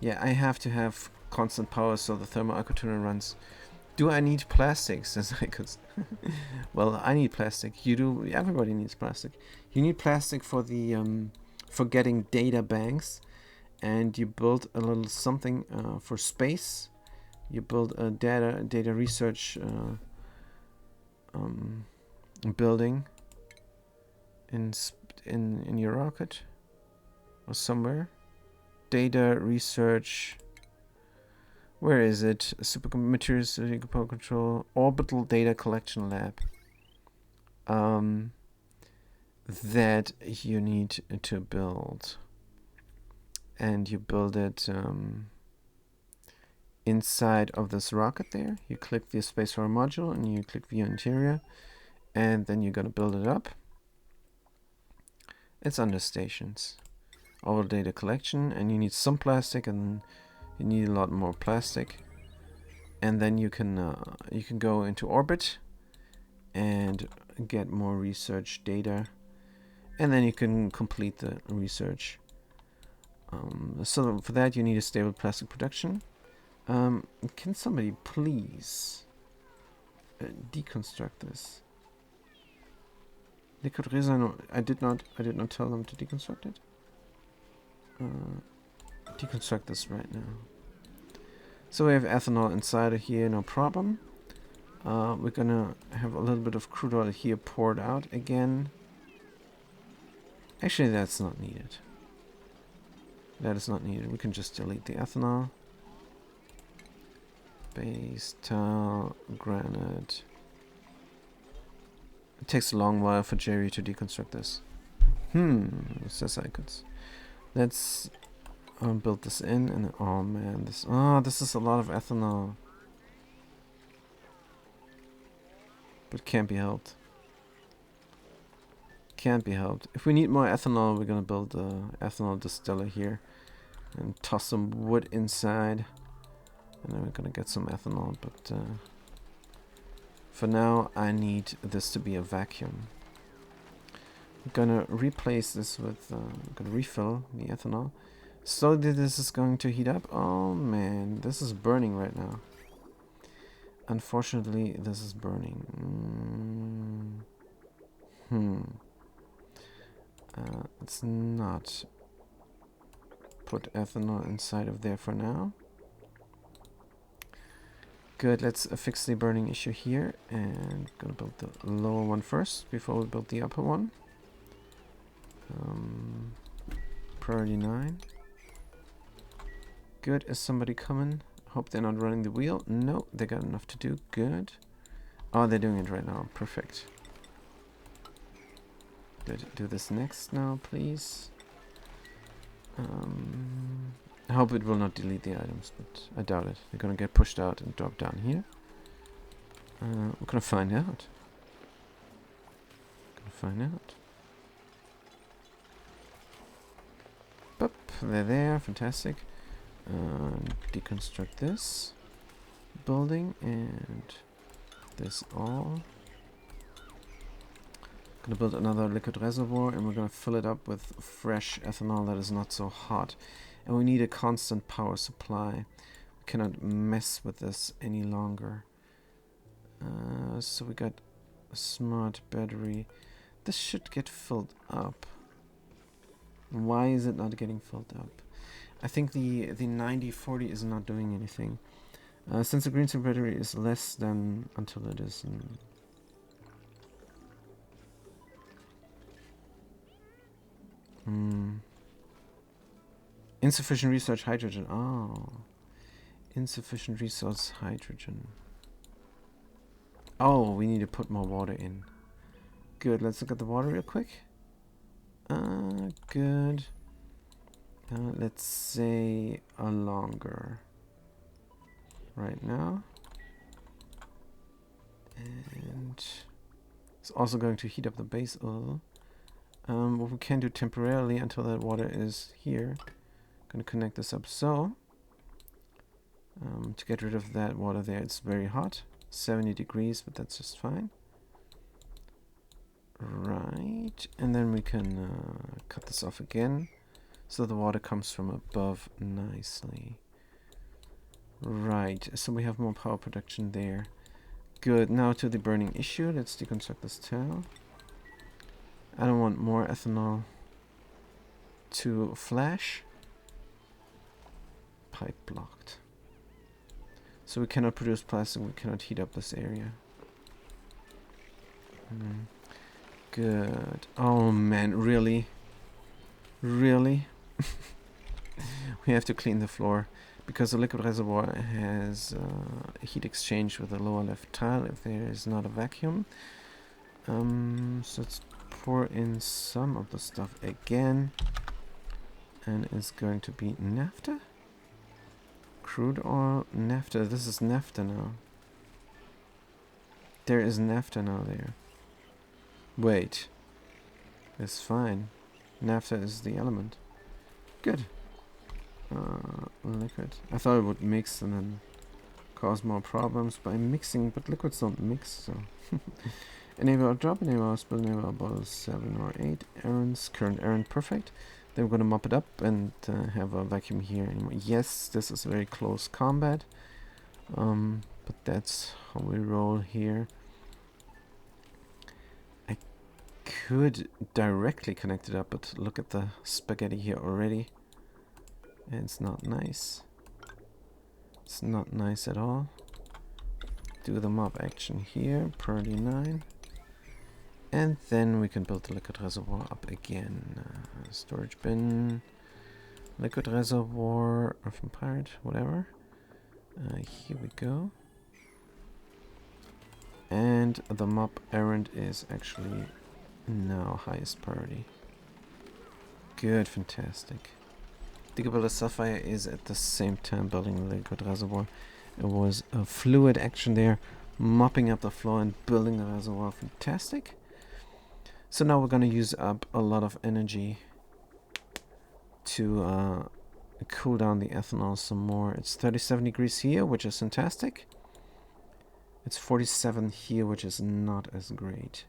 Yeah, I have to have constant power so the thermal alcohol tuner runs. Do I need plastic? Says I could. Well, I need plastic. You do. Everybody needs plastic. You need plastic for the for getting data banks, and you build a little something for space. You build a data research building in your rocket or somewhere. Data research. Where is it? Supercomputer materials, power control, orbital data collection lab. That you need to build, and you build it inside of this rocket there. You click the space for a module and you click view interior, and then you're going to build it up. It's under stations. All data collection, and you need some plastic, and you need a lot more plastic. And then you can go into orbit and get more research data, and then you can complete the research. So for that you need a stable plastic production. Can somebody please deconstruct this? Liquid resin. I did not tell them to deconstruct it. Deconstruct this right now. So we have ethanol inside of here, no problem. We're gonna have a little bit of crude oil here poured out again. Actually, that's not needed. That is not needed. We can just delete the ethanol. Base, tile, granite. It takes a long while for Jerry to deconstruct this. Says icons. Let's build this in, and oh man, this is a lot of ethanol. But can't be helped. Can't be helped. If we need more ethanol, we're gonna build a ethanol distiller here and toss some wood inside, and then we're gonna get some ethanol. But for now, I need this to be a vacuum. I'm gonna replace this with. I'm gonna refill the ethanol. Slowly, this is going to heat up. Oh man, this is burning right now. Unfortunately, this is burning. Let's not put ethanol inside of there for now. Good, let's fix the burning issue here, and gonna build the lower one first before we build the upper one. Priority 9. Good, is somebody coming? Hope they're not running the wheel. No, they got enough to do. Good. Oh, they're doing it right now. Perfect. Good. Do this next now, please. I hope it will not delete the items, but I doubt it. They're gonna get pushed out and drop down here. We're gonna find out. Boop, they're there. Fantastic. Deconstruct this building and this all. Gonna build another liquid reservoir, and we're gonna fill it up with fresh ethanol that is not so hot. And we need a constant power supply. We cannot mess with this any longer. So we got a smart battery. This should get filled up. Why is it not getting filled up? I think the 9040 is not doing anything. Since the green cell battery is less than until it is insufficient resource hydrogen. Oh, insufficient resource hydrogen. Oh, we need to put more water in. Good. Let's look at the water real quick. Good. Let's say a longer right now, and it's also going to heat up the base oil. What we can do temporarily until that water is here, going to connect this up so to get rid of that water there. It's very hot, 70 degrees, but that's just fine. Right, and then we can cut this off again. So the water comes from above nicely. Right, so we have more power production there. Good, now to the burning issue. Let's deconstruct this towel. I don't want more ethanol to flash. Pipe blocked. So we cannot produce plastic, we cannot heat up this area. Good. Oh man, really? Really? We have to clean the floor because the liquid reservoir has heat exchange with the lower left tile if there is not a vacuum. So let's pour in some of the stuff again, and it's going to be naphtha. Crude oil, naphtha. This is naphtha now. There is naphtha now there. Wait. It's fine. Naphtha is the element. Good. Liquid. I thought it would mix and then cause more problems by mixing, but liquids don't mix, so. Enable or drop, enable or spill, enable or bottle 7 or 8 errands. Current errand, perfect. Then we're gonna mop it up and have a vacuum here anymore. Yes, this is very close combat. But that's how we roll here. I could directly connect it up, but look at the spaghetti here already. And it's not nice. It's not nice at all. Do the mop action here, priority 9. And then we can build the liquid reservoir up again. Storage bin, liquid reservoir, earthen pirate, whatever. Here we go. And the mop errand is actually now highest priority. Good, fantastic. Diggable sapphire is at the same time building the liquid reservoir. It was a fluid action there, mopping up the floor and building the reservoir. Fantastic. So now we're going to use up a lot of energy to cool down the ethanol some more. It's 37 degrees here, which is fantastic. It's 47 here, which is not as great.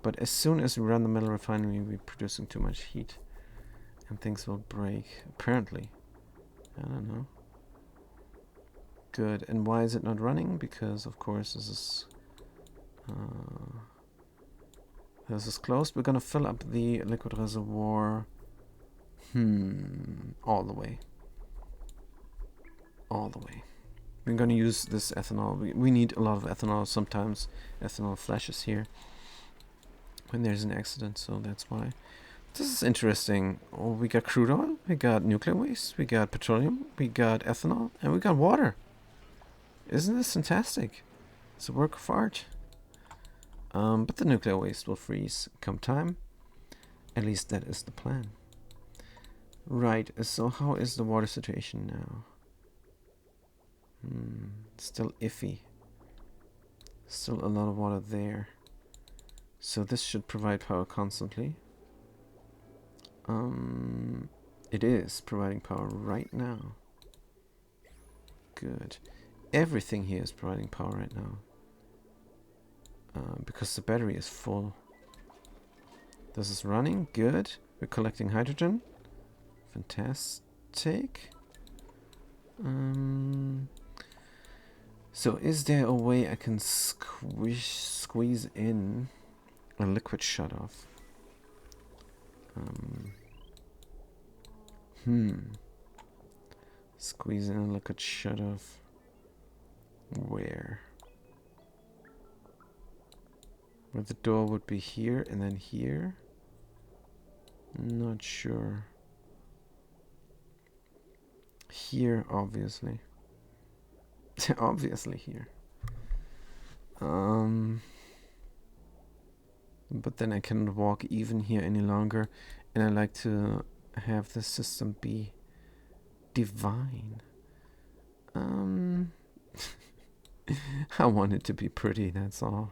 But as soon as we run the metal refinery, we're producing too much heat. And things will break, apparently. I don't know. Good. And why is it not running? Because, of course, this is closed. We're gonna fill up the liquid reservoir. All the way. All the way. We're gonna use this ethanol. We need a lot of ethanol. Sometimes ethanol flashes here when there's an accident, so that's why. This is interesting. Oh, we got crude oil, we got nuclear waste, we got petroleum, we got ethanol, and we got water. Isn't this fantastic? It's a work of art. But the nuclear waste will freeze come time. At least that is the plan. Right, so how is the water situation now? Still iffy. Still a lot of water there. So this should provide power constantly. It is providing power right now. Good. Everything here is providing power right now. Because the battery is full. This is running. Good. We're collecting hydrogen. Fantastic. So is there a way I can squeeze in a liquid shutoff? Squeeze in a liquid shutoff. Where? Where the door would be here and then here? Not sure. Here, obviously. Obviously here. But then I cannot walk even here any longer, and I like to have the system be divine. I want it to be pretty, that's all.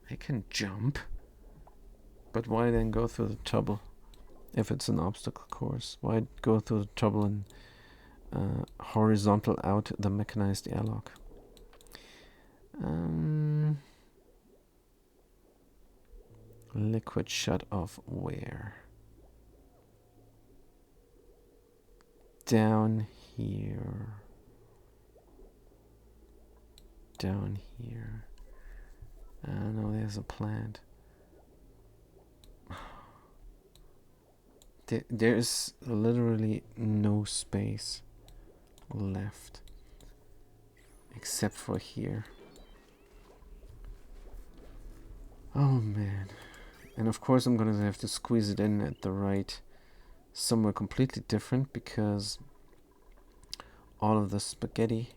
I can jump, but why then go through the trouble? If it's an obstacle course, why go through the trouble and horizontal out the mechanized airlock? Liquid shut off where? Down here. Down here. No, there's a plant. There's literally no space left except for here. Oh man. And of course I'm gonna have to squeeze it in at the right, somewhere completely different, because all of the spaghetti.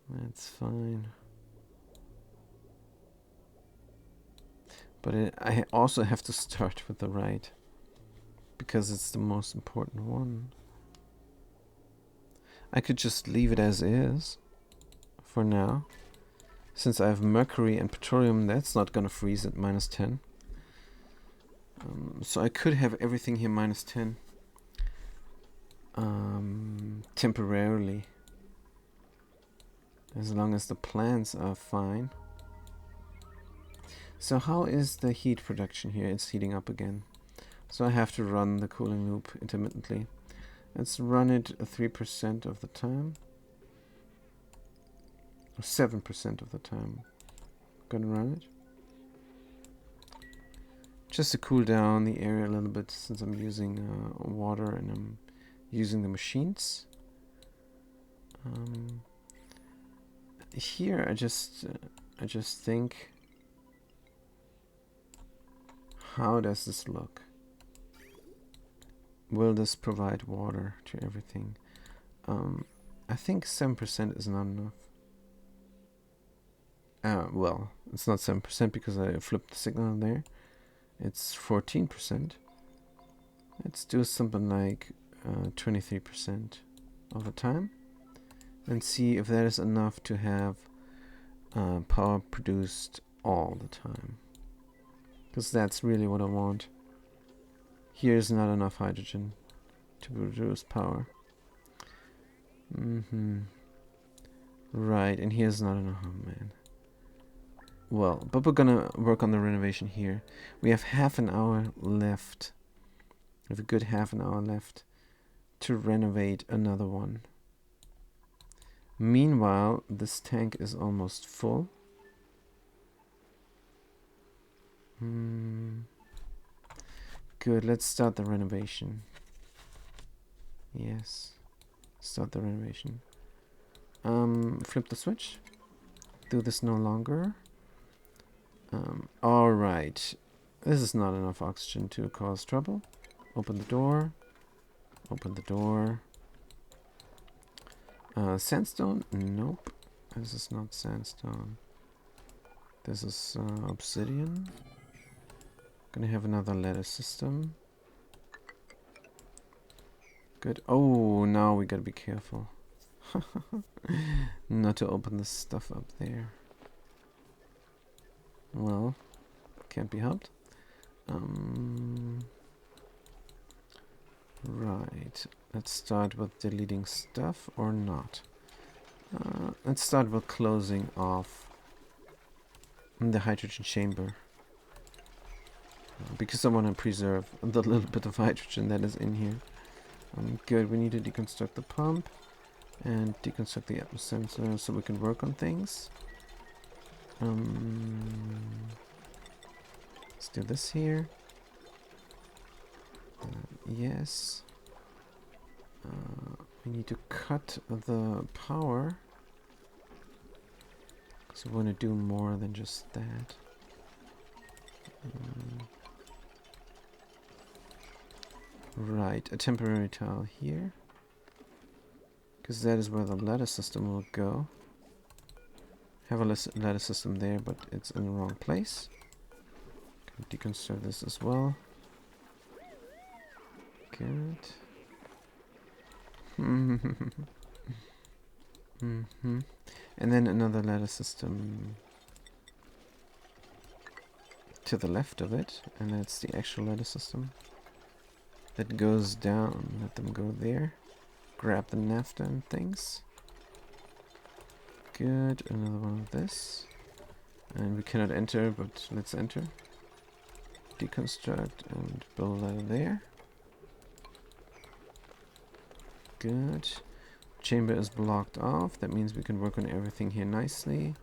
That's fine. But I also have to start with the right, because it's the most important one. I could just leave it as is for now. Since I have mercury and petroleum, that's not gonna freeze at -10. So I could have everything here -10. Temporarily. As long as the plants are fine. So how is the heat production here? It's heating up again. So I have to run the cooling loop intermittently. Let's run it 3% of the time. Or 7% of the time. Gonna run it. Just to cool down the area a little bit, since I'm using water and I'm using the machines. Here I just think, how does this look? Will this provide water to everything? I think 7% is not enough. Well, it's not 7% because I flipped the signal there. It's 14%. Let's do something like 23% of the time and see if that is enough to have power produced all the time. Because that's really what I want. Here's not enough hydrogen to produce power. Right, and here's not enough. Oh man. Well, but we're gonna work on the renovation here. We have half an hour left. We have a good half an hour left to renovate another one. Meanwhile, this tank is almost full. Good, let's start the renovation. Yes. Start the renovation. Flip the switch. Do this no longer. Alright. This is not enough oxygen to cause trouble. Open the door. Open the door. Sandstone? Nope. This is not sandstone. This is obsidian. Gonna have another ladder system. Good. Oh, now we gotta be careful. Not to open this stuff up there. Well, can't be helped. Right. Let's start with deleting stuff or not. Let's start with closing off the hydrogen chamber. Because I want to preserve the little bit of hydrogen that is in here. Good, we need to deconstruct the pump and deconstruct the atmos sensor so we can work on things. Let's do this here. Yes. We need to cut the power because we want to do more than just that. Right, a temporary tile here, because that is where the ladder system will go. Have a ladder system there, but it's in the wrong place. Can deconstruct this as well. Good. And then another ladder system to the left of it, and that's the actual ladder system that goes down. Let them go there. Grab the naphtha and things. Good, another one of this. And we cannot enter, but let's enter. Deconstruct and build a ladder there. Good. Chamber is blocked off. That means we can work on everything here nicely.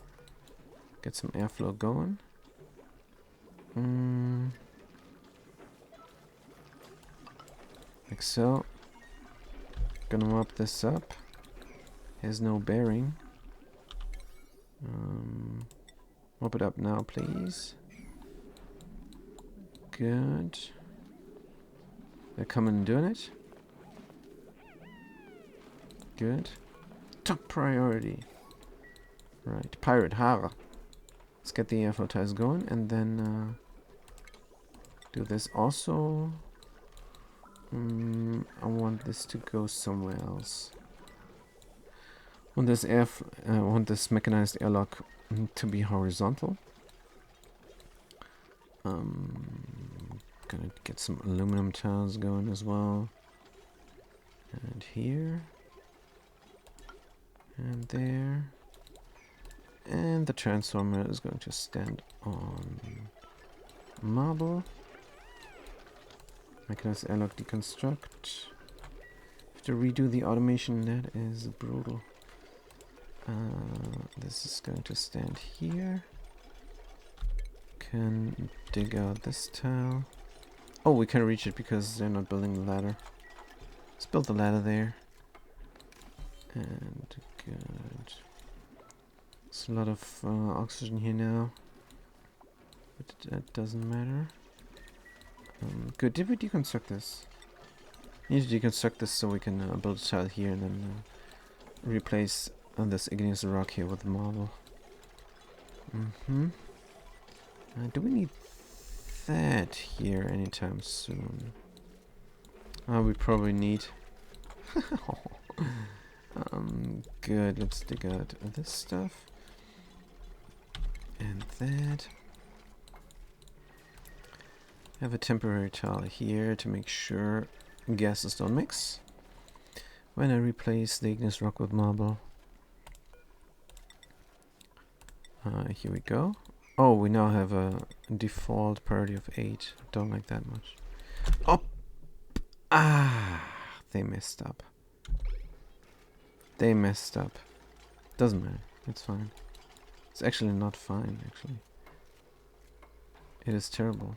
Get some airflow going. Like so. Gonna mop this up. Has no bearing. Mop it up now, please. Good. They're coming and doing it. Good. Top priority. Right. Pirate Hara. Let's get the airflow ties going and then do this also. I want this to go somewhere else. Want this want this mechanized airlock to be horizontal. Gonna get some aluminum tiles going as well. And here. And there. And the transformer is going to stand on marble. Mechanized airlock deconstruct. Have to redo the automation, that is brutal. This is going to stand here. Can dig out this tile. Oh, we can reach it because they're not building the ladder. Let's build the ladder there. And good. There's a lot of oxygen here now. But that doesn't matter. Good. Did we deconstruct this? Need to deconstruct this so we can build a tile here and then replace this igneous rock here with marble. Do we need that here anytime soon? We probably need. Good. Let's dig out this stuff and that. Have a temporary tile here to make sure gases don't mix. When I replace the igneous rock with marble. Here we go. Oh, we now have a default priority of 8. Don't like that much. Oh! They messed up. They messed up. Doesn't matter. It's fine. It's actually not fine, actually. It is terrible.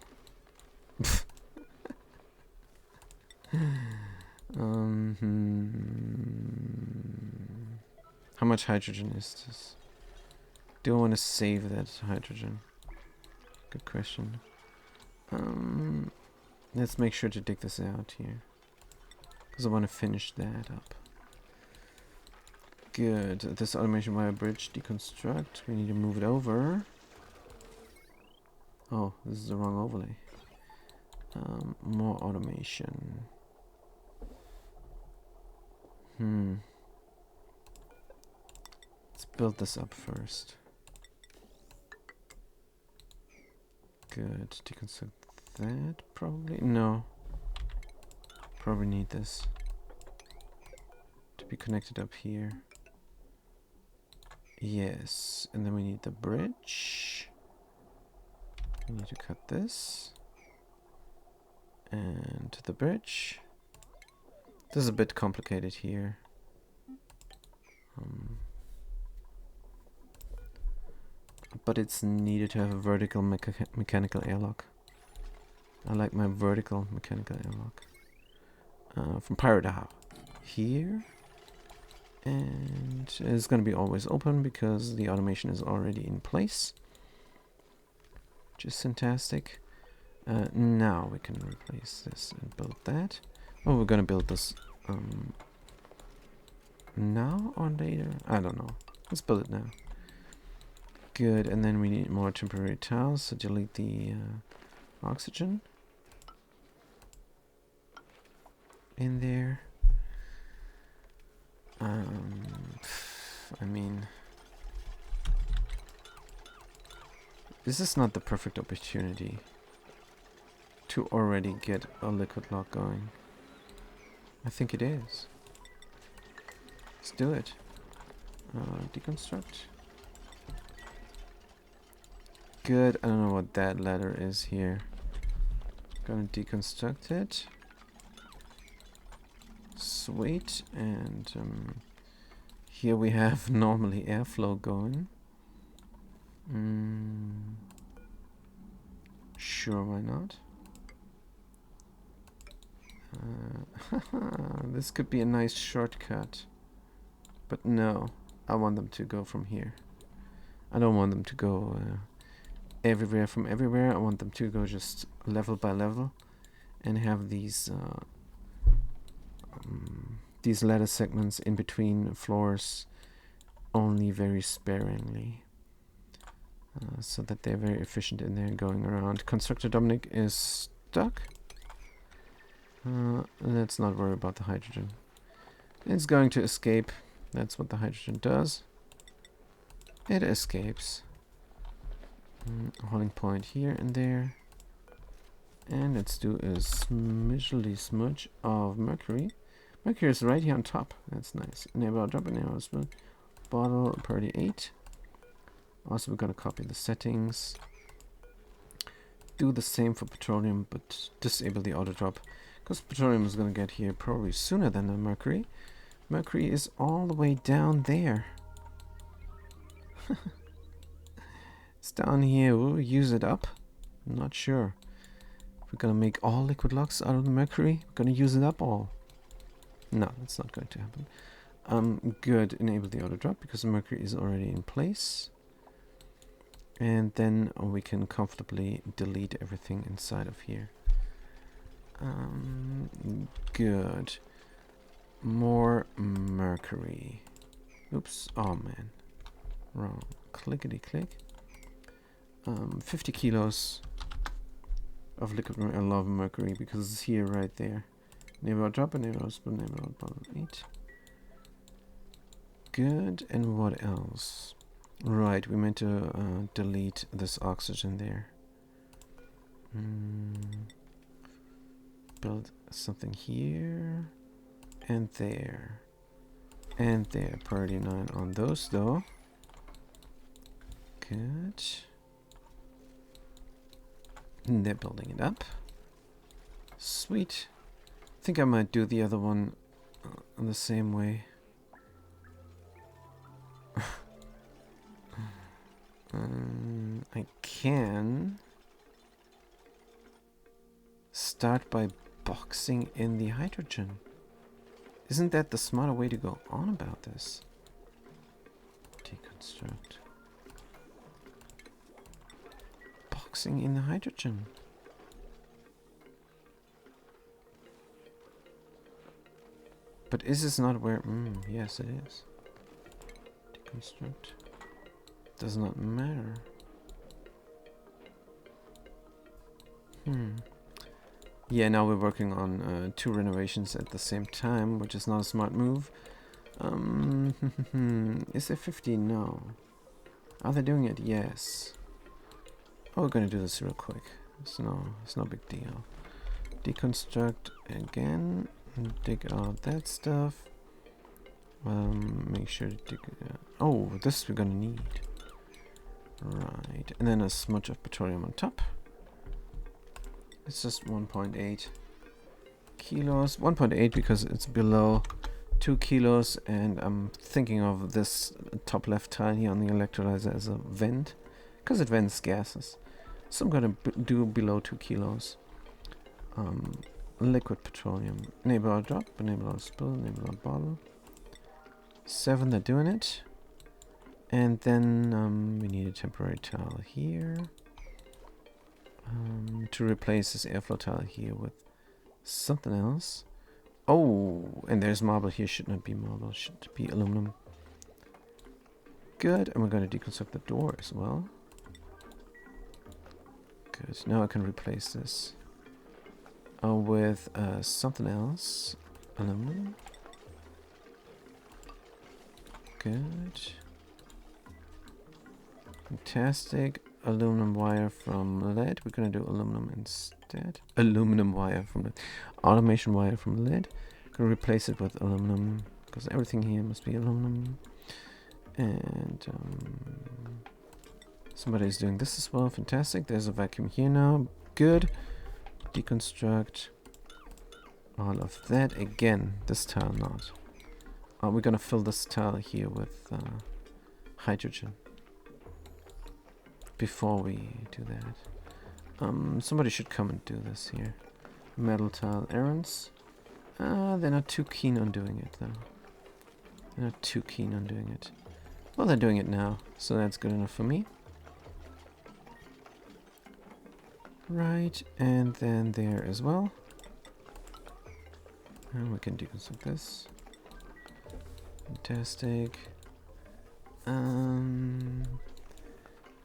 How much hydrogen is this? Do I want to save that hydrogen? Good question. Let's make sure to dig this out here. Because I want to finish that up. Good. This automation wire bridge deconstruct. We need to move it over. Oh, this is the wrong overlay. More automation. Let's build this up first. Good. Deconstruct that, probably. No. Probably need this to be connected up here. Yes. And then we need the bridge. We need to cut this. And the bridge. This is a bit complicated here. But it's needed to have a vertical mechanical airlock. I like my vertical mechanical airlock. From Pyrodow. Here. And it's going to be always open because the automation is already in place. Which is fantastic. Now we can replace this and build that. Oh, we're going to build this now or later? I don't know. Let's build it now. Good, and then we need more temporary tiles, so delete the oxygen in there. I mean, this is not the perfect opportunity to already get a liquid lock going. I think it is. Let's do it. Deconstruct. Good. I don't know what that ladder is here. Gonna deconstruct it. Sweet. And here we have normally airflow going. Sure, why not? This could be a nice shortcut. But no, I want them to go from here. I don't want them to go everywhere from everywhere. I want them to go just level by level and have these ladder segments in between floors only very sparingly. So that they're very efficient in there going around. Constructor Dominic is stuck. Let's not worry about the hydrogen. It's going to escape. That's what the hydrogen does. It escapes. Holding point here and there. And let's do a smudge of mercury. Mercury is right here on top. That's nice. Enable our drop, enable our spoon. Bottle priority 8. Also, we're going to copy the settings. Do the same for petroleum, but disable the auto drop. Because petroleum is going to get here probably sooner than the mercury. Mercury is all the way down there. It's down here. Will we use it up? I'm not sure. We're gonna make all liquid locks out of the mercury. We're gonna use it up all. No, that's not going to happen. Good. Enable the auto drop because the mercury is already in place. And then we can comfortably delete everything inside of here. Good. More mercury. Oops. Oh man. Wrong. Clickety click. 50 kilos of liquid lava mercury because it's here right there. Enable drop, enable spoon, enable bottle 8. Good. And what else? Right, we meant to delete this oxygen there. Build something here and there and there. Priority 9 on those though. Good. And they're building it up. Sweet. I think I might do the other one the same way. I can start by boxing in the hydrogen. Isn't that the smarter way to go on about this? Deconstruct. Boxing in the hydrogen. But is this not where... yes, it is. Deconstruct. Does not matter. Yeah, now we're working on 2 renovations at the same time, which is not a smart move. Is there 50? No. Are they doing it? Yes. Oh, we're gonna do this real quick. It's no big deal. Deconstruct again. Dig out that stuff. Make sure to dig... oh, this we're gonna need. Right, and then a smudge of petroleum on top. It's just 1.8 kilos. 1.8 because it's below 2 kilos, and I'm thinking of this top left tile here on the electrolyzer as a vent, because it vents gases. So I'm gonna do below 2 kilos. Liquid petroleum. Enable our drop, enable our spill, enable our bottle. 7, they're doing it. And then we need a temporary tile here to replace this airflow tile here with something else. Oh, and there's marble here. Should not be marble. Should be aluminum. Good. And we're going to deconstruct the door as well. Good. Now I can replace this with something else. Aluminum. Good. Fantastic. Aluminum wire from lead. We're going to do aluminum instead. Aluminum wire from the automation wire from lead. Going to replace it with aluminum because everything here must be aluminum. And somebody's doing this as well. Fantastic. There's a vacuum here now. Good. Deconstruct all of that again. This tile not. We're going to fill this tile here with hydrogen. Before we do that, somebody should come and do this here. Metal tile errands. They're not too keen on doing it though. They're not too keen on doing it. Well, they're doing it now, so that's good enough for me. Right, and then there as well. And we can deconstruct this. Fantastic.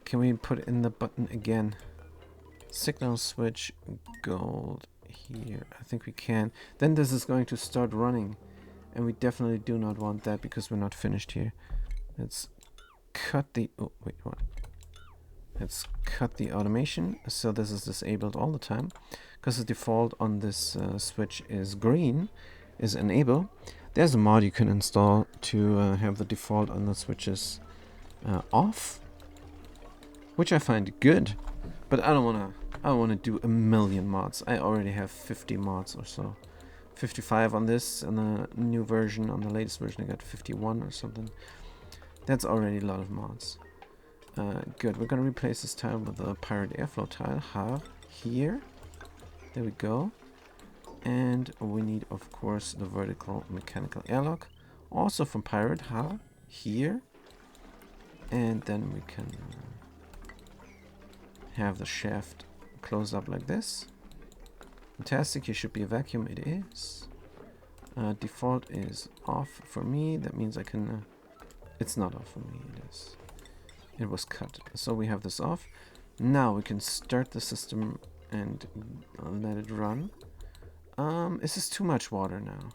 Can we put in the button again? Signal switch gold here. I think we can. Then this is going to start running. And we definitely do not want that because we're not finished here. Let's cut the... Oh, wait, what? Let's cut the automation. So this is disabled all the time. Because the default on this switch is green, is enable. There's a mod you can install to have the default on the switches off. Which I find good. But I don't want to do a million mods. I already have 50 mods or so. 55 on this, and the new version, on the latest version I got 51 or something. That's already a lot of mods. Good, we're gonna replace this tile with a pirate airflow tile. Here. There we go. And we need, of course, the vertical mechanical airlock. Also from pirate, here. And then we can have the shaft close up like this. Fantastic, here should be a vacuum. It is. Default is off for me. That means I can... it's not off for me. It is. It was cut. So we have this off. Now we can start the system and let it run. Is this too much water now?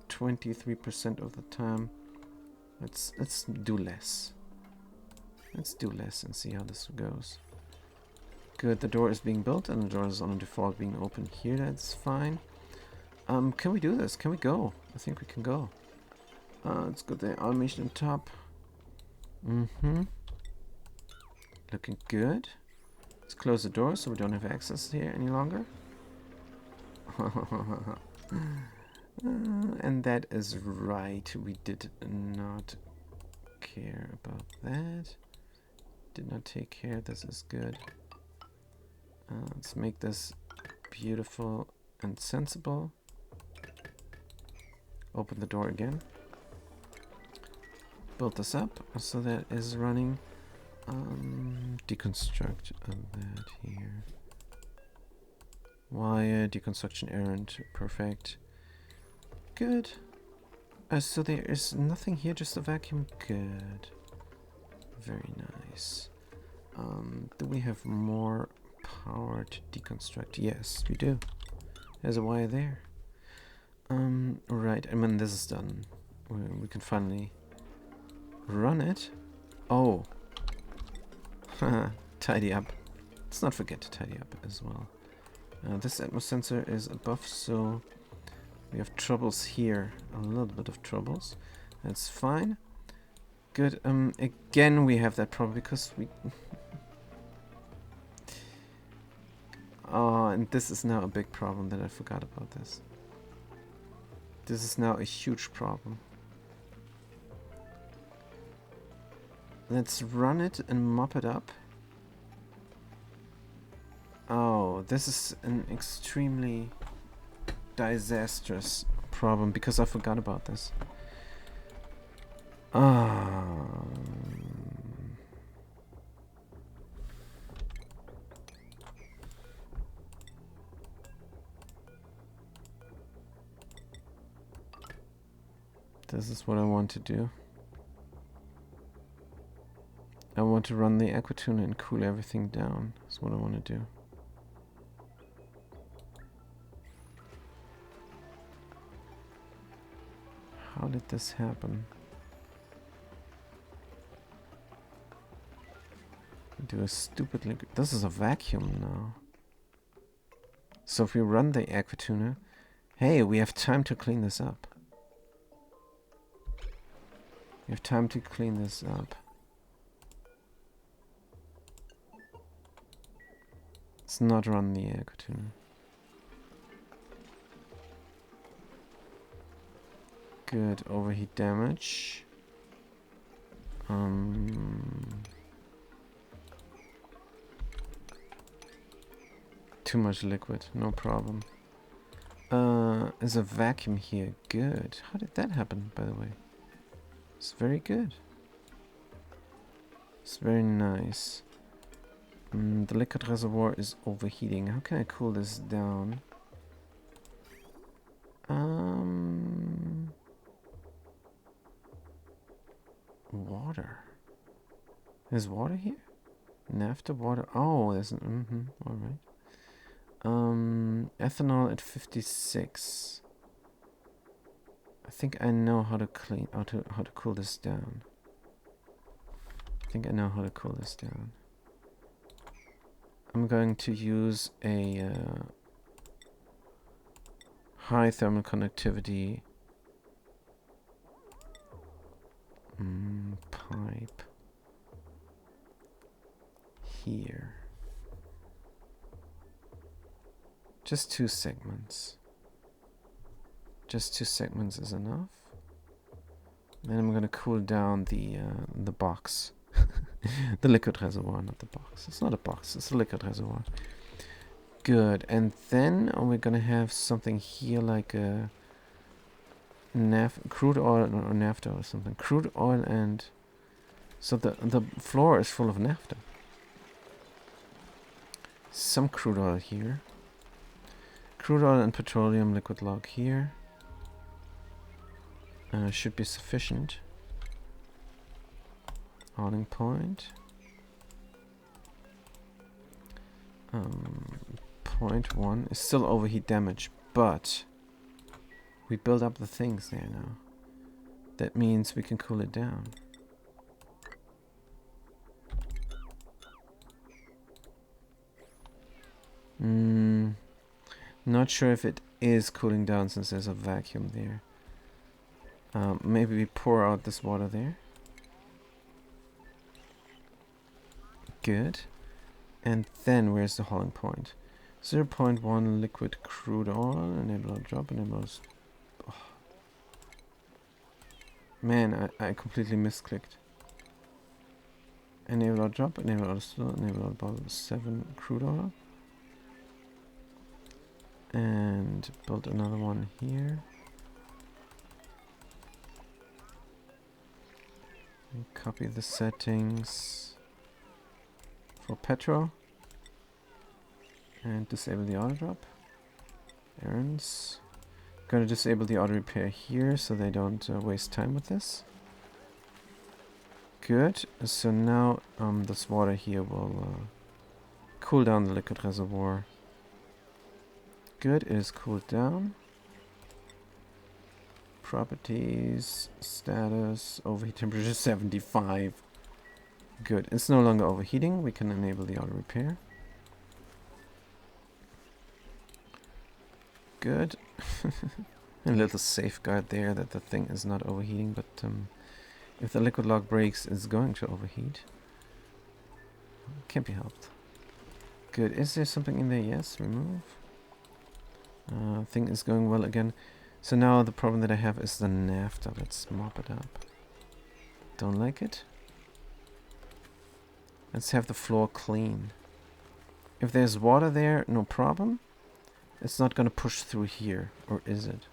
23% of the time. Let's do less. Let's do less and see how this goes. Good, the door is being built and the door is on a default being open here. That's fine. Can we do this? Can we go? I think we can go. Let's go the automation on top. Looking good. Let's close the door so we don't have access here any longer. And that is right. We did not care about that. Did not take care. This is good. Let's make this beautiful and sensible. Open the door again. Build this up so that is running. Deconstruct that here. Wire, deconstruction errand, perfect. Good. So there is nothing here, just a vacuum. Good. Very nice. Do we have more power to deconstruct? Yes, we do. There's a wire there. Right, and when this is done, we can finally run it. Oh. Tidy up. Let's not forget to tidy up as well. This atmos sensor is above, so we have troubles here. A little bit of troubles. That's fine. Good. Again, we have that problem because we... oh, and this is now a big problem that I forgot about this. This is now a huge problem. Let's run it and mop it up. Oh, this is an extremely disastrous problem because I forgot about this. This is what I want to do. I want to run the aquatuna and cool everything down. That's what I want to do. How did this happen? Do a stupidly... this is a vacuum now. So if we run the aquatuna... hey, we have time to clean this up. We have time to clean this up. Let's not run the aquatuna. Good, overheat damage. Too much liquid, no problem. There's a vacuum here. Good. How did that happen, by the way? It's very good. It's very nice. The liquid reservoir is overheating. How can I cool this down? Water. Is water here? Naphtha water. Oh, there's an. All right. Ethanol at 56. I think I know how to how to cool this down. I think I know how to cool this down. I'm going to use a high thermal conductivity pipe here. Just 2 segments. Just 2 segments is enough. Then I'm gonna cool down the box. The liquid reservoir, not the box. It's not a box, it's a liquid reservoir. Good, and then we're gonna have something here like a crude oil or naphtha or something. Crude oil and... So the floor is full of naphtha. Some crude oil here. Crude oil and petroleum liquid log here. Should be sufficient. Awning point. Point 1 is still overheat damage, but we build up the things there now. That means we can cool it down. Not sure if it is cooling down since there's a vacuum there. Maybe we pour out this water there. Good. And then where's the hauling point? 0.1 liquid crude oil. Enable drop. Enable. Oh. Man, I completely misclicked. Enable drop. Enable slow. Enable about 7 crude oil. And build another one here. And copy the settings for petro. And disable the auto drop. Errands. Gonna disable the auto repair here so they don't waste time with this. Good. So now this water here will cool down the liquid reservoir. Good, it is cooled down. Properties, status, overheat temperature 75. Good, it's no longer overheating. We can enable the auto repair. Good. A little safeguard there that the thing is not overheating, but if the liquid log breaks, it's going to overheat. Can't be helped. Good, is there something in there? Yes, remove. Thing is going well again. So now the problem that I have is the naphtha. Let's mop it up. Don't like it. Let's have the floor clean. If there's water there, no problem. It's not going to push through here. Or is it?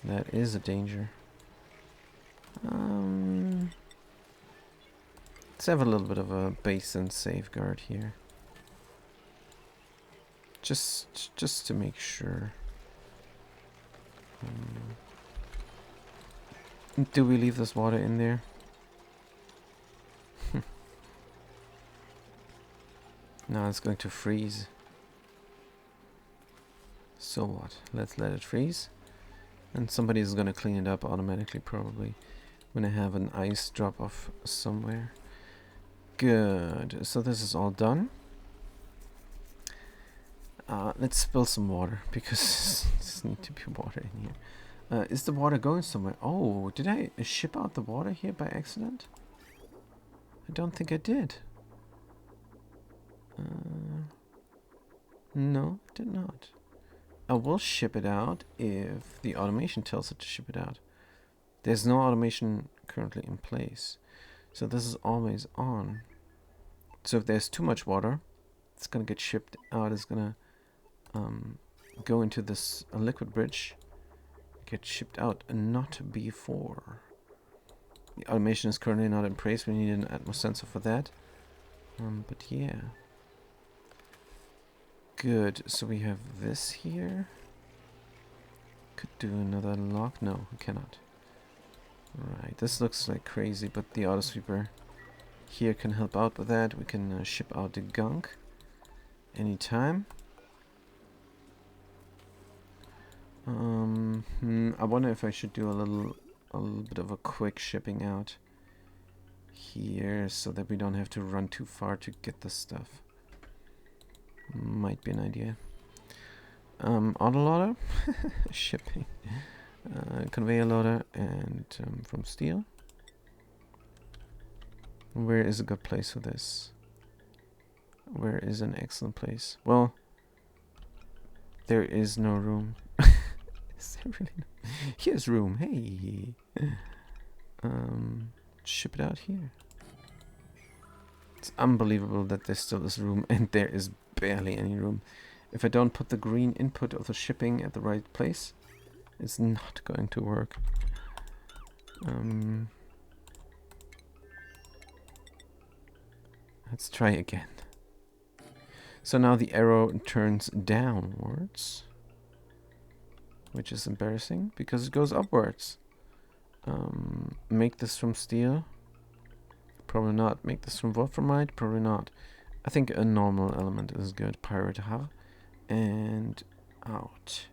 That is a danger. Let's have a little bit of a basin safeguard here. Just to make sure. Do we leave this water in there? No, it's going to freeze. So what? Let's let it freeze. And somebody is going to clean it up automatically, probably. When I have an ice drop off somewhere. Good. So this is all done. Let's spill some water, because there's need to be water in here. Is the water going somewhere? Oh, did I ship out the water here by accident? I don't think I did. No, I did not. I will ship it out if the automation tells it to ship it out. There's no automation currently in place, so this is always on. So if there's too much water, it's gonna get shipped out. It's gonna go into this liquid bridge, get shipped out, and not before. The automation is currently not in place. We need an Atmos sensor for that. But yeah. Good. So we have this here. Could do another lock. No, we cannot. Right. This looks like crazy, but the auto sweeper here can help out with that. We can ship out the gunk anytime. I wonder if I should do a little bit of a quick shipping out here so that we don't have to run too far to get the stuff. Might be an idea. Autoloader, shipping, conveyor loader, and from steel. Where is a good place for this? Where is an excellent place? Well, there is no room. Is there really no? Here's room. Hey. Ship it out here. It's unbelievable that there still is room, and there is barely any room. If I don't put the green input of the shipping at the right place, it's not going to work. Let's try again. So now the arrow turns downwards, which is embarrassing because it goes upwards. Make this from steel? Probably not. Make this from wolframite? Probably not. I think a normal element is good. Pirate har. And out.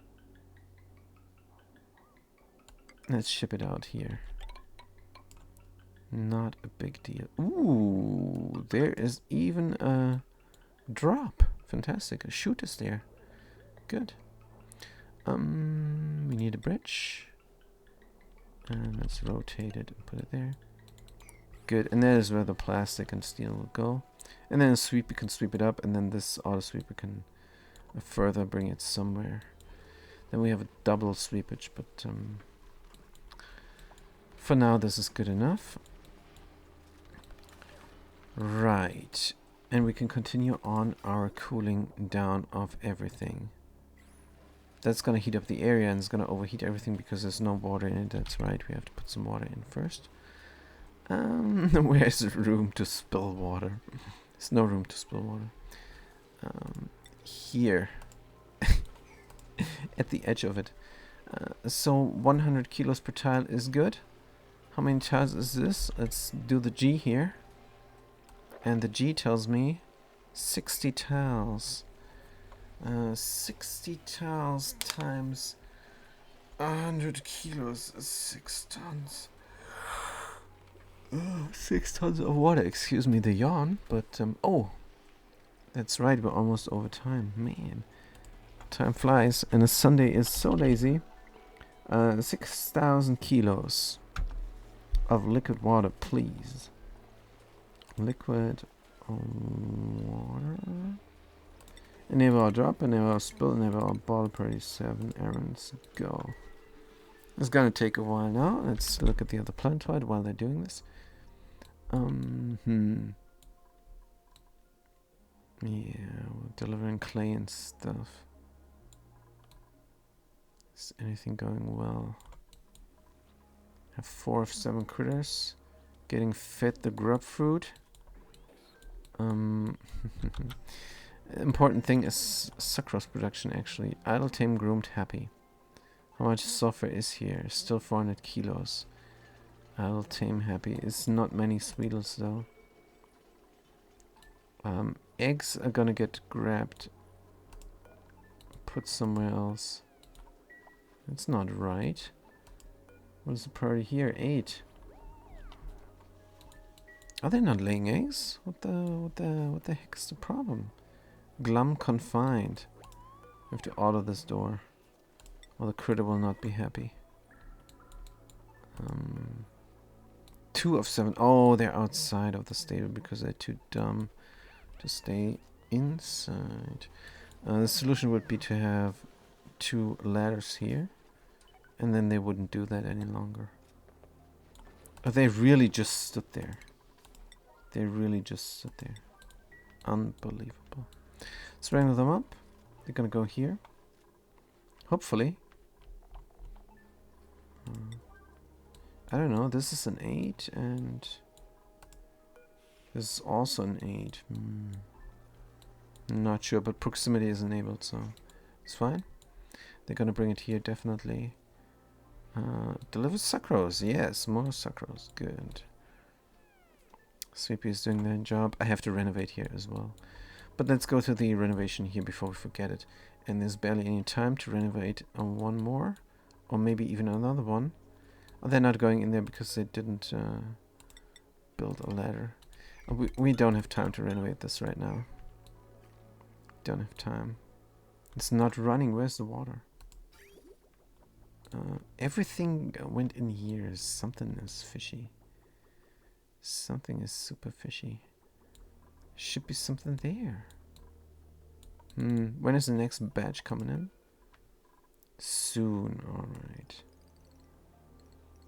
Let's ship it out here. Not a big deal. Ooh, there is even a drop. Fantastic. A chute is there. Good. We need a bridge. And let's rotate it and put it there. Good. And that is where the plastic and steel will go. And then a sweep, we can sweep it up, and then this auto sweeper can further bring it somewhere. Then we have a double sweepage, but for now this is good enough. Right. And we can continue on our cooling down of everything. That's going to heat up the area, and it's going to overheat everything because there's no water in it. That's right, we have to put some water in first. Where's the room to spill water? There's no room to spill water. Here. At the edge of it. So 100 kilos per tile is good. How many tiles is this? Let's do the G here. And the G tells me 60 tiles. 60 tiles times 100 kilos is 6 tons. 6 tons of water. Excuse me the yawn, but oh, that's right, we're almost over time. Man, time flies, and a Sunday is so lazy. 6,000 kilos of liquid water, please. Liquid water. Enable our drop, enable our spill, enable our bottle party. 7 errands, go. It's gonna take a while now. Let's look at the other planetoid while they're doing this. Yeah, we're delivering clay and stuff. Is anything going well? Have 4 of 7 critters. Getting fed the grub fruit. Important thing is sucrose production actually. Idle, tame, groomed, happy. How much sulfur is here? Still 400 kilos. Idle, tame, happy. It's not many sweetles though. Eggs are gonna get grabbed. Put somewhere else. That's not right. What is the priority here? 8. Are they not laying eggs? What the heck is the problem? Glum confined. We have to auto this door, or the critter will not be happy. 2 of 7. Oh, they're outside of the stable because they're too dumb to stay inside. The solution would be to have 2 ladders here, and then they wouldn't do that any longer. Oh, they really just stood there. They really just stood there. Unbelievable. Let's wrangle them up. They're gonna go here. Hopefully. I don't know. This is an 8, and this is also an 8. I'm not sure, but proximity is enabled, so it's fine. They're gonna bring it here, definitely. Deliver sucrose. Yes, more sucrose. Good. Sweepy is doing their job. I have to renovate here as well. But let's go to the renovation here before we forget it. And there's barely any time to renovate one more. Or maybe even another one. Oh, they're not going in there because they didn't build a ladder. We don't have time to renovate this right now. Don't have time. It's not running. Where's the water? Everything went in here. Something is fishy. Something is super fishy. Should be something there. When is the next batch coming in? Soon. Alright.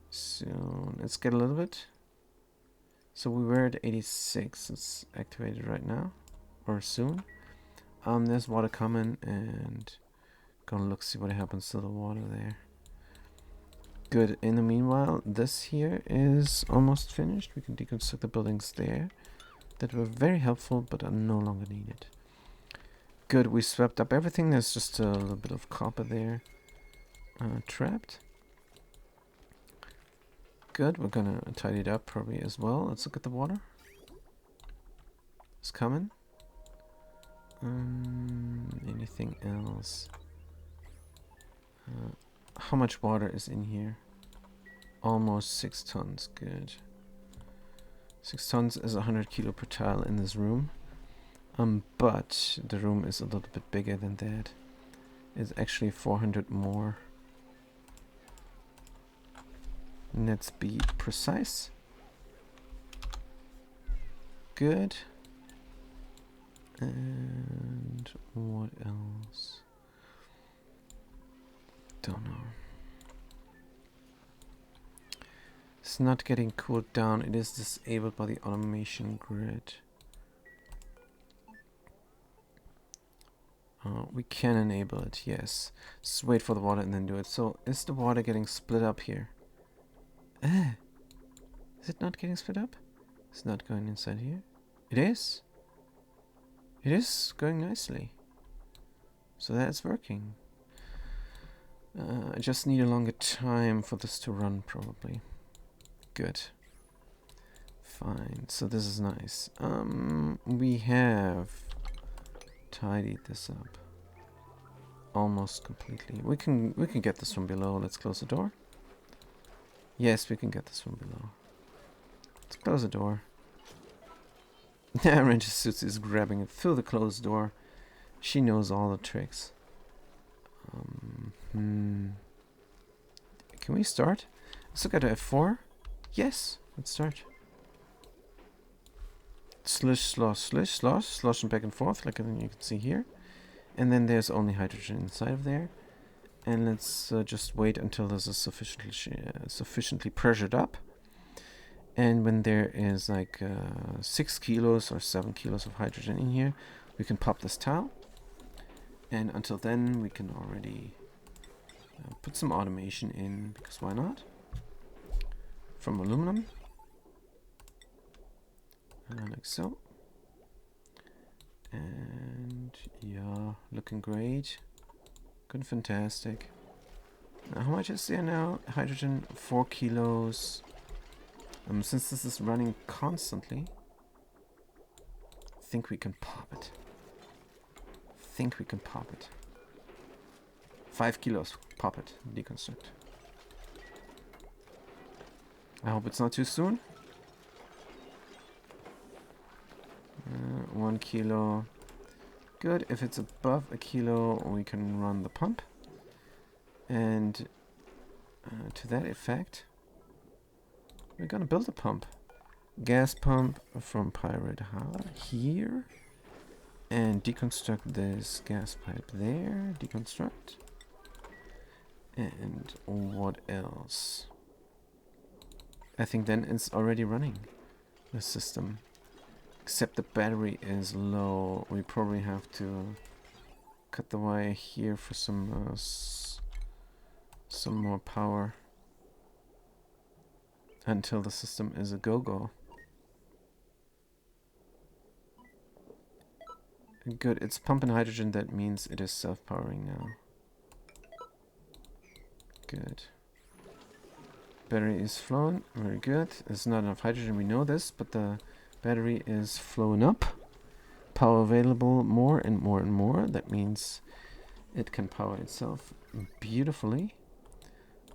Soon. Let's get a little bit. So we were at 86. It's activated right now. Or soon. There's water coming, and gonna look see what happens to the water there. Good. In the meanwhile, this here is almost finished. We can deconstruct the buildings there that were very helpful but are no longer needed. Good. We swept up everything. There's just a little bit of copper there trapped. Good. We're gonna tidy it up probably as well. Let's look at the water. It's coming. Anything else? How much water is in here? Almost 6 tons. Good. 6 tons is 100 kilo per tile in this room. But the room is a little bit bigger than that. It's actually 400 more. Let's be precise. Good. And what else? Don't know. It's not getting cooled down. It is disabled by the automation grid. We can enable it, yes. Just wait for the water and then do it. So, is the water getting split up here? Is it not getting split up? It's not going inside here. It is. It is going nicely. So that's working. I just need a longer time for this to run, probably. Good. Fine. So this is nice. We have tidied this up almost completely. We can get this from below. Let's close the door. Yes, we can get this from below. Let's close the door. Ranger Suits is grabbing it through the closed door. She knows all the tricks. Can we start? Let's look at F4. Yes, let's start. Slish, slosh, slish, slosh, sloshing back and forth, like you can see here. And then there's only hydrogen inside of there. And let's just wait until this is sufficiently pressured up. And when there is like 6 kilos or 7 kilos of hydrogen in here, we can pop this towel. And until then, we can already put some automation in, because why not? From aluminum. Like so. And yeah, looking great. Good, fantastic. Now, how much is there now? Hydrogen, 4 kilos. Since this is running constantly, I think we can pop it. 5 kilos, pop it, deconstruct. I hope it's not too soon. 1 kilo. Good. If it's above a kilo, we can run the pump. And to that effect, we're gonna build a pump. Gas pump from Pirate Harbor here. And deconstruct this gas pipe there. Deconstruct. And what else? I think then it's already running, the system. Except the battery is low. We probably have to cut the wire here for some more power until the system is a go-go. Good, it's pumping hydrogen. That means it is self-powering now. Good. Battery is flowing. Very good. There's not enough hydrogen, we know this, but the Battery is flowing up. Power available more and more and more. That means it can power itself beautifully.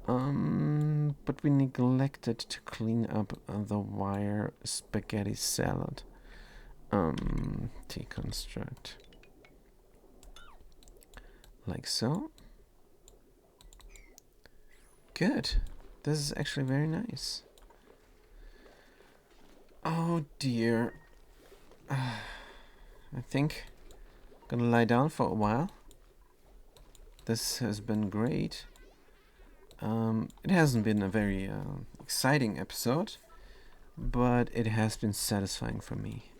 But we neglected to clean up the wire spaghetti salad. Deconstruct. Like so. Good. This is actually very nice. Oh dear. I think I'm gonna lie down for a while. This has been great. It hasn't been a very exciting episode, but it has been satisfying for me.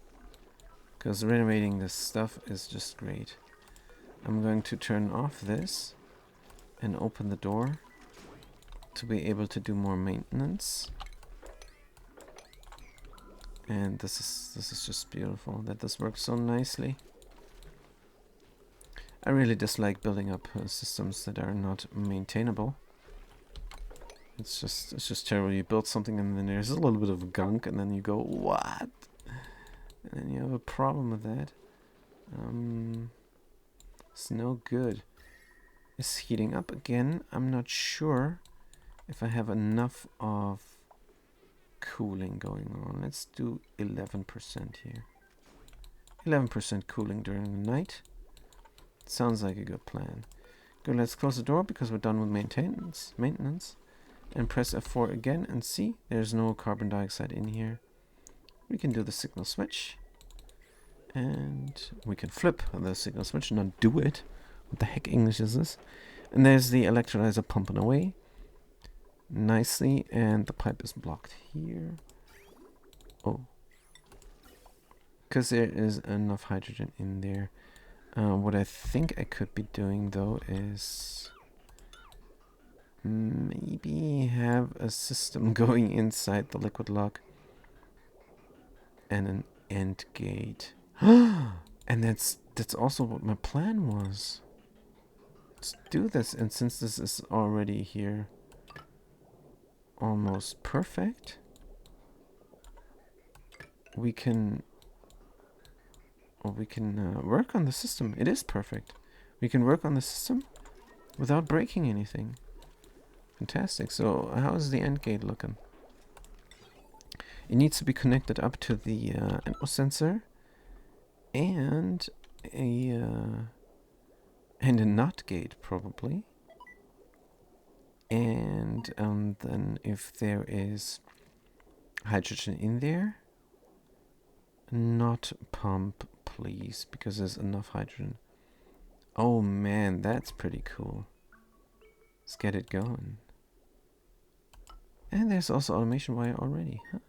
Because renovating this stuff is just great. I'm going to turn off this and open the door to be able to do more maintenance. And this is just beautiful that this works so nicely. I really dislike building up systems that are not maintainable. It's just terrible. You build something and then there's a little bit of gunk and then you go, what? And then you have a problem with that. It's no good. It's heating up again. I'm not sure if I have enough of cooling going on. Let's do 11% here. 11% cooling during the night. Sounds like a good plan. Good, let's close the door because we're done with maintenance. And press F4 again and see, there's no carbon dioxide in here. We can do the signal switch. And we can flip the signal switch, not do it. What the heck English is this? And there's the electrolyzer pumping away nicely, and the pipe is blocked here. Oh. Because there is enough hydrogen in there. What I think I could be doing though is maybe have a system going inside the liquid lock and an end gate. And that's also what my plan was. Let's do this, and since this is already here almost perfect, we can work on the system. It is perfect. We can work on the system without breaking anything. Fantastic. So how's the end gate looking? It needs to be connected up to the NO sensor and a NOT gate probably. And then if there is hydrogen in there, not pump please, because there's enough hydrogen. Oh man, that's pretty cool. Let's get it going. And there's also automation wire already, huh?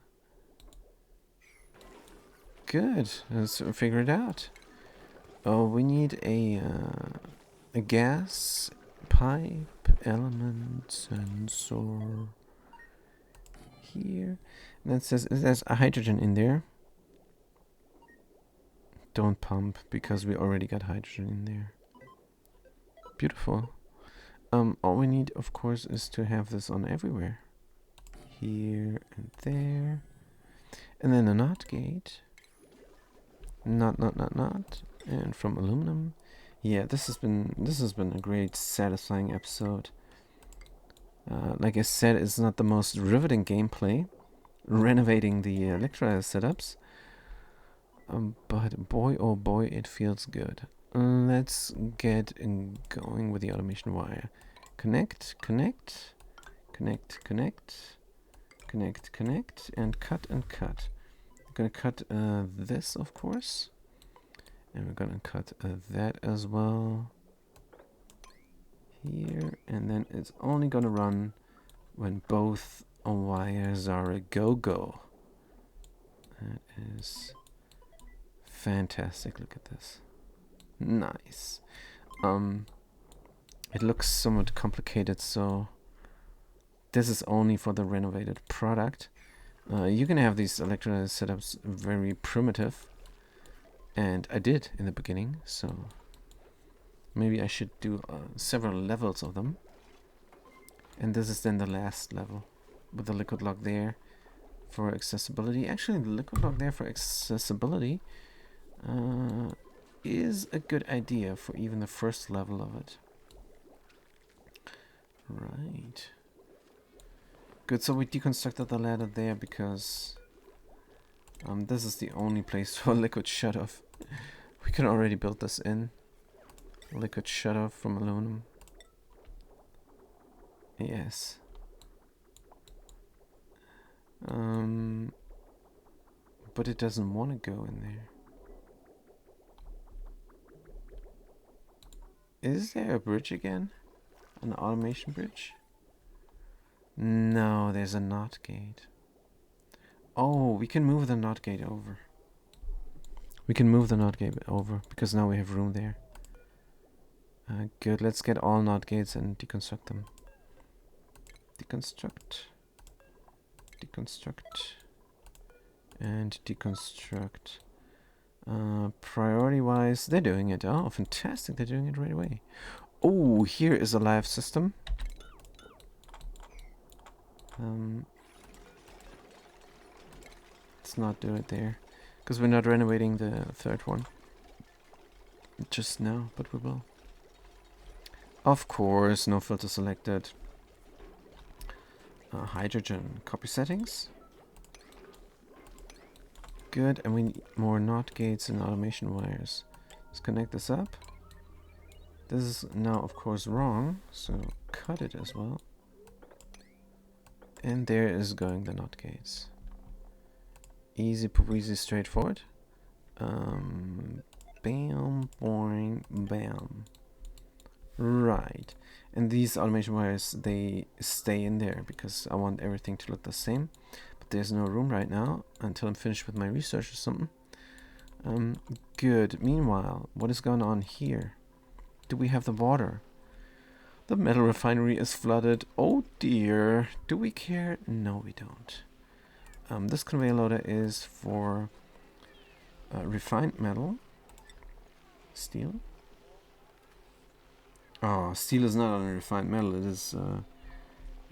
Good, let's figure it out. Oh, we need a gas pipe element sensor here. And that says there's a hydrogen in there. Don't pump because we already got hydrogen in there. Beautiful. All we need, of course, is to have this on everywhere. Here and there. And then a NOT gate. Not. And from aluminum. Yeah, this has been a great, satisfying episode. Like I said, it's not the most riveting gameplay, renovating the electrolyzer setups. But boy, oh boy, it feels good. Let's get going with the automation wire. Connect, and cut and cut. We're gonna cut this, of course, and we're gonna cut that as well here, and then it's only gonna run when both wires are a go-go. That is fantastic. Look at this. Nice. It looks somewhat complicated, so this is only for the renovated product. You can have these electrolyzer setups very primitive, and I did in the beginning, so maybe I should do several levels of them. And this is then the last level with the liquid lock there. for accessibility. Actually, the liquid block there for accessibility is a good idea for even the first level of it. Right. Good, so we deconstructed the ladder there because this is the only place for liquid shut-off. We can already build this in. Liquid shut-off from aluminum. Yes. But it doesn't want to go in there. Is there a bridge again? An automation bridge? No, there's a NOT gate. Oh, we can move the NOT gate over. We can move the NOT gate over because now we have room there. Good, let's get all NOT gates and deconstruct them. Deconstruct. Deconstruct. And deconstruct. Priority-wise, they're doing it. Oh, fantastic, they're doing it right away. Oh, here is a live system. Let's not do it there, because we're not renovating the third one just now, but we will. Of course, no filter selected. Hydrogen, copy settings. Good, and we need more NOT gates and automation wires. Let's connect this up. This is now, of course, wrong, so cut it as well. And there is going the NOT gates. Easy, easy, straightforward. Bam, boing, bam. Right. And these automation wires, they stay in there because I want everything to look the same. But there's no room right now until I'm finished with my research or something. Good. Meanwhile, what is going on here? Do we have the water? The metal refinery is flooded. Oh dear. Do we care? No, we don't. This conveyor loader is for refined metal. Steel. Oh, steel is not only refined metal. It is,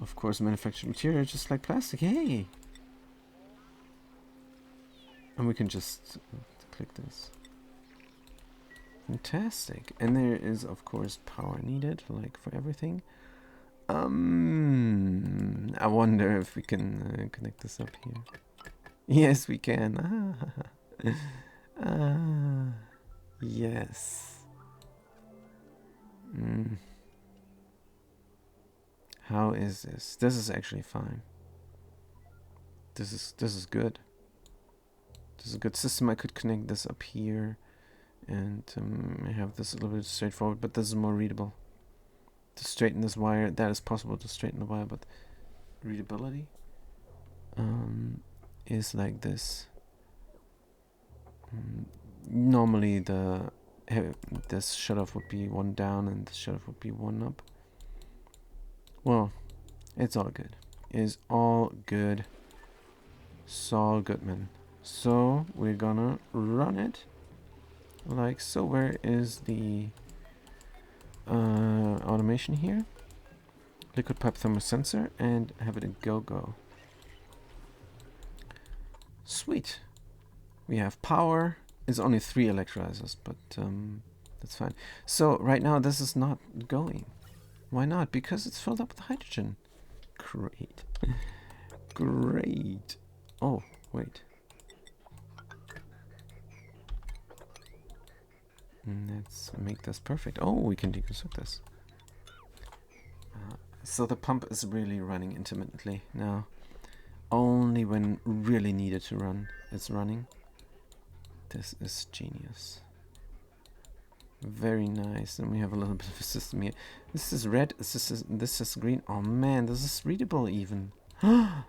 of course, manufactured material, just like plastic. Hey! And we can just click this. Fantastic. And there is, of course, power needed, like for everything. I wonder if we can connect this up here. Yes, we can. Yes. How is this? This is actually fine. This is good. This is a good system. I could connect this up here and have this a little bit straightforward, but this is more readable. To straighten this wire, that is possible to straighten the wire, but readability is like this. Normally this shut-off would be one down and this shut-off would be one up. Well, it's all good. It's all good. Saul Goodman. So we're gonna run it like so. Where is the automation here? Liquid pipe thermosensor and have it a go. Sweet. We have power. It's only 3 electrolyzers, but that's fine. So right now this is not going. Why not? Because it's filled up with hydrogen. Great. Great. Oh, wait. Let's make this perfect. Oh, we can deconstruct this. So the pump is really running intermittently now. Only when really needed to run, it's running. This is genius. Very nice. And we have a little bit of a system here. This is red. This is green. Oh man, this is readable even. And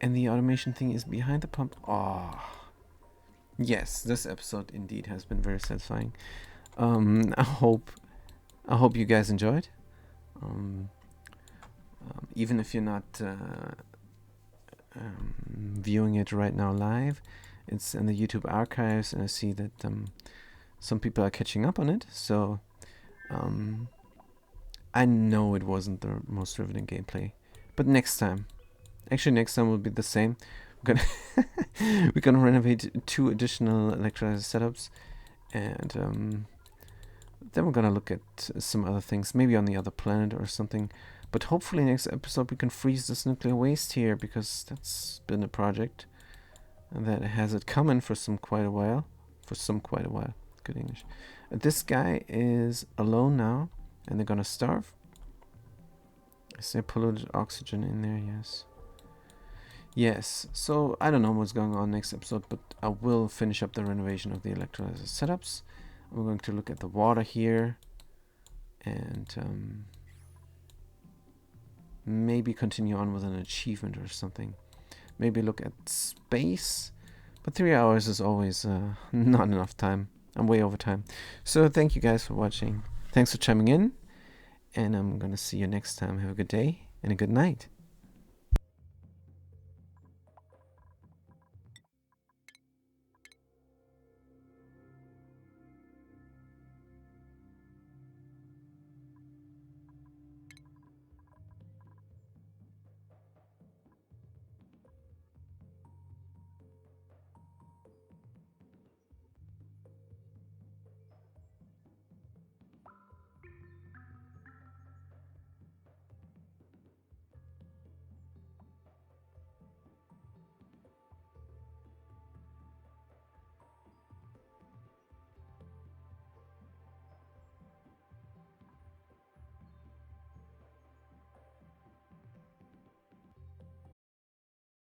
the automation thing is behind the pump. Oh. Yes, this episode indeed has been very satisfying. I hope you guys enjoyed. Even if you're not viewing it right now live, it's in the YouTube archives, and I see that some people are catching up on it. So I know it wasn't the most riveting gameplay, but next time will be the same. We're gonna we're gonna renovate 2 additional electrolyzer setups, and then we're gonna look at some other things, maybe on the other planet or something. But hopefully next episode we can freeze this nuclear waste here, because that's been a project that has it coming for quite a while. Good English. This guy is alone now, and they're gonna starve. Is there polluted oxygen in there? Yes. Yes, so I don't know what's going on next episode, but I will finish up the renovation of the electrolyzer setups. We're going to look at the water here, and maybe continue on with an achievement or something. Maybe look at space, but 3 hours is always not enough time. I'm way over time. So thank you guys for watching. Thanks for chiming in, and I'm gonna see you next time. Have a good day and a good night.